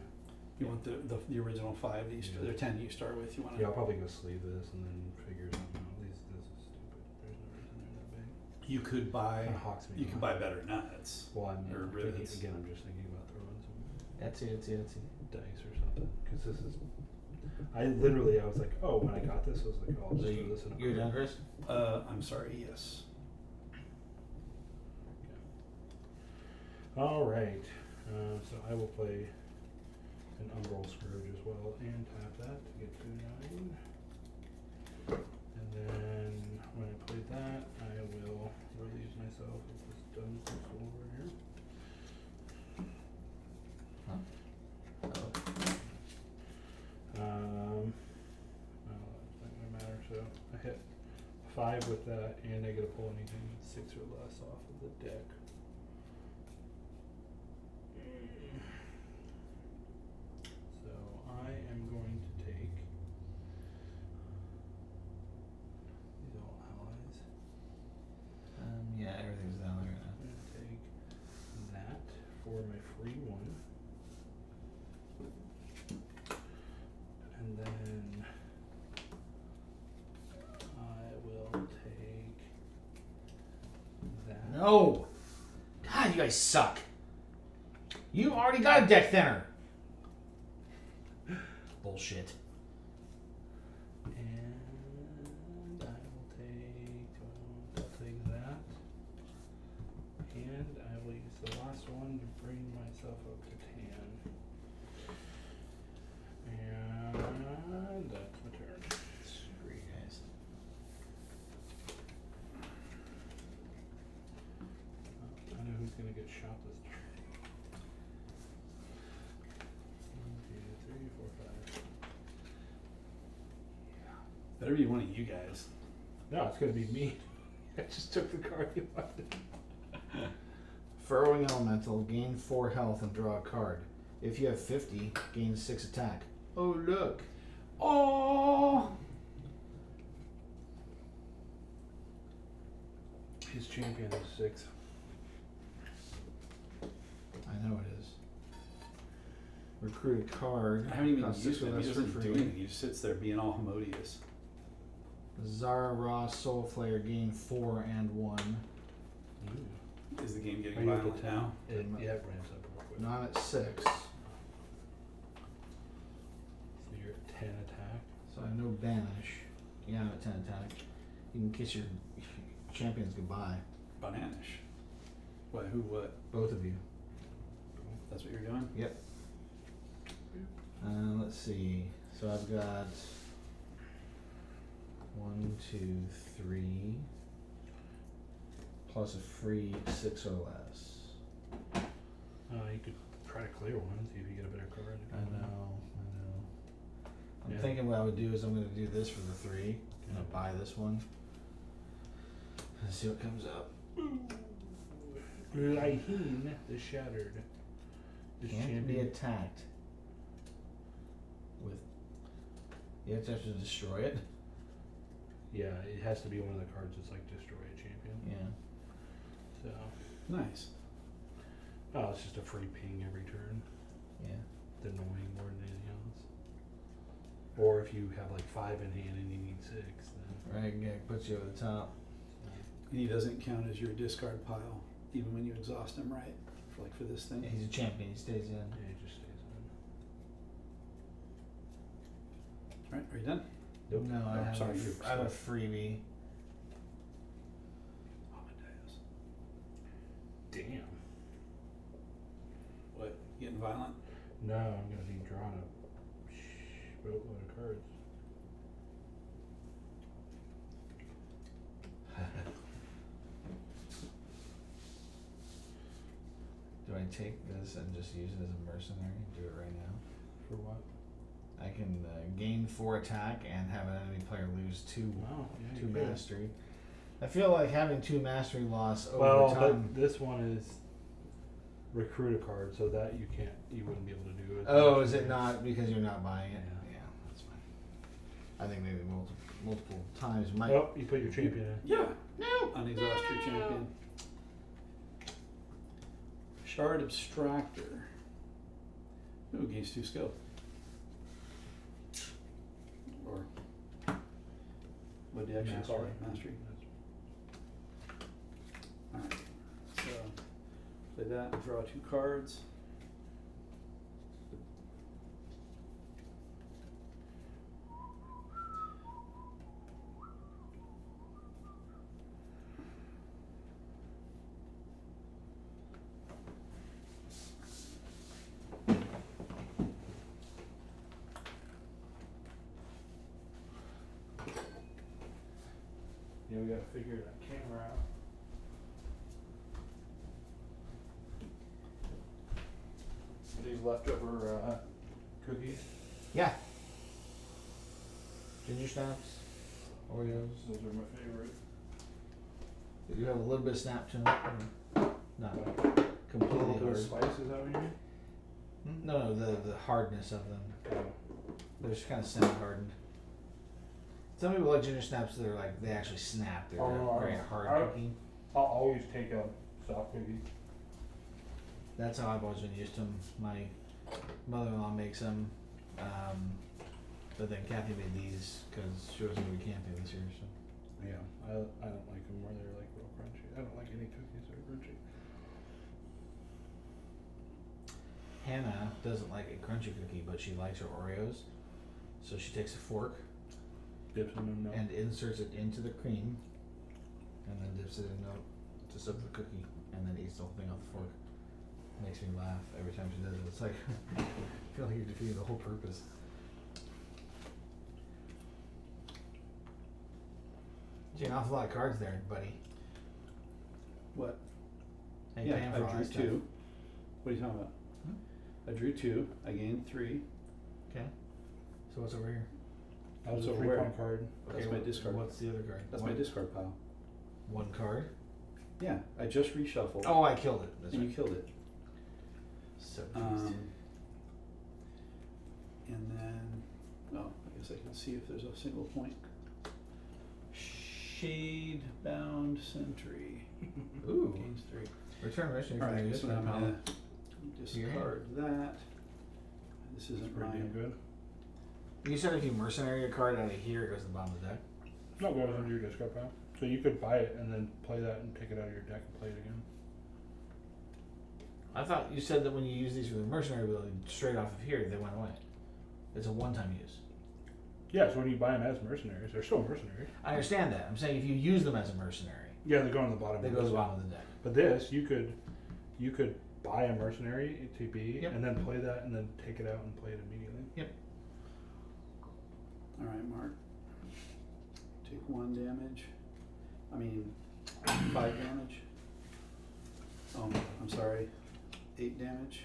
you want the original 5 that you Yeah. the 10 you start with. You want to. Yeah, I'll probably go sleeve this and then figure something out. This is stupid. There's no reason they're that big. You could buy. Kinda hawks me. You could buy better nuts. Well, I'm or thinking, rivets. again. I'm just thinking about throwing some Etsy. dice or something because this is. I was like, oh, when I got this, I was like, oh, I'll just So throw this in a. you're done, Chris? I'm sorry. Yes. All right. So I will play an Umbral Scourge as well and tap that to get to 9. And then when I play that, I will relieve myself of this dumb crystal over here. Well, it's not gonna matter. So I hit 5 with that, and I get to pull anything 6 or less off of the deck. So I am going to take these all allies. Yeah, everything's down there I'm going to take that for my free one. And then I will take that. now. No! God, you guys suck. You already got a deck thinner. Bullshit. And I'll take that. And I will use the last one to bring myself up to 10. And that's my turn. Screw you guys. I know who's gonna get shot this turn. 1, 2, 3, 4, 5. Better be one of you guys. No, it's gonna be me. I just took the card you wanted. Furrowing Elemental, gain 4 health and draw a card. If you have 50, gain 6 attack. Oh, look. Oh! His champion is 6. I know it is. Recruit a card. I haven't even Costs used 6 him. He less for doesn't do free. anything. He just sits there being all Homodius. Zara Raw Soul Flayer, gain 4 and 1. Is the game Are getting you at the violent 10? now? Yeah, it ramps up real quick. Not at 6. So I have no banish. Yeah, I'm at 10 attack. You can kiss your champions goodbye. Bananish. What? Who? What? Both of you. That's what you're doing? Yep. Let's see. So I've got 1, 2, 3, plus a free 6 or less. You could try to clear one, see if you get a better card. I know. I'm Yeah. thinking what I would do is I'm going to do this for the 3. I'm going to buy this one. And see what comes up. Raheen the Shattered. This Can't be champion. attacked with. You have to destroy it. Yeah, it has to be one of the cards that's like destroy a champion. Yeah. So, Nice. oh, it's just a free ping every turn. Yeah. It's annoying more than anything else. Or if you have like 5 in hand and you need 6, then. Right. Yeah. Puts you over the top. And he doesn't count as your discard pile, even when you exhaust him, right? For this thing. Yeah, he's a champion. He stays in. Yeah, it just stays in. Alright, are you done? Nope. No, I Oh, have, sorry, I have a freebie. Amadeus. Damn. What? Getting violent? No, I'm gonna be drawing a boatload of cards. Do I take this and just use it as a mercenary? Do it right now. For what? I can gain 4 attack and have an enemy player lose 2 Wow, yeah, 2 you could. mastery. I feel like having 2 mastery loss over Well, time. but this one is recruit a card, so that you wouldn't be able to do it. Oh, is it not because you're not buying it? Yeah. Yeah, that's fine. I think maybe multiple times might. Oh, you put your champion in. Yeah. No. Unexhaust your champion. Shard Abstractor. Ooh, gains 2 skill. Or what do you actually call it? Mastery. Alright. So play that and draw 2 cards. Yeah, we gotta figure that camera out. These leftover cookies. Yeah. Ginger snaps, Oreos. Those are my favorite. They do have a little bit of snap to them. Not A completely little bit of hard. spice, is that what you mean? No, the hardness of them. Oh. They're just kind of semi-hardened. Some people like ginger snaps that are like they actually snap. They're Oh, very I- hard I- cookie. I'll always take a soft cookie. That's how I've always been used to them. My mother-in-law makes them, but then Kathy made these because she was going to be camping this year. So Yeah, I don't like them where they're like real crunchy. I don't like any cookies that are crunchy. Hannah doesn't like a crunchy cookie, but she likes her Oreos. So she takes a fork Dips in them, no. and inserts it into the cream, and then dips it in milk to soak the cookie, and then eats the whole thing off the fork. Makes me laugh every time she does it. It's like I feel like you're defeating the whole purpose. Gee, an awful lot of cards there, buddy. What? Hey, Yeah, paying I for all drew that stuff. 2. What are you talking about? I drew 2. I gained 3. Okay. So what's over here? That was So a where? 3-point card. That's my discard. What's the other card? That's one, my discard pile. One card. Yeah, I just reshuffled. Oh, I killed it. That's and right. you killed it. So confused. And then, oh, I guess I can see if there's a single point. Shade Bound Sentry. Ooh. Gains 3. Return mission. Alright, so now I'm gonna Your discard that. This isn't Pretty damn mine. good. You said if you mercenary a card out of here, it goes to the bottom of the deck. No, go under your discard pile. So you could buy it and then play that and take it out of your deck and play it again. I thought you said that when you use these for the mercenary ability, straight off of here, they went away. It's a one-time use. Yeah, so when you buy them as mercenaries, they're still mercenaries. I understand that. I'm saying if you use them as a mercenary, Yeah, they go on the bottom. they of go to this the one. bottom of the deck. But this, you could buy a mercenary to be, Yep. and then play that, and then take it out and play it immediately. Yep. All right, Mark. Take 1 damage. 5 damage. Oh, I'm sorry. 8 damage.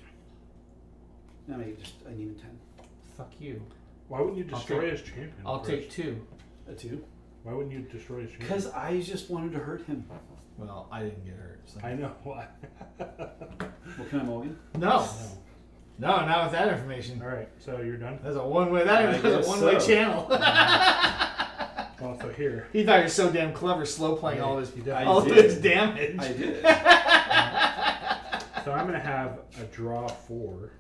No, I need a 10. Fuck you. Why wouldn't you I'll destroy take- his champion? I'll first? take 2. A 2? Why wouldn't you destroy his champion? Because I just wanted to hurt him. Well, I didn't get hurt. So. I know why. Well, can I mulligan? No. No, not with that information. All right, so you're done. That's a one-way. That I is a guess one-way so. channel. Well, so here. He thought he was so damn clever, slow playing all of his I all of did. his damage. I did. So I'm gonna have a draw 4.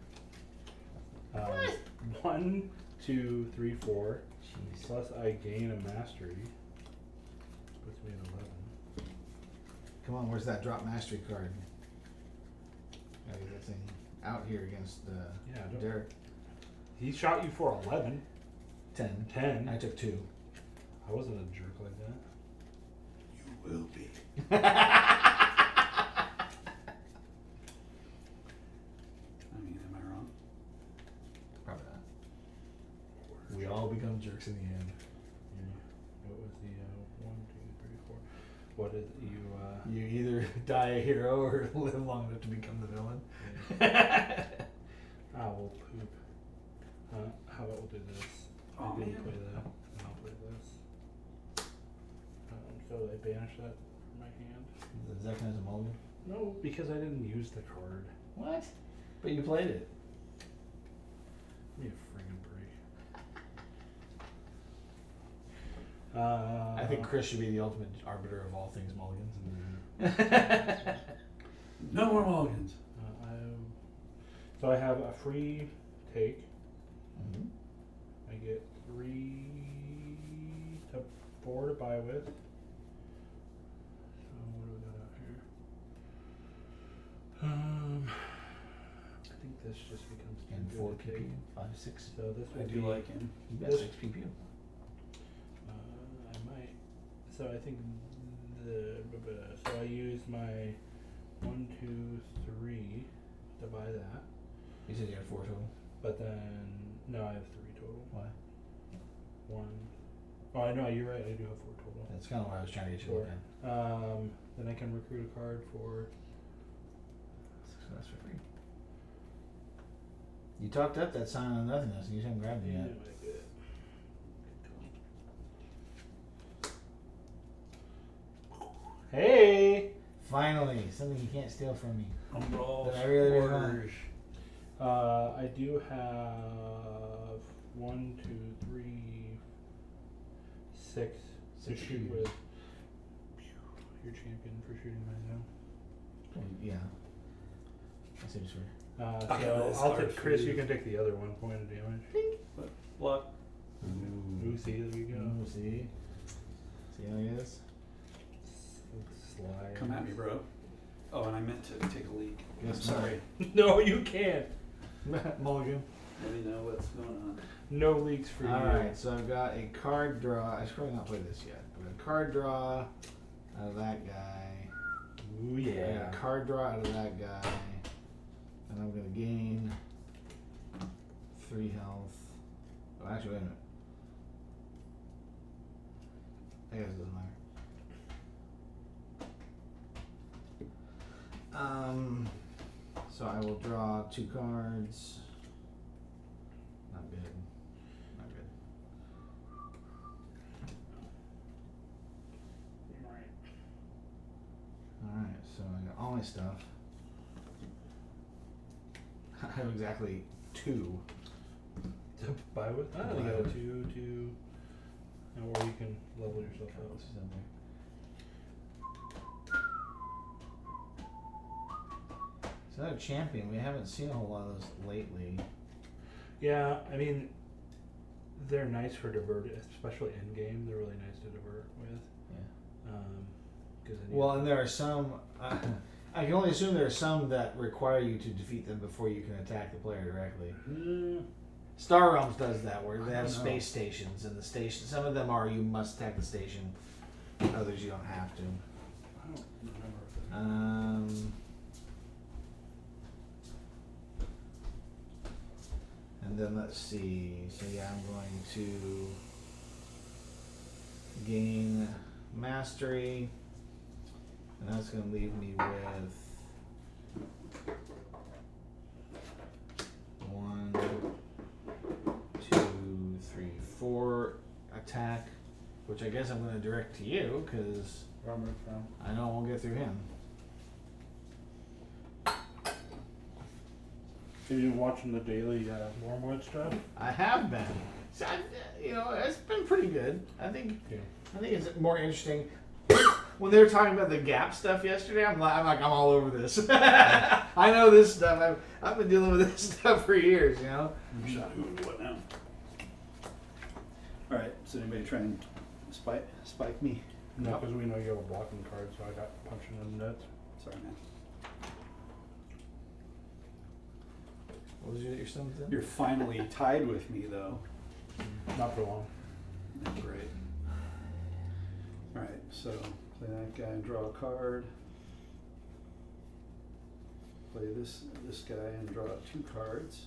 1, 2, 3, 4. Jeez. Plus I gain a mastery. Puts me at 11. Come on, where's that drop mastery card? Gotta get that thing out here against Yeah, don't- Derek. He shot you for 11. 10. 10. I took 2. I wasn't a jerk like that. You will be. Am I wrong? Probably not. We all become jerks in the end. Yeah. What was the 1, 2, 3, 4? What is you? You either die a hero or live long enough to become the villain. Owl poop. How about we'll do this? Oh, I didn't man. play that, and I'll play this. So I banish that from my hand. Is that kind of a mulligan? No, because I didn't use the card. What? But you played it. Give me a friggin' break. I think Chris should be the ultimate arbiter of all things mulligans. No more mulligans. So I have a free take. Mm-hmm. I get 3 to 4 to buy with. So what do we got out here? I think this just becomes too And good 4 to take. PP, 5, 6. So this I would do be, like him. You got This- 6 PP. I might. So I think so I use my 1, 2, 3 to buy that. You said you had 4 total. But then no, I have 3 total. Why? 1. Oh, I know you're right. I do have 4 total. That's kind of what I was trying to get you to 4. look at. Then I can recruit a card for. So that's for free. You talked up that sign on nothingness and you haven't grabbed it Yeah, yet. I get it. Hey! Finally, something you can't steal from me. Umbral Then I really want. orders. I do have 1, 2, 3, 6 to 6 shoot shooters. with. Your champion for shooting right now. Yeah. That seems fair. So Okay, that's I'll hard take for Chris. you. You can take the other 1 point of damage. Luck. Ooh, see, there you go. Ooh, see? See how it is? Slide. Come at me, bro. Oh, and I meant to take a leak. Yes, I'm sorry. No, you can't. Mulligan. Let me know what's going on. No leaks for you. Alright, so I've got a card draw. I should probably not play this yet. I've got a card draw out of that guy. Ooh, I yeah. got a card draw out of that guy. And I'm going to gain 3 health. Oh, actually, wait a minute. I guess it doesn't matter. So I will draw 2 cards. Not good. Not good. Alright, so I got all my stuff. I have exactly 2. To buy with? To You buy got a with. 2, or you can level yourself Okay, up. what's in there? So that champion, we haven't seen a whole lot of those lately. Yeah, I mean, they're nice for divert, especially end game. They're really nice to divert with. Yeah. Well, And there are some. I can only assume there are some that require you to defeat them before you can attack the player directly. Star Realms does that, where they I have don't know. space stations, and the station. Some of them are you must tech the station. Others you don't have to. I don't remember. And then let's see. So yeah, I'm going to gain mastery, and that's going to leave me with 1, 2, 3, 4 attack, which I guess I'm going to direct to you because I know I won't get through him. Have you been watching the daily Wormwood stuff? I have been. So it's been pretty good. I think it's more interesting. When they were talking about the Gap stuff yesterday, I'm all over this. I know this stuff. I've been dealing with this stuff for years. Who and what now? All right. So anybody try and spike me? No, because we know you have a blocking card, so I got punching in the nuts. Sorry, man. What was your something? You're finally tied with me, though. Not for long. Great. All right. So play that guy and draw a card. Play this guy and draw 2 cards.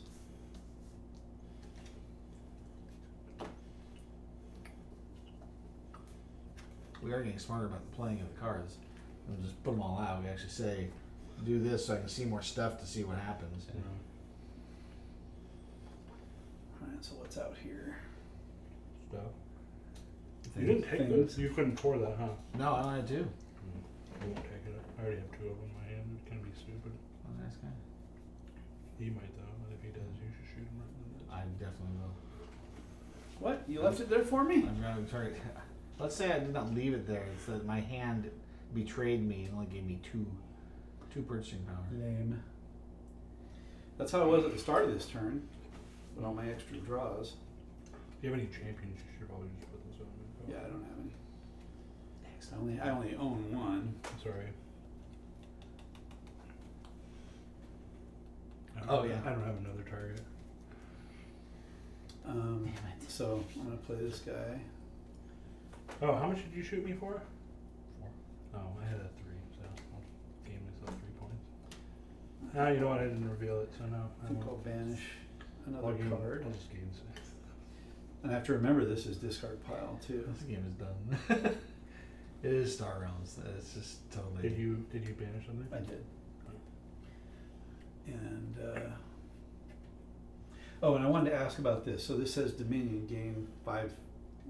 We are getting smarter about the playing of the cards. We'll just put them all out. We actually say, do this so I can see more stuff to see what happens. You know. All right. So what's out here? Stuff. You didn't take those. You couldn't pour that, huh? No, I wanted to. I won't take it. I already have 2 of them in my hand. It's gonna be stupid. Oh, nice guy. He might though, and if he does, you should shoot him right in the nuts. I definitely will. What? You left it there for me? I'm going to try. Let's say I did not leave it there. It's that my hand betrayed me and only gave me two purchasing power. Lame. That's how it was at the start of this turn. With all my extra draws. If you have any champions, you should probably just put this on. Yeah, I don't have any. I only own 1. Sorry. Oh, yeah. I don't have another target. Damn it. So I'm gonna play this guy. Oh, how much did you shoot me for? 4. Oh, I had a 3, so I'll gain myself 3 points. Ah, you know what? I didn't reveal it, so no. I think I'll banish another I'll card. I'll just gain 6. And I have to remember this is discard pile too. This game is done. It is Star Realms. It's just totally. Did you banish something? I did. And and I wanted to ask about this. So this says Dominion gain 5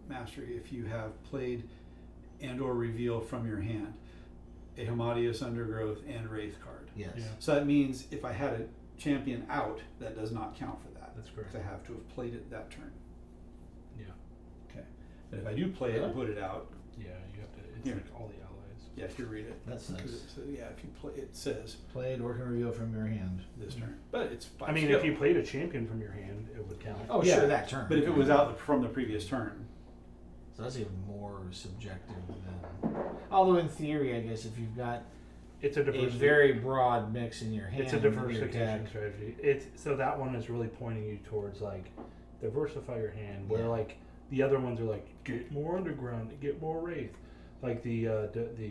mastery if you have played and or reveal from your hand a Hamadius Undergrowth and Wraith card. Yes. Yeah. So that means if I had a champion out, that does not count for that. That's correct. Because I have to have played it that turn. Yeah. Okay. But if I do play it and put it out, Yeah, you have to. It's Here. like all the allies. yeah, if you read it. That's 'Cause nice. it says, yeah, if you play, it says Played or can reveal from your hand. this turn. But it's 5 I mean, skill. if you played a champion from your hand, it would count. Oh, Yeah, sure, that turn. But if it was out from the previous turn, So that's even more subjective than. Although in theory, I guess if you've got It's a a diversity. very broad mix in your hand, It's a your diversification deck- strategy. So that one is really pointing you towards like diversify your hand. Where Yeah. like the other ones are like get more underground, get more wraith. Like the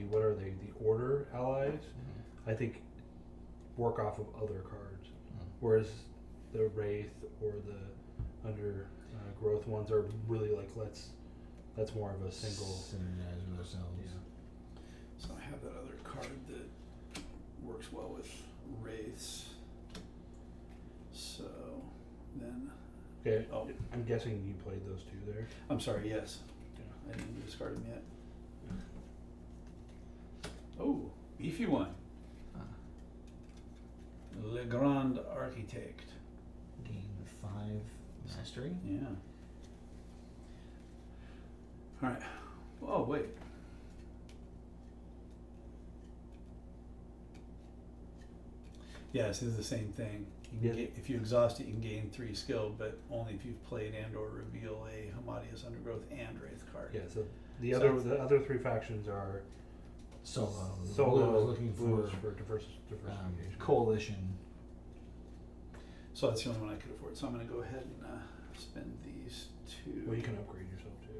what are they? The order allies. I think work off of other cards, whereas the wraith or the under growth ones are really like that's more of a single. synergize with ourselves. Yeah. so I have that other card that works well with wraiths. So then, Okay. Oh. I'm guessing you played those 2 there. I'm sorry, yes, Yeah. I didn't discard them yet. Oh, beefy one. Ah. Le Grand Architect. Gain 5 mastery. Yeah. All right. Oh, wait. Yes, it's the same thing. You can Yeah. if you exhaust it, you can gain 3 skill, but only if you've played and or reveal a Hamadius Undergrowth and Wraith card. Yeah. So So the other 3 factions are Solo. solo. Blue is looking Blue is for diversification. coalition. So that's the only one I could afford. So I'm going to go ahead and spend these 2. Well, you can upgrade yourself too.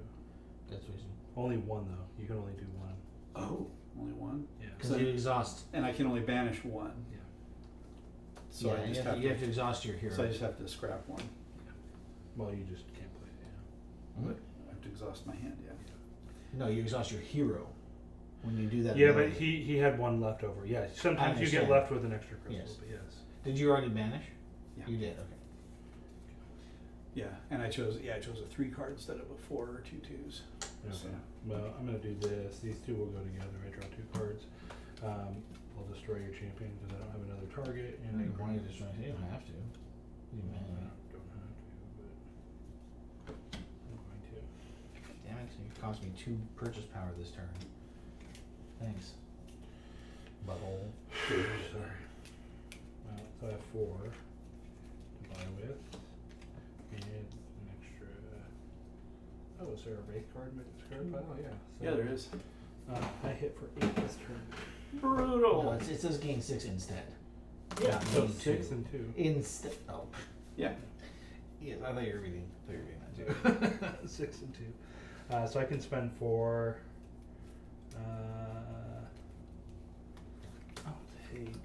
That's reason. Only one though. You can only do one. Oh, only one? Yeah. Because you exhaust. And I can only banish one. Yeah. So yeah, I just you have to exhaust your hero. So I just have to scrap one. Well, you just can't play it. Yeah. Hmm? But I have to exhaust my hand, yeah. No, you exhaust your hero when you do that. Yeah, ability. but he had one left over. Yeah. Sometimes you get understand. left with an extra crystal. Yes. But yes. Did you already banish? Yeah. You did. Okay. Yeah, and I chose a 3 card instead of a 4 or 2 twos. Okay. So, Well, I'm gonna do this. These two will go together. I draw 2 cards. I'll destroy your champion because I don't have another target. I And think one of you you don't have to. You I may. don't have to, but I'm going to. Damn it! You cost me 2 purchase power this turn. Thanks. Butthole. Sorry. Well, so I have 4 to buy with, and an extra. Oh, is there a wraith card in my discard pile? Yeah. So, yeah, there is. I hit for 8 this turn. Brutal. No, it says gain 6 instead. Yeah. Not So gain 6 2. and 2. Instead. Oh. Yeah. Yeah, I thought you were reading. That too. 6 and 2. So I can spend 4. I'll take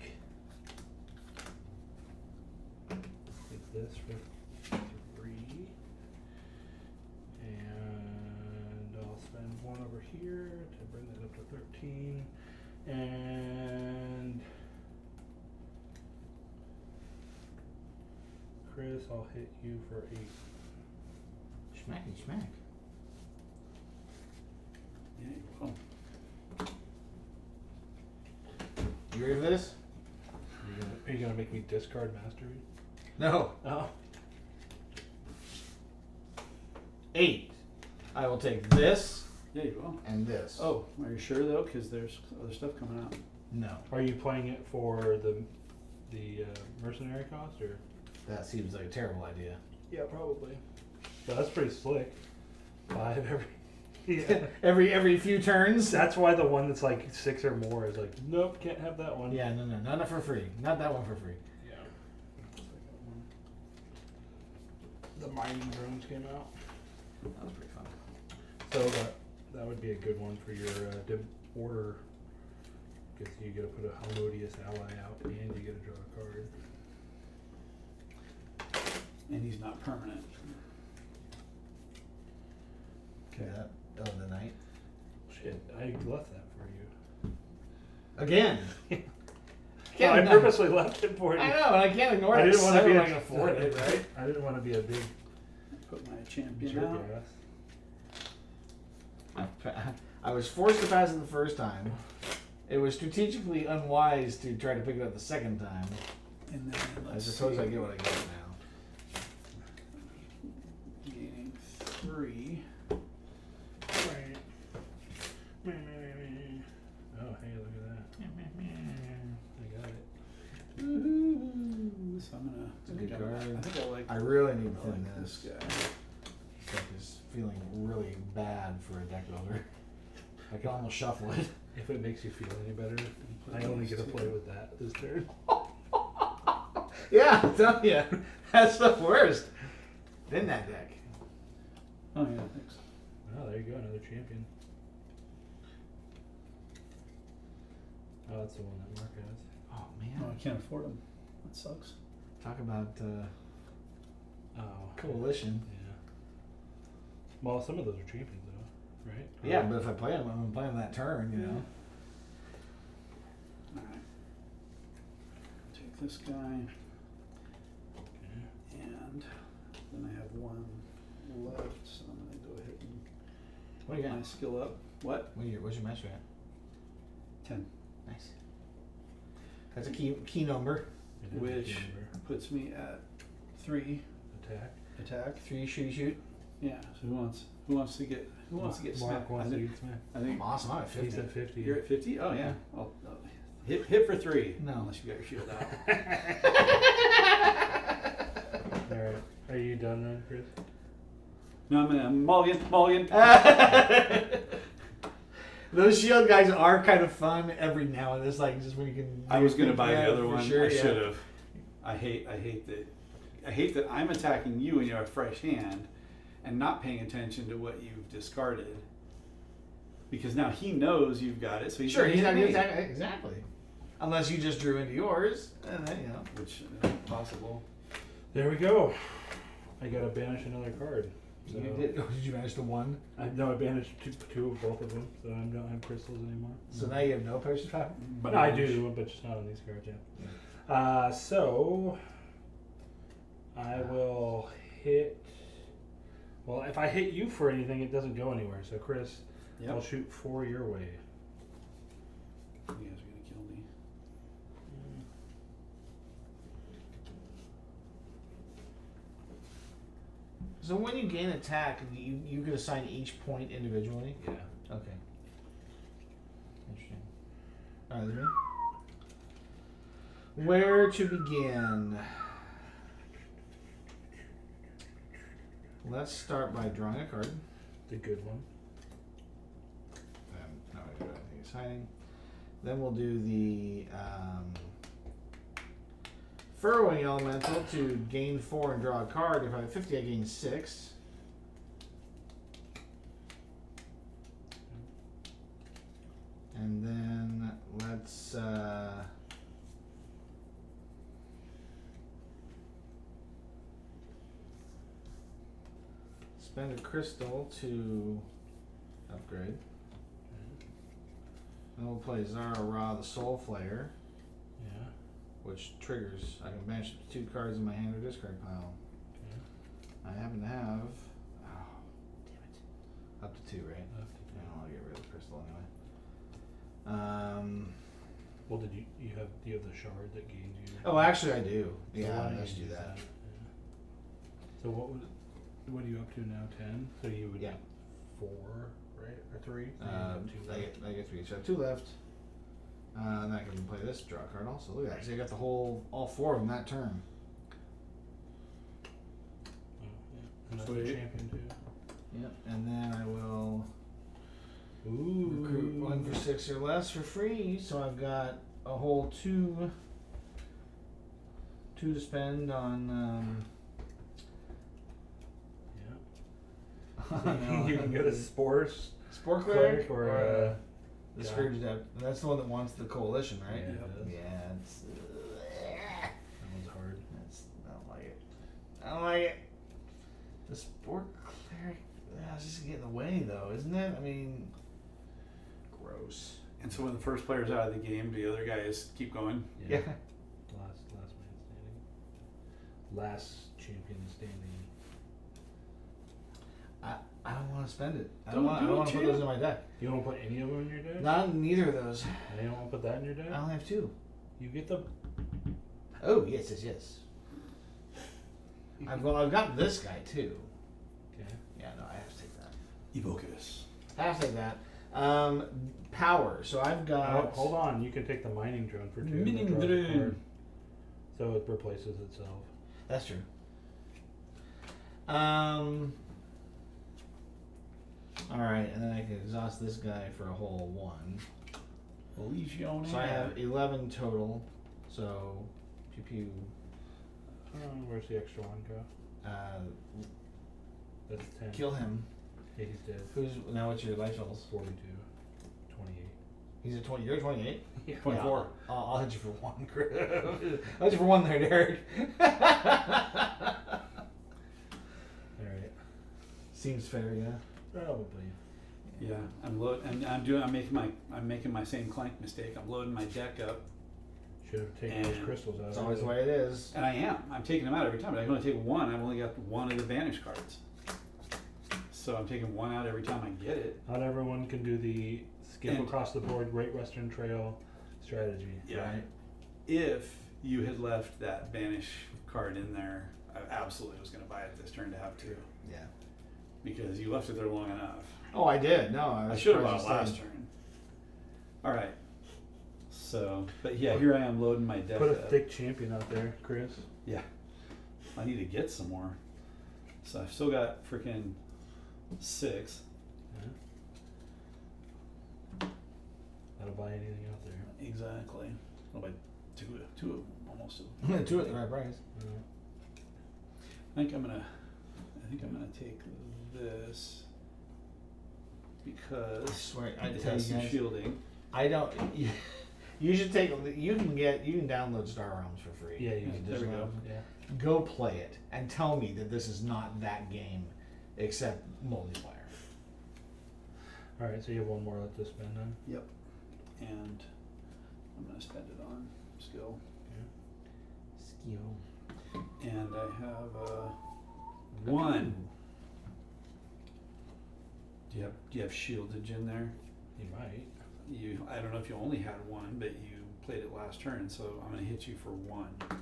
this for 3, and I'll spend 1 over here to bring that up to 13, and Chris, I'll hit you for 8. Schmacky schmack. Yeah, well, You ready for this? Are you gonna make me discard mastery? No. Oh. 8. I will take this yeah, you will. and this. Oh, are you sure though? Because there's other stuff coming out. No. Are you playing it for the mercenary cost or? That seems like a terrible idea. Yeah, probably. But that's pretty slick. 5 every. Yeah. every few turns. That's why the one that's like 6 or more is like, nope, can't have that one. Yeah, no, not for free. Not that one for free. Yeah. The mining drones came out. That was pretty fun. So that would be a good one for your order. Because you get to put a Harmodious ally out and you get to draw a card. And he's not permanent. Okay. That of the night. Shit, I left that for you. Again. No, I purposely left it for you. I know, and I can't ignore I it. didn't want to be I can afford it, right? I didn't want to be a big Put my champion jerk out. ass. I was forced to pass it the first time. It was strategically unwise to try to pick it up the second time. And then I let's suppose see. I get what I get now. Gaining 3. Oh, hey, look at that. I got it. Woohoo. So I'm gonna. It's a good card. I think I like. I really need I to thin like this. this guy. This deck is feeling really bad for a deck builder. I can almost shuffle it. If it makes you feel any better, I only get to play with that this turn. Yeah, I'm telling you. That's the worst. Thin that deck. Oh yeah, thanks. Oh, there you go, another champion. Oh, that's the one that Mark has. Oh, No, man. I can't afford them. That sucks. Talk about Oh. coalition. Yeah. Well, some of those are champions, though, right? Yeah, but if I play them, I'm going to play them that turn, you know. Alright. Take this guy. Okay. And then I have 1 left, so I'm gonna go ahead and What do you put my got? skill up. What? What's your master at? 10. Nice. That's a key number. It has a Which key number. puts me at 3 Attack. attack. 3 shoot. Yeah. So who wants to get Mark smacked? wants I to think, get smacked. I think Awesome. I'm at 50. He's at 50. you're at 50. Oh yeah. Yeah. I'll hit for 3. No. Unless you got your shield out. Alright. Are you done then, Chris? No, I'm mulligan. Those shield guys are kind of fun every now and then. It's like just when you can. I was gonna buy the other for one. Sure, I yeah. should have. I hate that. I hate that I'm attacking you and you have a fresh hand, and not paying attention to what you've discarded. Because now he knows you've got it, so he's Sure, gonna he's hit not going me. to attack. Exactly. Unless you just drew into yours, and then, you know. Which is possible. There we go. I gotta banish another card. So You did. Oh, did you manage the one? I banished two of both of them, so I don't have crystals anymore. So now you have no potion power? But I do, but just not on these cards yet. So I will hit. Well, if I hit you for anything, it doesn't go anywhere. So Chris, Yep. I'll shoot 4 your way. You guys are gonna kill me. So when you gain attack, you can assign each point individually? Yeah. Okay. Interesting. Alright, that's me. Where to begin? Let's start by drawing a card. The good one. I'm not going to do anything exciting. Then we'll do the Furrowing Elemental to gain 4 and draw a card. If I have 50, I gain 6. And then let's spend a crystal to upgrade. Then we'll play Zara Ra the Soul Flayer, Yeah. which triggers. I can banish 2 cards in my hand or discard pile. Okay. I happen to have. Oh, damn it. Up to 2, right? Yeah, I'll get rid of the crystal anyway. Well, do you have the shard that gains you? Oh, actually, I do. So Yeah, why don't let's you do use that. Yeah. So what are you up to now? 10. So you would Yeah. 4, right, or 3? So you have 2 left. I get 3. So I have 2 left. And I can play this draw card also. Look at that. So you got all 4 of them that turn. Oh, yeah. And that's Sweet. the champion too. Yep. And then I will Ooh. recruit 1 for 6 or less for free. So I've got a whole 2 to spend on. Yeah. You can go to Spores Spore Cleric Cleric or the God. Scourge Adept. And that's the one that wants the coalition, right? Yeah, it is. Yeah, it's. that one's hard. I don't like it. I don't like it. The Spore Cleric. Yeah, it's just getting in the way, though, isn't it? I mean, gross. And so when the first player's out of the game, the other guys keep going. Yeah. Last man standing. Last champion standing. I don't want to spend it. I Don't don't do it, want to put champ. those in my deck. You don't put any of them in your deck? Not neither of those. And you don't want to put that in your deck? I only have 2. You get the. Oh yes. I've got this guy too. Okay. Yeah, no, I have to take that. Evocus. I have to take that. Power. So I've got. Oh, hold on. You can take the mining drone for 2. and Mining draw the drone. card. So it replaces itself. That's true. All right, and then I can exhaust this guy for a whole 1. Legion. So I have 11 total. So, pew pew. Where's the extra 1 go? That's 10. Kill him. Yeah, he's dead. Who's now? What's your life levels? 42. 28. He's at 20. You're 28. Yeah. 24. Yeah, I'll hit you for 1. I'll hit you for 1 there, Derek. Alright. Seems fair, yeah. Probably. Yeah, I'm making my same clank mistake. I'm loading my deck up, Should have taken those And crystals out. That's always the way it is. and I'm taking them out every time. But I can only take 1. I've only got 1 of the vanish cards, so I'm taking 1 out every time I get it. Not everyone can do the skip And- across the board Great Western Trail strategy. Yeah. Right. If you had left that banish card in there, I absolutely was going to buy it this turn to have 2, Yeah. because you left it there long enough. Oh, I did. No, I was should have bought it surprised last to turn. All right. So, but yeah, here I am loading my deck Put a up. thick champion out there, Chris. Yeah. I need to get some more. So I've still got freaking 6. Yeah. That'll buy anything out there. Exactly. Well, by two of them, almost. say. Two at the right price. think I'm gonna take this I because swear, I it tell has you some guys, shielding. I don't. You should take. You can download Star Realms for free. Yeah, you Yeah, can there just we go. Yeah. Go play it and tell me that this is not that game, except multiplayer. All right, so you have one more left to spend then. Yep. And I'm gonna spend it on skill. Skill. And I have one. Do you have shieldage in there? You might. I don't know if you only had one, but you played it last turn, so I'm gonna hit you for one. Do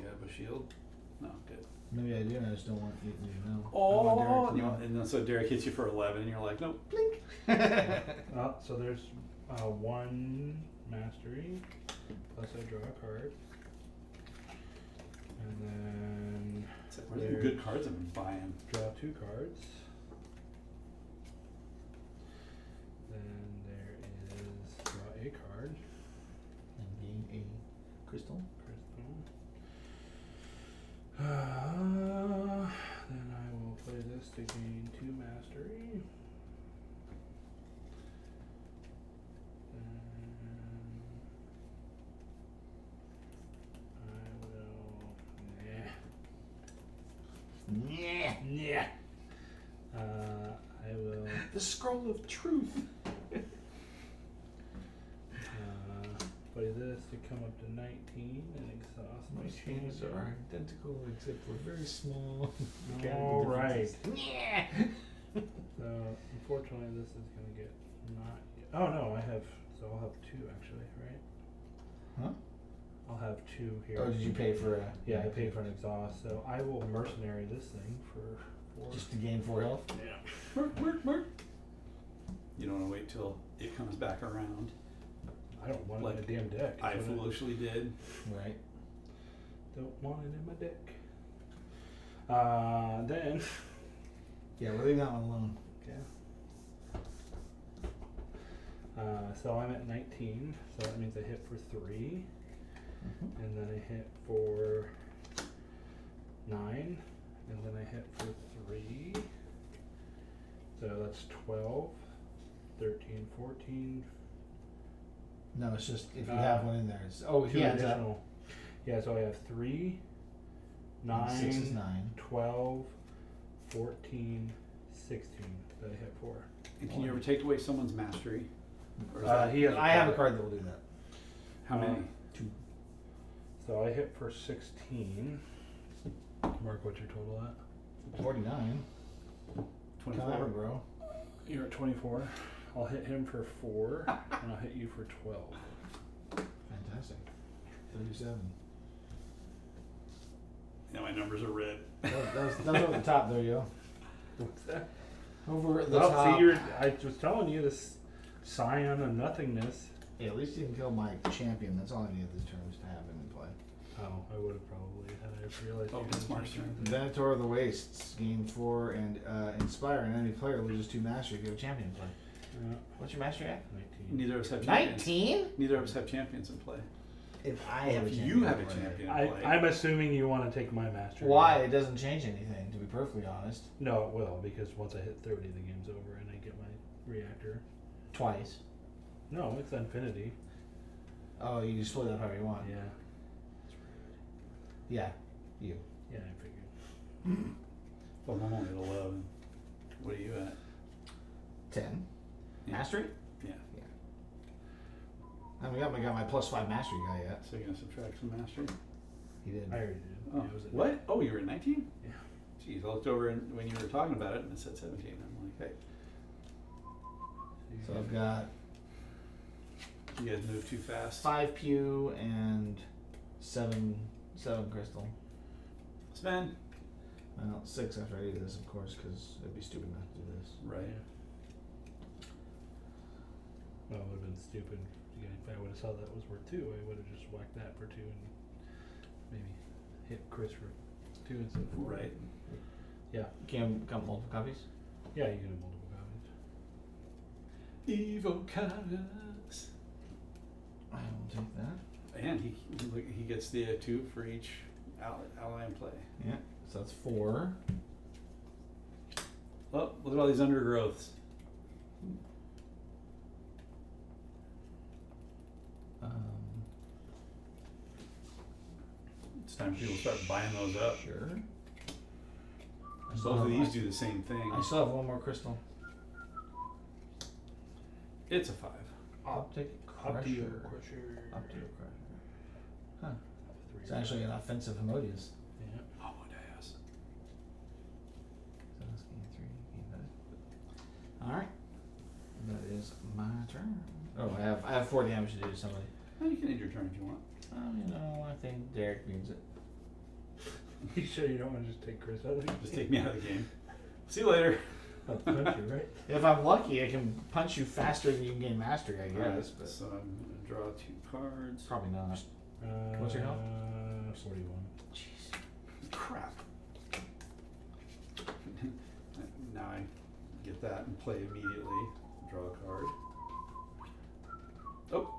you have a shield? No, good. Maybe I do. I just don't want you to know. Oh, and then so Derek hits you for 11, and you're like, nope, blink. So there's one mastery, plus I draw a card, and then It's like, where's the good cards I've been buying? draw 2 cards. Then there is draw a card. And gain a crystal. Crystal. Then I will play this to gain 2 mastery. Yeah. Yeah. I will The scroll of truth. play this to come up to 19 and exhaust My my chains champion. are identical except we're very small. All right. Yeah. So unfortunately, this is gonna get not. Oh no, I have. So I'll have 2 actually, right? Huh? I'll have 2 here. Oh, did you pay for a? Yeah, I paid for an exhaust, so I will mercenary this thing for 4. Just to gain 4 health. Yeah. Mark. You don't wanna wait till it comes back around. I don't want Like it in my damn deck. I That's what foolishly did. Right. don't want it in my deck. Then. Yeah, we're leaving that one alone. Okay. So I'm at 19, so that means I hit for 3, and then I hit for 9, and then I hit for 3. So that's 12, 13, 14. No, it's just if you have one in there. It's 2 he adds up. additional. Yeah, so I have 3, And 6 is 9, 9. 12, 14, 16 that I hit for. And can you ever take away someone's mastery? Or is He has I have a card that will do that. how many? 2. So I hit for 16. Mark, what's your total at? 49. 24. Come on, bro. You're at 24. I'll hit him for 4, and I'll hit you for 12. Fantastic. 37. Yeah, my numbers are red. That was over the top there, yo. What's that? Over the Well, top. see, I was telling you this scion of nothingness. Yeah, at least you can kill my champion. That's all I needed this turn was to have him in play. Oh, I would have probably had I realized. Oh, you it's didn't Mark's take turn. it. Venator of the Wastes, gain 4 and inspire. An enemy player loses 2 mastery if you have a champion in play. What's your mastery at? 19. Neither of us have champions. 19? Neither of us have champions in play. If I have a If champion. you have a in play. champion in play. I'm assuming you want to take my master. Why? It doesn't change anything, to be perfectly honest. No, it will, because once I hit 30, the game's over and I get my reactor. Twice. No, it's infinity. Oh, you just split up however you want. Yeah. Yeah, you. Yeah, I figured. Well, I'm only at 11. What are you at? 10. Yeah. Mastery? Yeah. I haven't got my +5 mastery guy yet. So you're gonna subtract some mastery? He did. I already did. Oh, It was at what? Oh, you were at 19? Yeah. Jeez, I looked over and when you were talking about it and it said 17. I'm like, hey, So I've got you guys move too fast. 5 pew and 7 crystal. Sven. Well, 6 after I do this, of course, because it'd be stupid not to do this. Right. Well, it would have been stupid. If I would have saw that was worth 2, I would have just whacked that for 2 and maybe hit Chris for 2 instead of 4. Right. Yeah. Can come multiple copies? Yeah, you can have multiple copies. Evocatus. I will take that. And he gets the 2 for each ally in play. Yeah. So that's 4. Oh, look at all these undergrowths. It's time for people to start buying those up. Sure. Both of these do the same thing. I still have one more crystal. It's a 5. Optic Optio Crusher. Crusher. Optio Crusher. Huh. 3. It's actually an offensive Hemodius. Yeah. Oh my days. So let's gain 3, gain that. Alright. That is my turn. Oh, I have 4 damage to do to somebody. Well, you can end your turn if you want. I think Derek means it. You sure you don't want to just take Chris out of the Just take me out of the game. See you later. I'll punch you, right? If I'm lucky, I can punch you faster than you can gain mastery, I guess. Alright, But so I'm gonna draw 2 cards. probably not. What's your health? 41. Jeez. Crap. Now I get that and play immediately. Draw a card. Oh.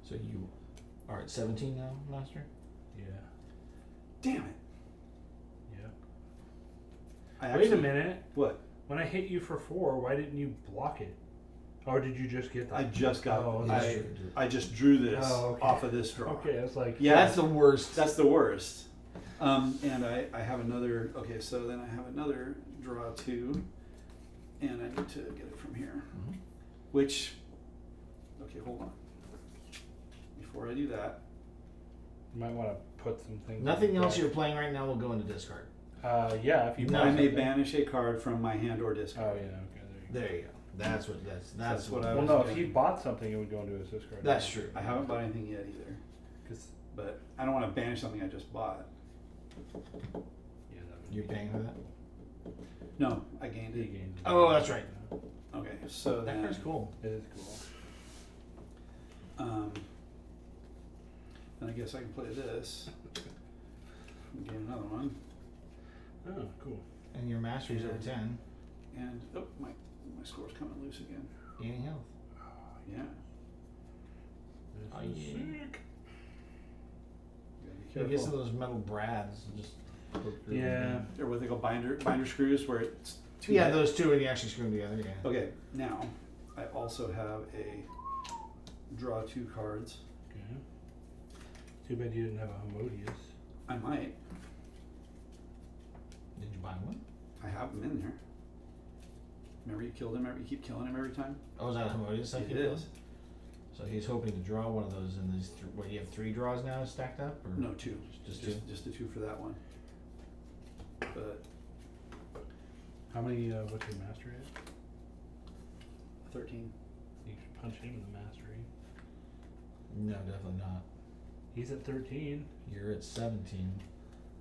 So you are at 17 now, Master? Yeah. Damn it. Yeah. I Wait a minute. What? When I hit you for 4, why didn't you block it? Or did you just get that? I just got. Oh, I just drew this Oh, okay. off of this draw. Okay, it's like Yeah, That's the worst. That's the worst. And I have another. Okay, so then I have another draw 2, and I need to get it from here. Mhm. Which. Okay, hold on. Before I do that, you might want to put some things. Nothing in else the you're playing right now will go into discard. Yeah, if you. No, I buy may something. banish a card from my hand or discard. Oh yeah, okay, there you go. There you go. That's what I Well, was no, if doing. you bought something, it would go into his discard. That's true. I haven't bought anything yet either. 'Cause- But I don't want to banish something I just bought. yeah, that would You're be- paying for that? No, I gained He it. gains Oh, that's right. Okay, so That then. card's cool. It is cool. And I guess I can play this. And gain another one. Oh, cool. And your mastery's over 10. And oh, my score's coming loose again. Gaining health. Yeah. This Oh, is yeah. sick. You You gotta be get some careful. of those metal brads and just poke through Yeah. them. Or what they call binder screws, where it's two. Yeah, heads. those two and you actually screw them together, yeah. Okay, now I also have a draw 2 cards. Okay. Too bad you didn't have a Hemodius. I might. Did you buy one? I have them in there. Remember you killed him. You keep killing him every time. Oh, is that a Hemodius? It is. So he's hoping to draw one of those in these. What, you have 3 draws now stacked up? Or No, 2. Just 2? Just the 2 for that one. But How many? What's your mastery at? 13. You should punch him in the mastery. No, definitely not. He's at 13. You're at 17.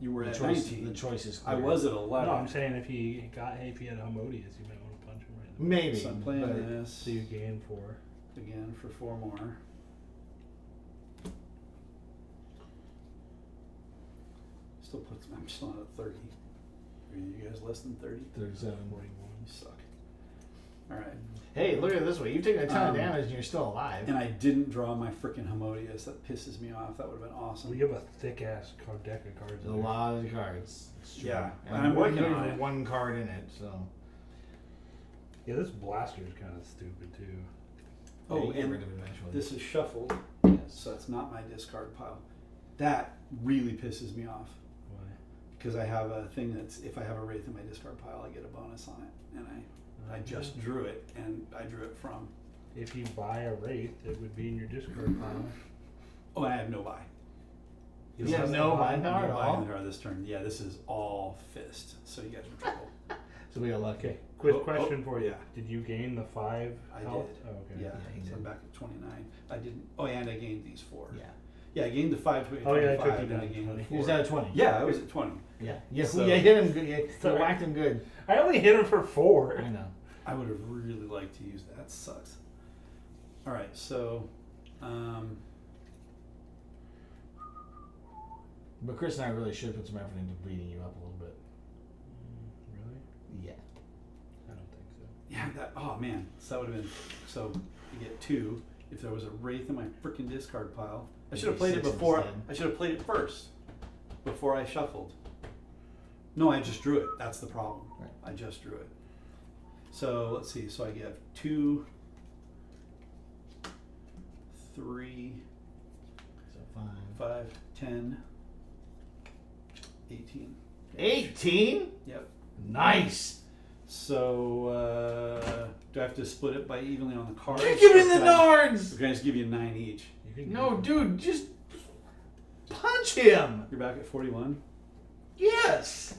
You were The at choice, 19. The choice is I clear. was at 11. No, I'm saying if he had a Hemodius, you might want to punch him right in the Maybe. So I'm playing but this So you gain 4. again for 4 more. Still puts. I'm still not at 30. Are you guys less than 30? 37. 41. You suck. All right. Hey, look at it this way. You've taken a ton of Um, damage and you're still alive. And I didn't draw my freaking Hemodius. That pisses me off. That would have been awesome. We have a thick ass card deck of cards. A in there. lot of cards. It's true. Yeah, And and I'm one working good on with it. one card in it, so. Yeah, this blaster is kind of stupid too. Yeah, Oh, you get and rid of it eventually. this is shuffled, Yes. so it's not my discard pile. That really pisses me off Why? because I have a thing that's if I have a wraith in my discard pile, I get a bonus on it, and I just drew it, and I drew it from. If you buy a wraith, it would be in your discard pile. Oh, I have no buy. You have no buy power at No buy all? in there this turn. Yeah, this is all fist. So you guys are in trouble. So we got lucky. Okay, quick Oh, question oh, for you. yeah. Did you gain the 5 I health? did. Oh, okay. Yeah, he so did. I'm back at 29. I didn't. Oh, and I gained these 4. Yeah. Yeah, I gained the 5 to Oh, yeah, I 25, took you and down I to gained 20. the He was 4. at a 20. Yeah, I was at 20. Yeah. Yeah, So- you hit him good. You Sorry. whacked him good. I only hit him for 4. I know. I would have really liked to use that. That sucks. All right, so But Chris and I really should put some effort into bleeding you up a little bit. Really? Yeah. I don't think so. Yeah, oh man, so that would have been, so you get 2. If there was a Wraith in my freaking discard pile, I should have played it 6 before, instead. I should have played it first, before I shuffled. No, I just drew it, that's the problem. Right. I just drew it. So, let's see, so I get 2, 3, So 5. 5, 10, 18. 18? Yep. Nice. So, do I have to split it by evenly on the cards? Give me Or the can I- Nards! or can I just give you 9 each? You can No, dude, just punch him. You're back at 41? Yes.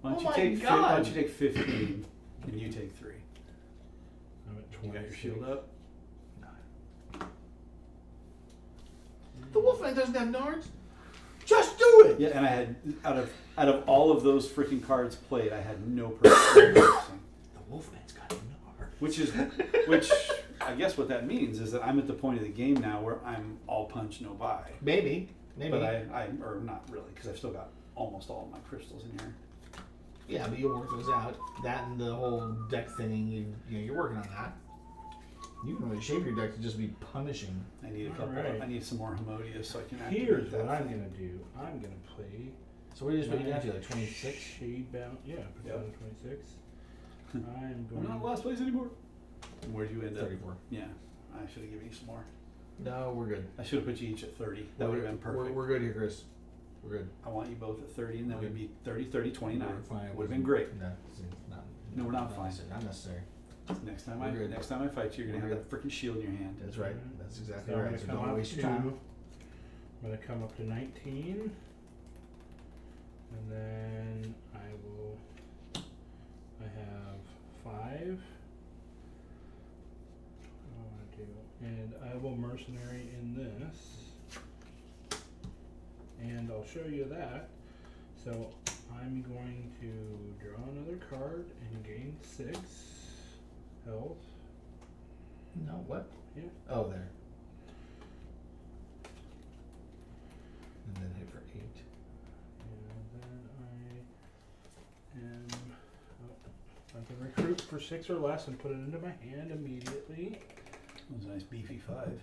Why don't Oh you my take God. why don't you take 15 and you take 3? I'm at You 26. got your shield up? The Wolfman doesn't have Nards. Just do it. Yeah, and I had out of all of those freaking cards played, I had no purchasing. The Wolfman's got Nards. Which I guess what that means is that I'm at the point of the game now where I'm all punch, no buy. Maybe. But I or not really, because I've still got almost all of my crystals in here. Yeah, but you'll work those out. That and the whole deck thing, you're working on that. You can really shape your deck to just be punishing. I need a couple. Alright. I need some more Homodius so I can activate Here's that what I'm thing. gonna do. I'm gonna play. So what do you just put you down to, like 26? Shade bound. Yeah, put Yep. down to 26. I'm I'm going. not last place anymore. And where'd you end up? 34. Yeah, I should have given you some more. No, we're good. I should have put you each at 30. That would have been perfect. We're good here, Chris. We're good. I want you both at 30, and then we'd be 30, 30, 29. We're fine. Would have been great. No, it's not, No, we're not fine. necessary. Not necessary. Next time We're good. next time I fight you, you're gonna We're have that freaking shield in your hand. That's right. That's exactly So I'm right. gonna So come don't up waste your to. time. I'm gonna come up to 19, and then I will. I have 5. What do I want to do? And I will mercenary in this, and I'll show you that. So I'm going to draw another card and gain 6 health. No, what? Yeah. Oh, there. And then hit for 8. And then I am. Oh, I can recruit for 6 or less and put it into my hand immediately. That was a nice beefy 5.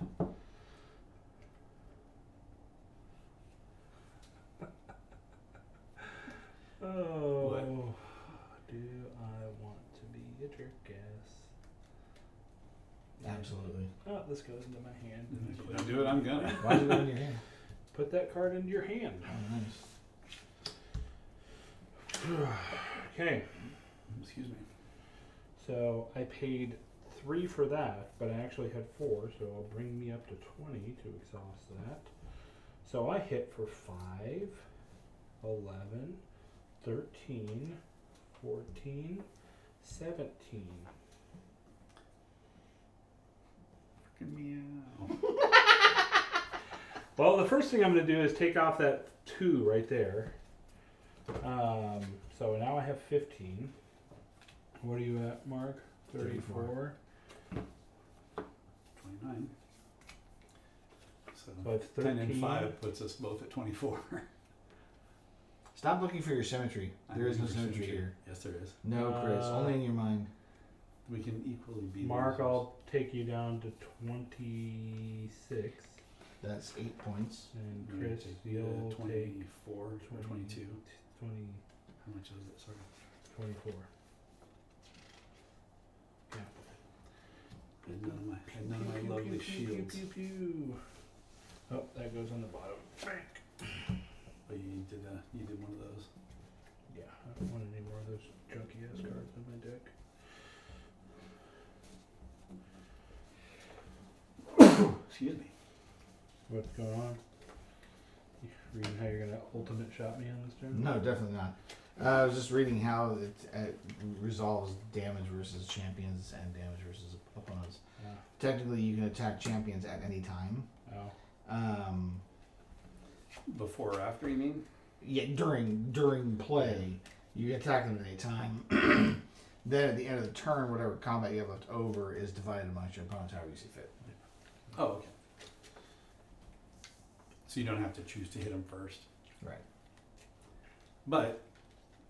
Oh, What? do I want to be a jerk-ass? Absolutely. Oh, this goes into my hand. If you don't do it, I'm gonna. Why'd you go in your hand? Put that card into your hand. Oh, nice. Okay, Excuse me. so I paid 3 for that, but I actually had 4, so it'll bring me up to 20 to exhaust that. So I hit for 5, 11, 13, 14, 17. Freaking meow. Well, the first thing I'm going to do is take off that 2 right there. So now I have 15. What are you at, Mark? 34. 29. So I have 10 13. and 5 puts us both at 24. Stop looking for your symmetry. There is no I'm looking for symmetry here. Yes, there is. No, Chris. Only in your mind. We can equally be. Mark, losers. I'll take you down to 26. That's 8 points. And You're gonna Chris, take, you'll take 24 or 22. 20, How much is it? Sorry. 24. Yeah. And none of my lovely shields. Pew, pew. Oh, that goes on the bottom. Bank. But you did one of those. Yeah, I don't want any more of those junky ass cards in my deck. Excuse me. What's going on? You reading how you're gonna ultimate shot me on this turn? No, definitely not. I was just reading how it resolves damage versus champions and damage versus opponents. Technically, you can attack champions at any time. Oh. Before or after, you mean? Yeah, during play, you can attack them at any time. Then at the end of the turn, whatever combat you have left over is divided amongst your opponents however you see fit. Oh, okay. So you don't have to choose to hit them first. Right. But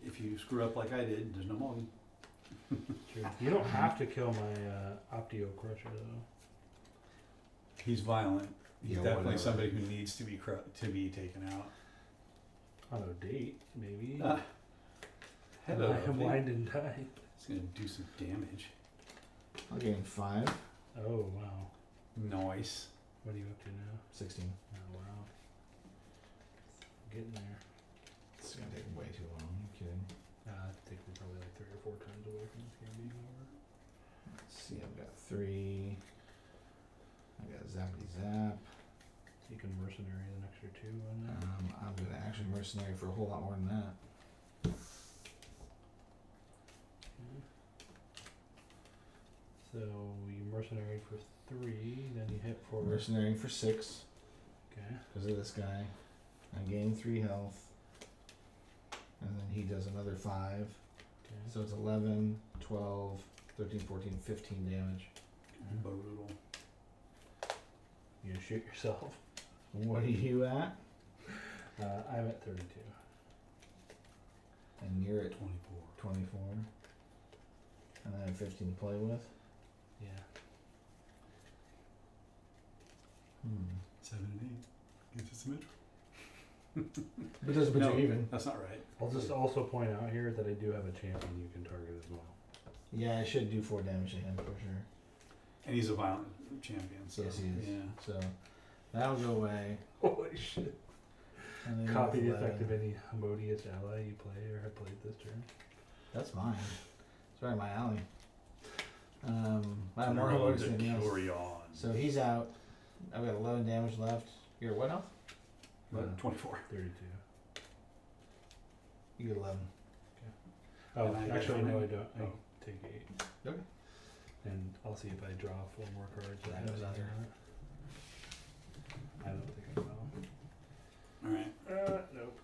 if you screw up like I did, there's no mulligan. True. You don't have to kill my Optio Crusher though. He's violent. He's Yeah, definitely whatever. somebody who needs to be taken out. On a date, maybe. Hello. I'm wind and die. It's gonna do some damage. I'll gain 5. Oh wow. Nice. What are you up to now? 16. Oh wow. Getting there. It's gonna take way too long. Are you kidding? It takes me probably like 3 or 4 times away from this game being over. Let's see, I've got 3. I got Zappity Zap. You can mercenary an extra 2 on that. I'm gonna actually mercenary for a whole lot more than that. So you mercenary for 3, then you hit for Mercenary for 6 okay. because of this guy. I gain 3 health. And then he does another 5. Okay. So it's 11, 12, 13, 14, 15 damage. Brutal. You shoot yourself. What are you at? I'm at 32. And you're at 24. 24. And I have 15 to play with. Yeah. 7 and 8. Gets us symmetrical. But doesn't put No, you even. that's not right. I'll just also point out here that I do have a champion you can target as well. Yeah, I should do 4 damage to him for sure. And he's a violent champion. So, Yes, he is. Yeah. So that'll go away. Holy shit. And then Copy the with effect 11. of any Modius ally you play or have played this turn. That's mine. It's right in my alley. I have more Road Helodius to than else. Curion. So he's out. I've got 11 damage left. You're at what health? 24. 32. You get 11. Oh, And I get actually, how no, I many? don't. I Oh. take 8. Okay. And I'll see if I draw 4 more cards. That have goes anything under. on it. I don't think I will. Alright. Nope.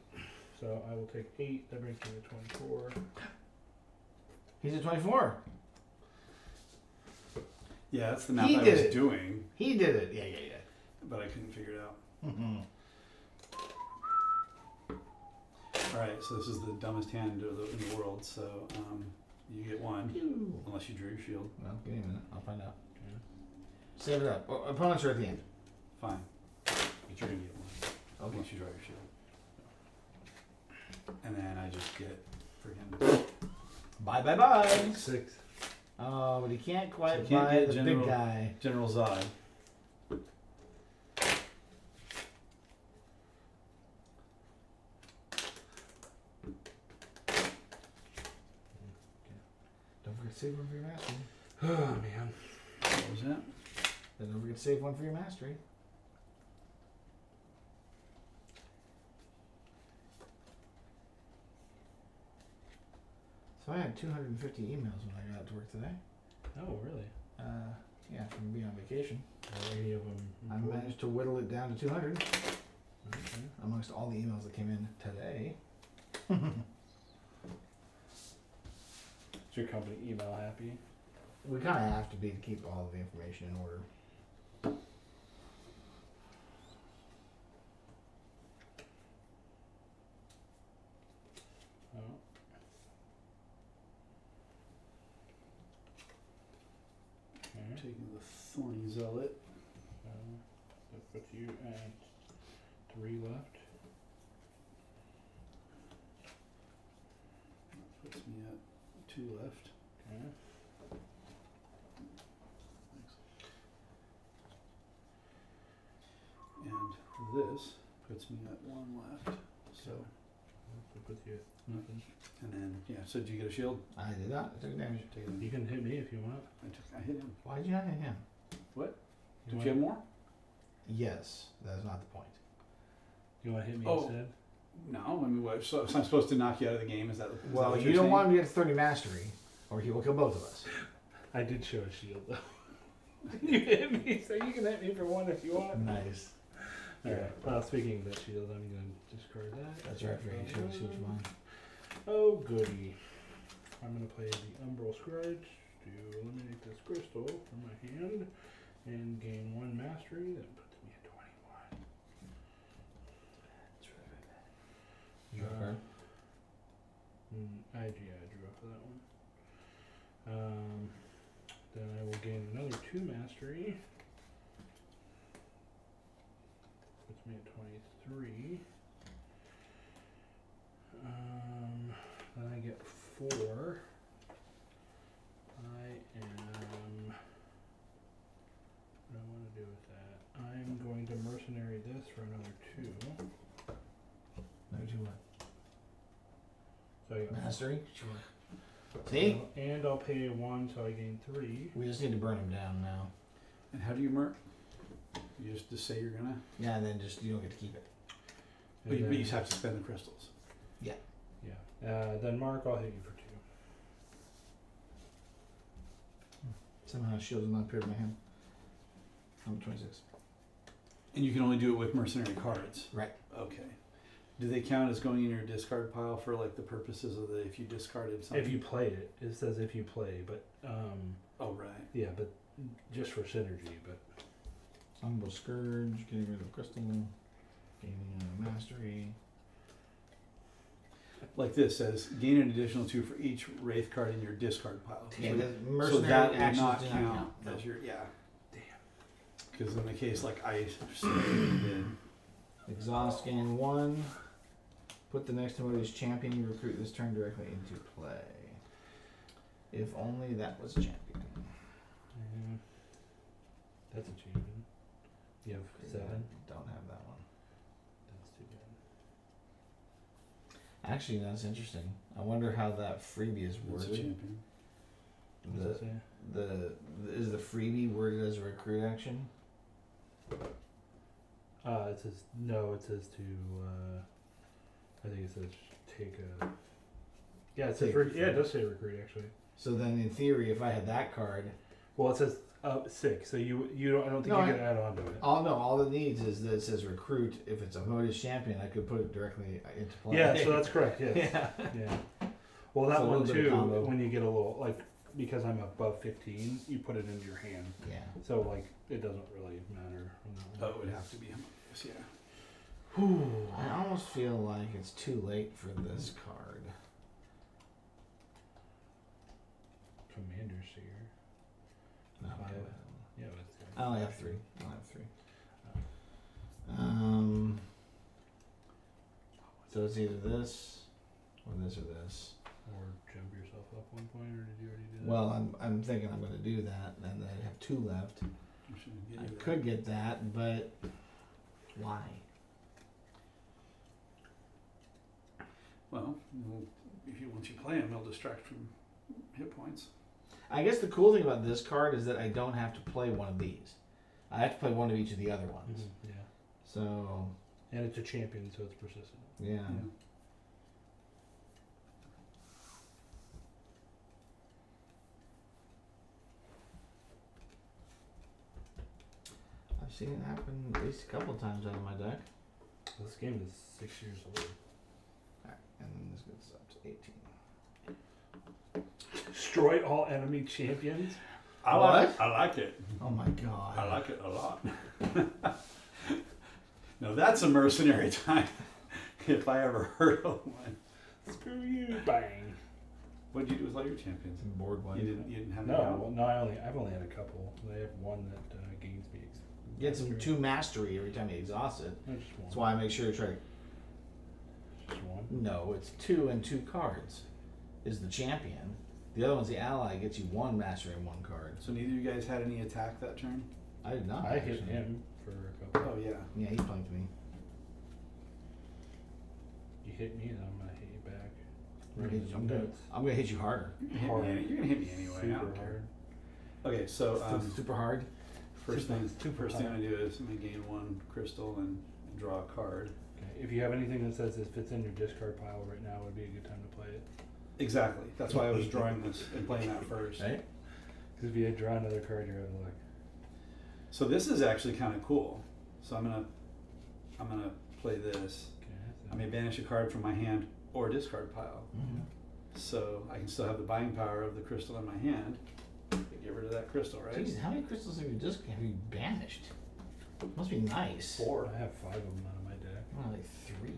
So I will take 8. That brings me to 24. He's at 24. Yeah, that's the map He I did was it. doing, He did it. Yeah. but I couldn't figure it out. Mhm. Alright, so this is the dumbest hand in the world, so you get 1, Pew. unless you drew your shield. Well, give me a minute. I'll find out. Okay. Save it up. Oh, opponents are at the end. Fine. But you're gonna get 1, Okay. unless you draw your shield. And then I just get freaking Bye. 6. Oh, but he can't quite So he can't buy get the general- big guy. General Zod. Don't forget to save one for your mastery. Oh, man. What was that? Then don't forget to save one for your mastery. So I had 250 emails when I got to work today. Oh, really? Yeah, from being on vacation. Are any of them I important? managed to whittle it down to 200 Okay. amongst all the emails that came in today. Is your company email happy? We kind of have to be to keep all of the information in order. Oh. Okay. Taking the Thorny Zealot. That puts you at 3 left. Puts me at 2 left. Okay. And this puts me at 1 left. So, That puts you at nothing. and then, yeah, so did you get a shield? I did not. I took damage. Take it. You can hit me if you want. I hit him. Why did you not hit him? You Did want, you have more? Yes, that is not the point. you want to hit me Oh. instead? No, I mean, what, so I'm supposed to knock you out of the game? Is that is that Well, what you you're don't saying? want him to get 30 mastery, or he will kill both of us. I did show a shield though. You hit me, so you can hit me for 1 if you want. Nice. Alright, well, speaking of that shield, I'm going to discard that. That's right, for you should shoot mine. Oh, goody. I'm going to play the Umbral Scourge to eliminate this crystal from my hand and gain 1 mastery. That puts me at 21. You got a card? I drew off of that one. Then I will gain another 2 mastery. Puts me at 23. Then I get 4. I am. What do I want to do with that? I'm going to mercenary this for another 2. No, do what? So I got Mastery? Sure. See? And I'll pay 1, so I gain 3. We just need to burn them down now. And how do you merc? You just say you're gonna? Yeah, and then just, you don't get to keep it. And But you then- just have to spend the crystals. Yeah. Then Mark, I'll hit you for 2. Somehow shield does not appear in my hand. I'm 26. And you can only do it with mercenary cards. Right. Okay. Do they count as going in your discard pile for like the purposes of the if you discarded something? If you play it, it says if you play, but Oh right. yeah, but just for synergy. But Unbelievable Scourge, getting rid of crystal, gaining a mastery. Like this says, gain an additional 2 for each wraith card in your discard pile. Yeah, So- the so mercenary that would actions not do count No. as your yeah. Damn. Because in the case like I did, Exhaust, gain 1. Put the next Timothy's champion you recruit this turn directly into play. If only that was champion. that's a champion. You have 7. Don't have that one. That's too bad. Actually, that's interesting. I wonder how that freebie is it's a worded. champion. What does that say? Is the freebie worded as a recruit action? It says no. It says to. I think it says take a. Yeah, it says. Take Yeah, it does say recruit actually. So then, in theory, if I had that card, Well, it says 6. So you don't. I don't think No, you can add on to it. all it needs is that it says recruit. If it's a Modus champion, I could put it directly into play. Yeah, so that's correct. Yes. yeah. Yeah. Well, that So a one little bit of too. combo. When you get a little like because I'm above 15, you put it into your hand. Yeah. So like it doesn't really matter. On that Oh, one. it would have to be humongous, yeah. I almost feel like it's too late for this card. Commander Seer. No, Five. okay. Yeah, but it's I only have 3. I only have 3. So it's either this or this or this. Or jump yourself up 1 point, or did you already do that? Well, I'm thinking I'm going to do that, and then I have 2 left. I shouldn't get I you that. could get that, but why? Well, if you once you play them, they'll distract from hit points. I guess the cool thing about this card is that I don't have to play one of these. I have to play one of each of the other ones. Yeah. So, And it's a champion, so it's persistent. yeah. Yeah. I've seen it happen at least a couple of times out of my deck. This game is 6 years old. Alright, and then this gets up to 18. Destroy all enemy champions. I like it. I like it. Oh my god. I like it a lot. Now that's a mercenary time. If I ever heard of one. Screw you! Bang. What did you do with all your champions? Board wipe. You didn't have any No, out? well, no. I've only had a couple. I have one that gains me. Get some 2 mastery every time you exhaust it. No, just one. That's why I make sure to try to. Just one. No, it's 2 and 2 cards. Is the champion. The other one's the ally. Gets you 1 mastery and 1 card. So neither of you guys had any attack that turn? I did not. I hit actually. him for a couple. Oh yeah. Yeah, he flanked me. You hit me, and I'm gonna hit you back. I'm gonna hit you harder. You're gonna hit me anyway. I Super don't care. hard. Okay, so Super hard. first thing Super I hard. do is I'm gonna gain 1 crystal and draw a card. Okay. If you have anything that says it fits in your discard pile right now, would be a good time to play it. Exactly. That's why I was drawing this and playing that first. Right? Because if you draw another card, you're out of luck. So this is actually kind of cool. So I'm gonna play this. Okay. I may banish a card from my hand or discard pile. Mm-hmm. So I can still have the buying power of the crystal in my hand. Get rid of that crystal, right? Jeez, how many crystals have you banished? Must be nice. 4. I have 5 of them out of my deck. Well, like 3.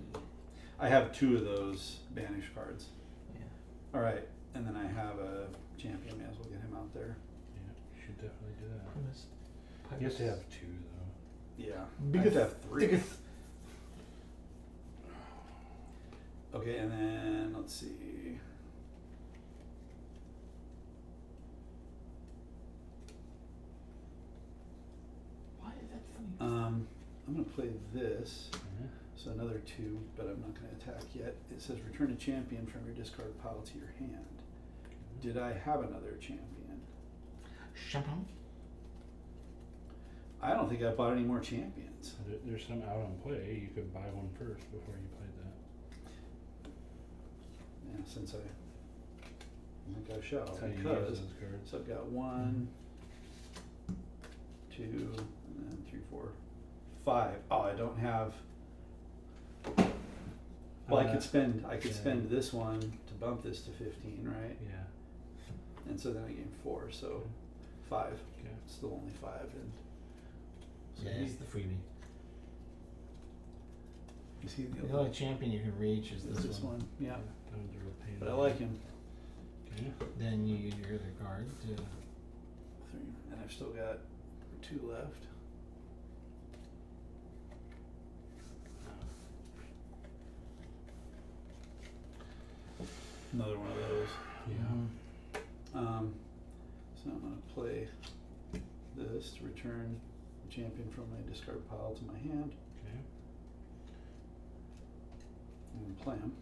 I have 2 of those banished cards. Yeah. All right. And then I have a champion, may as well get him out there. Yeah, you should definitely do that. Primus. You have to have 2 though. Yeah. I Biggest- have to have 3. biggest- Okay, and then let's see. Why is that funny? I'm gonna play this. Yeah. So another 2, but I'm not gonna attack yet. It says return a champion from your discard pile to your hand. Did I have another champion? Champagne. I don't think I bought any more champions. There's some out on play. You could buy one first before you played that. Yeah, since I think I shall, That's how you use because those cards. so I've got 1, 2, and then 3, 4, 5. Oh, I don't have. Well, I could spend yeah. spend this one to bump this to 15, right? Yeah. And so then I gain 4, so 5. Okay. Still only 5, and so Yeah, it's the freebie. you see The only champion you can reach is this one. Yeah, That one's a real pain but in I the like ass. him. Okay. Then you use your other card to. 3, and I've still got 2 left. Another one of those. Yeah. So I'm gonna play this to return the champion from my discard pile to my hand Okay. and play him.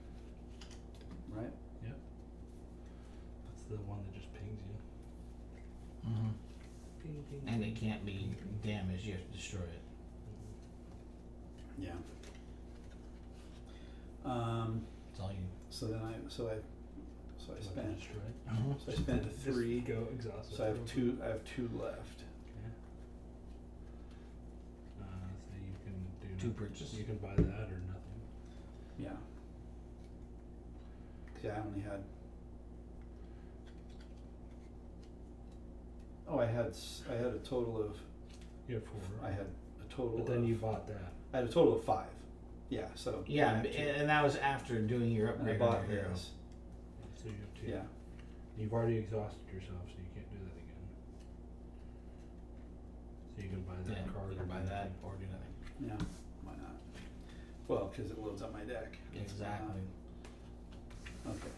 Right? That's the one that just pings you. Mm-hmm. Ping, ping, And ping. it can't be damaged. You have to destroy it. Yeah. That's all you. So then I spent. Destroy it. So I spent a Just 3. Go exhaust. So I have 2. I have 2 left. Okay. So you can do 2 purchases. You can buy that or nothing. Yeah. Yeah, I only had. Oh, I had a total of. You have 4. I had a total. But then of, you bought that. I had a total of 5. Yeah. So. I Yeah, have two. and that was after doing your And I upgrade. bought on your hero. this. So you have 2. Yeah. You've already exhausted yourself, so you can't do that again. So you can buy that Yeah, card. you can or buy do that nothing. or do nothing. Yeah. Why not? Well, because it loads up my deck. Exactly. Okay.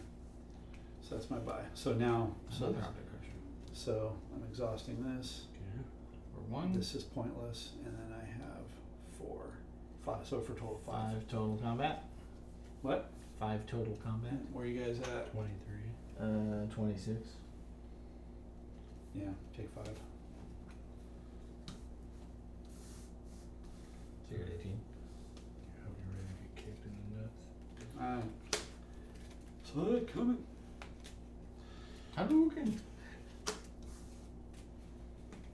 So that's my buy. So now, Another object crusher. so I'm exhausting this. Okay. For 1, This is pointless, and then I have 4, 5. So for total 5. 5 total combat. What? 5 total combat. Where are you guys at? 23. 26. Yeah, take 5. So you're at 18. I hope you're ready to get kicked in the nuts. Saw it coming. Hadouken!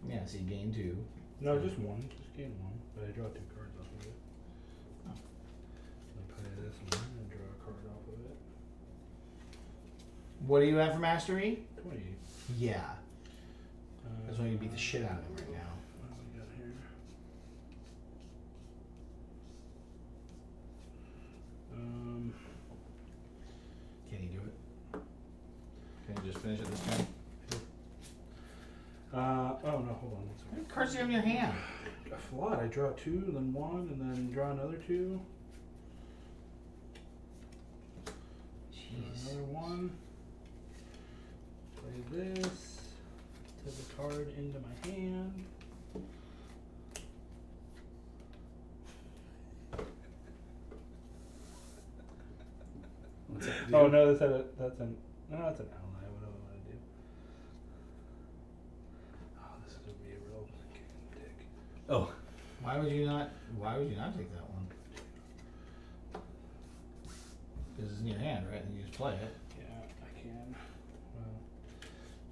Yeah, so you gain 2. No, just 1. Just gain 1. But I draw 2 cards off of it. Oh. I play this one and draw a card off of it. What do you have for mastery? 28. Yeah. That's why you beat the shit out of him right now. What do we got here? Can he do it? Can you just finish it this time? Oh no, hold on. How many cards do you have in your hand? A lot. I draw 2, then 1, and then draw another 2. Jeez. Another 1. Play this. Take a card into my hand. What's that do? Oh no, that's an ally. What do I want to do? Oh, this is gonna be a real dick. Oh, Why would you not take that one? Because it's in your hand, right? And you just play it. Yeah, I can. Well,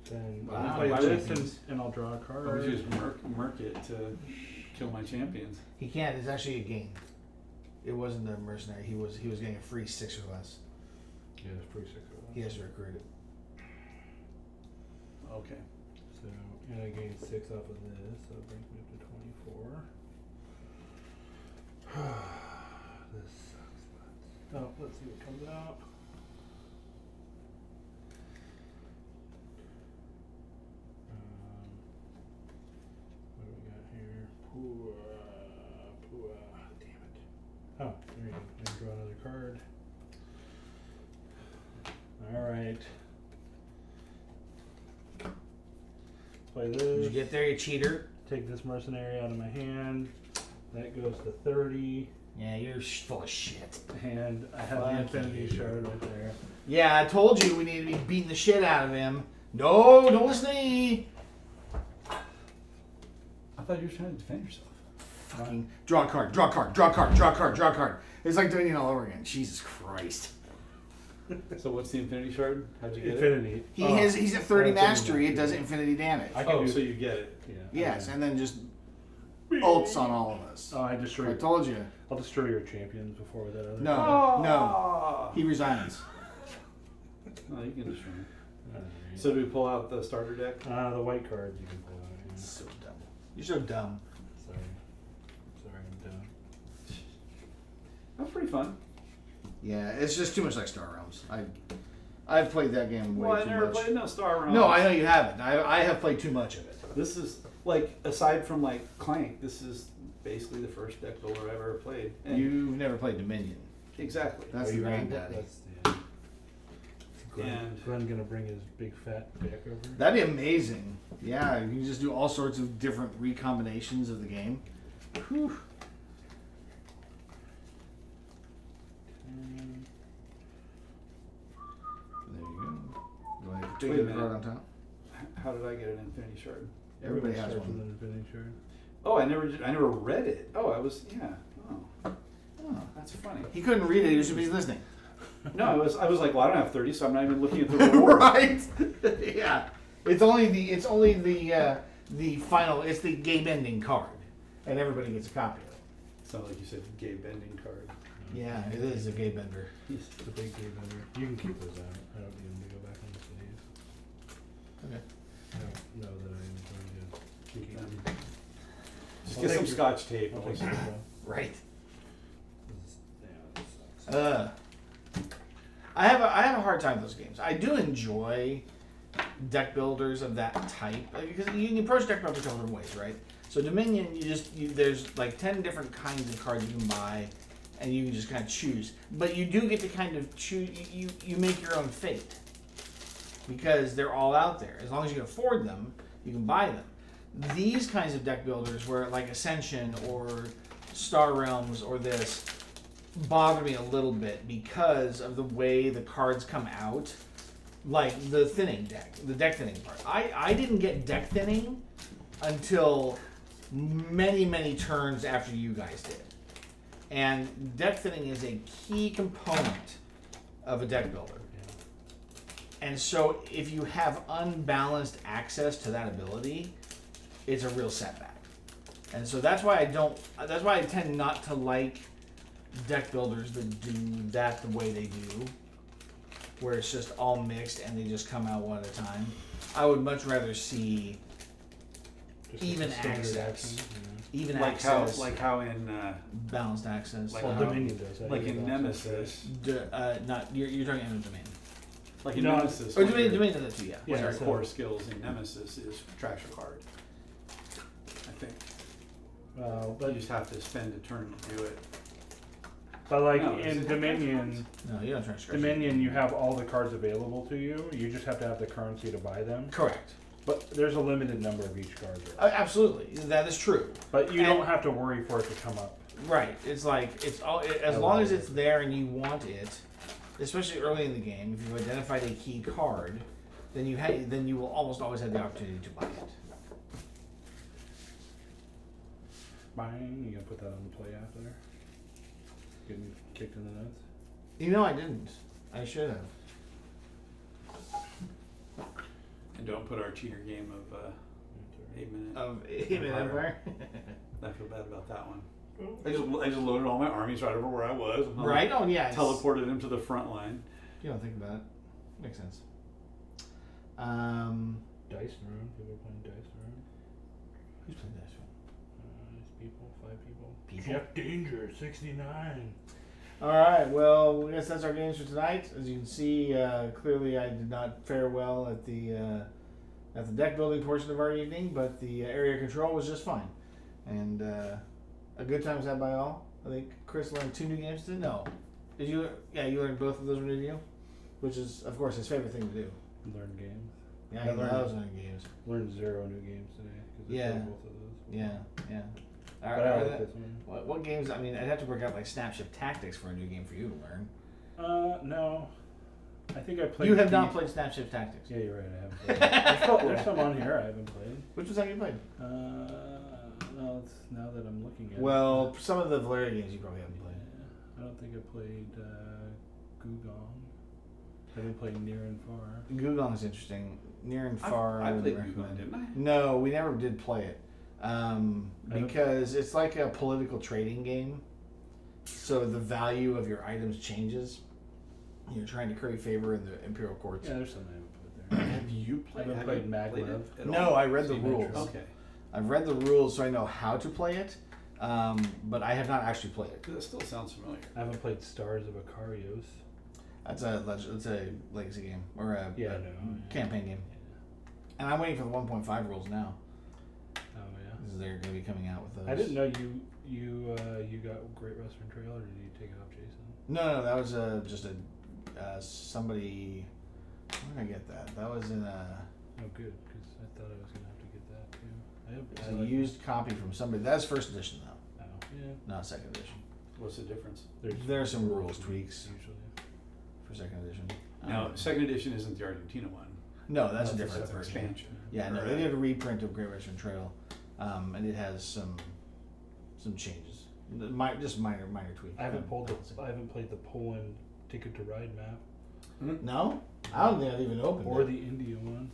then Wow. I'll play Why this would- and I'll draw a card. or would you just murk it to kill my champions? He can't. It's actually a gain. It wasn't the mercenary. He was getting a free 6 or less. Yeah, it's pretty sick. He has to recruit it. Okay. So, and I gained 6 off of this, so it brings me up to 24. This sucks. Oh, let's see what comes out. Oh, there you go. I can draw another card. Alright. Play this. Did you get there, you cheater? Take this mercenary out of my hand. That goes to 30. Yeah, you're full of shit. And I have the Fuck Infinity you. Shard right there. Yeah, I told you we need to be beating the shit out of him. No, don't listen to me. I thought you were trying to defend yourself. Fucking draw a card, draw a card, draw a card, draw a card, draw a card. It's like doing it all over again. Jesus Christ. So what's the Infinity Shard? How'd you get it? Infinity. He's at 30 that's mastery. It infinity. does infinity damage. I can Oh, do so you get it. Yeah. Yes, and then just ults on all of us. Oh, I destroy. I told you. I'll destroy your champions before that other. No, no. Oh. He resigns. Oh, you can destroy it. Alright. So do we pull out the starter deck? The white cards you can pull out. Yeah. So dumb. You're so dumb. Sorry. Sorry, I'm done. That's pretty fun. Yeah, it's just too much like Star Realms. I've played that game way Well, I too never much. played no Star Realms. No, I know you haven't. I have played too much of it. This is like, aside from like Clank, this is basically the first deck builder I've ever played. And You've never played Dominion. exactly. That's Oh, the you ran- granddaddy. That's yeah. Glenn, And- Glenn gonna bring his big fat deck over. That'd be amazing. Yeah, you can just do all sorts of different recombinations of the game. Whew. There you go. Do I Wait a particular minute. card on top? How did I get an Infinity Shard? Everybody has starts one. with an Infinity Shard. Oh, I never read it. Oh, I was, yeah. Oh, Oh. that's funny. He couldn't read it. He was too busy listening. No, I was like, well, I don't have 30, so I'm not even looking at the reward. Right? Yeah. It's only the final. It's the game ending card, and everybody gets a copy of it. Sounds like you said gay bending card. Yeah, it is a game bender. It's a big game under. You can keep those out. I don't need them to go back on the cities. Okay. I don't know that I'm going to keep them. Just Well, get some thank you. Scotch tape. I'll take those out. Right. Yeah, this sucks. I have a hard time with those games. I do enjoy deck builders of that type because you can approach deck builders a couple different ways, right? So Dominion, there's like 10 different kinds of cards you can buy, and you can just kind of choose. But you do get to kind of choose. You make your own fate because they're all out there. As long as you can afford them, you can buy them. These kinds of deck builders, where like Ascension or Star Realms or this, bother me a little bit because of the way the cards come out. Like the thinning deck, the deck thinning part. I didn't get deck thinning until many turns after you guys did. And deck thinning is a key component of a deck builder. And so if you have unbalanced access to that ability, it's a real setback. And so that's why I tend not to like deck builders that do that the way they do, where it's just all mixed and they just come out one at a time. I would much rather see Just even a standard access. action, even Like how, access, like how in, balanced access. like Well, how- Dominion does that. like You in get access Nemesis. Not you're talking about Domain. Like in No, Nemesis. Or one of your- Domain does that too, yeah. Yeah, One of your so- core skills in Nemesis is trash a card. I think. Well, You just have to spend a turn to do it. but like No, is in it Dominion, No, you don't try to scratch Dominion, you have all the cards available to you. You just have to have the currency to buy them. Correct. But there's a limited number of each card. Absolutely, that is true. But you And- don't have to worry for it to come up. Right. It's like as long as it's there and you want it, especially early in the game. If you've identified a key card, then you will almost always have the opportunity to buy it. Bang! You gotta put that on the play after. Getting kicked in the nuts. You know, I didn't. I should have. And don't put our cheater game of 8 minute. Of Empire. I feel bad about that one. I just loaded all my armies right over where I was. And Right? Oh yeah. Teleported them to the front line. You don't think about it. Makes sense. Dice room. People playing dice room. Who's playing Dice Room? These people, 5 people. People? Jeff Danger, 69. All right. Well, I guess that's our games for tonight. As you can see, clearly I did not fare well at the deck building portion of our evening, but the area control was just fine. And A good time's had by all. I think Chris learned 2 new games today. No, did you? Yeah, you learned both of those, did you? Which is, of course, his favorite thing to do. Learn games. Yeah, I he loves learning games. Learned 0 new games today. 'Cause I Yeah. played both of those. Yeah. But Are I like that- this one. what games? I mean, I'd have to work out like Snapship Tactics for a new game for you to learn. No. I think I played. You have not played Snapship Tactics. Yeah, you're right. I haven't played. There's some on here I haven't played. Which was that you played? No, it's now that I'm looking at it. Well, some of the Valeria games you probably haven't played. Yeah, I don't think I played Gugong. I haven't played Near and Far. Gugong is interesting. Near and Far. I would played recommend. Gugong, didn't I? No, we never did play it. Because it's like a political trading game. So the value of your items changes. You're trying to curry favor in the imperial courts. Yeah, there's some I haven't played there. Have you played? haven't have played you Maglev. it at No, all? I read the Sea rules. Adventures. Okay. I've read the rules, so I know how to play it. But I have not actually played it. That still sounds familiar. I haven't played Stars of Icarios. That's a legacy game or a campaign game. And I'm waiting for the 1.5 rules now. Oh yeah. Because they're going to be coming out with those. I didn't know you got Great Western Trail, or did you take it off Jason? No, that was just somebody. Where did I get that? That was in a. Oh, good, because I thought I was gonna have to get that too. It's a used copy from somebody. That's first edition though, Oh, yeah. not second edition. What's the difference? There are some rules tweaks usually. for second edition. Now, second edition isn't the Argentina one. No, that's a That's different an version. expansion. Yeah, no, they did a reprint of Great Western Trail, and it has some changes, just minor tweaks. I haven't played the Poland Ticket to Ride map No, I don't think I've even opened or it. the India one.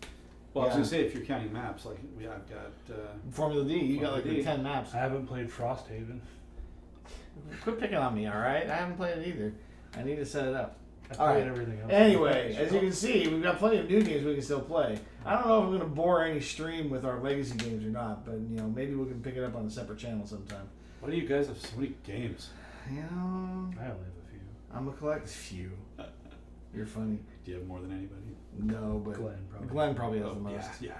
Well, I was Yeah. gonna say if you're counting maps, like I've got. Formula D. You got like Formula D. 10 maps. I haven't played Frosthaven. Quit picking on me, all right? I haven't played it either. I need to set it up. I All played right. everything else. Anyway, as you can see, we've got plenty of new games we can still play. I don't know if I'm going to bore any stream with our legacy games or not, but maybe we can pick it up on a separate channel sometime. Why do you guys have so many games? I only have a few. I'm a collector. Few. You're funny. Do you have more than anybody? No, but Glenn probably probably. has the most. Yeah.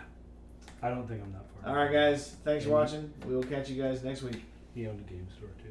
I don't think I'm that far. All right, guys. Thanks for watching. We will catch you guys next week. He owned a game store too.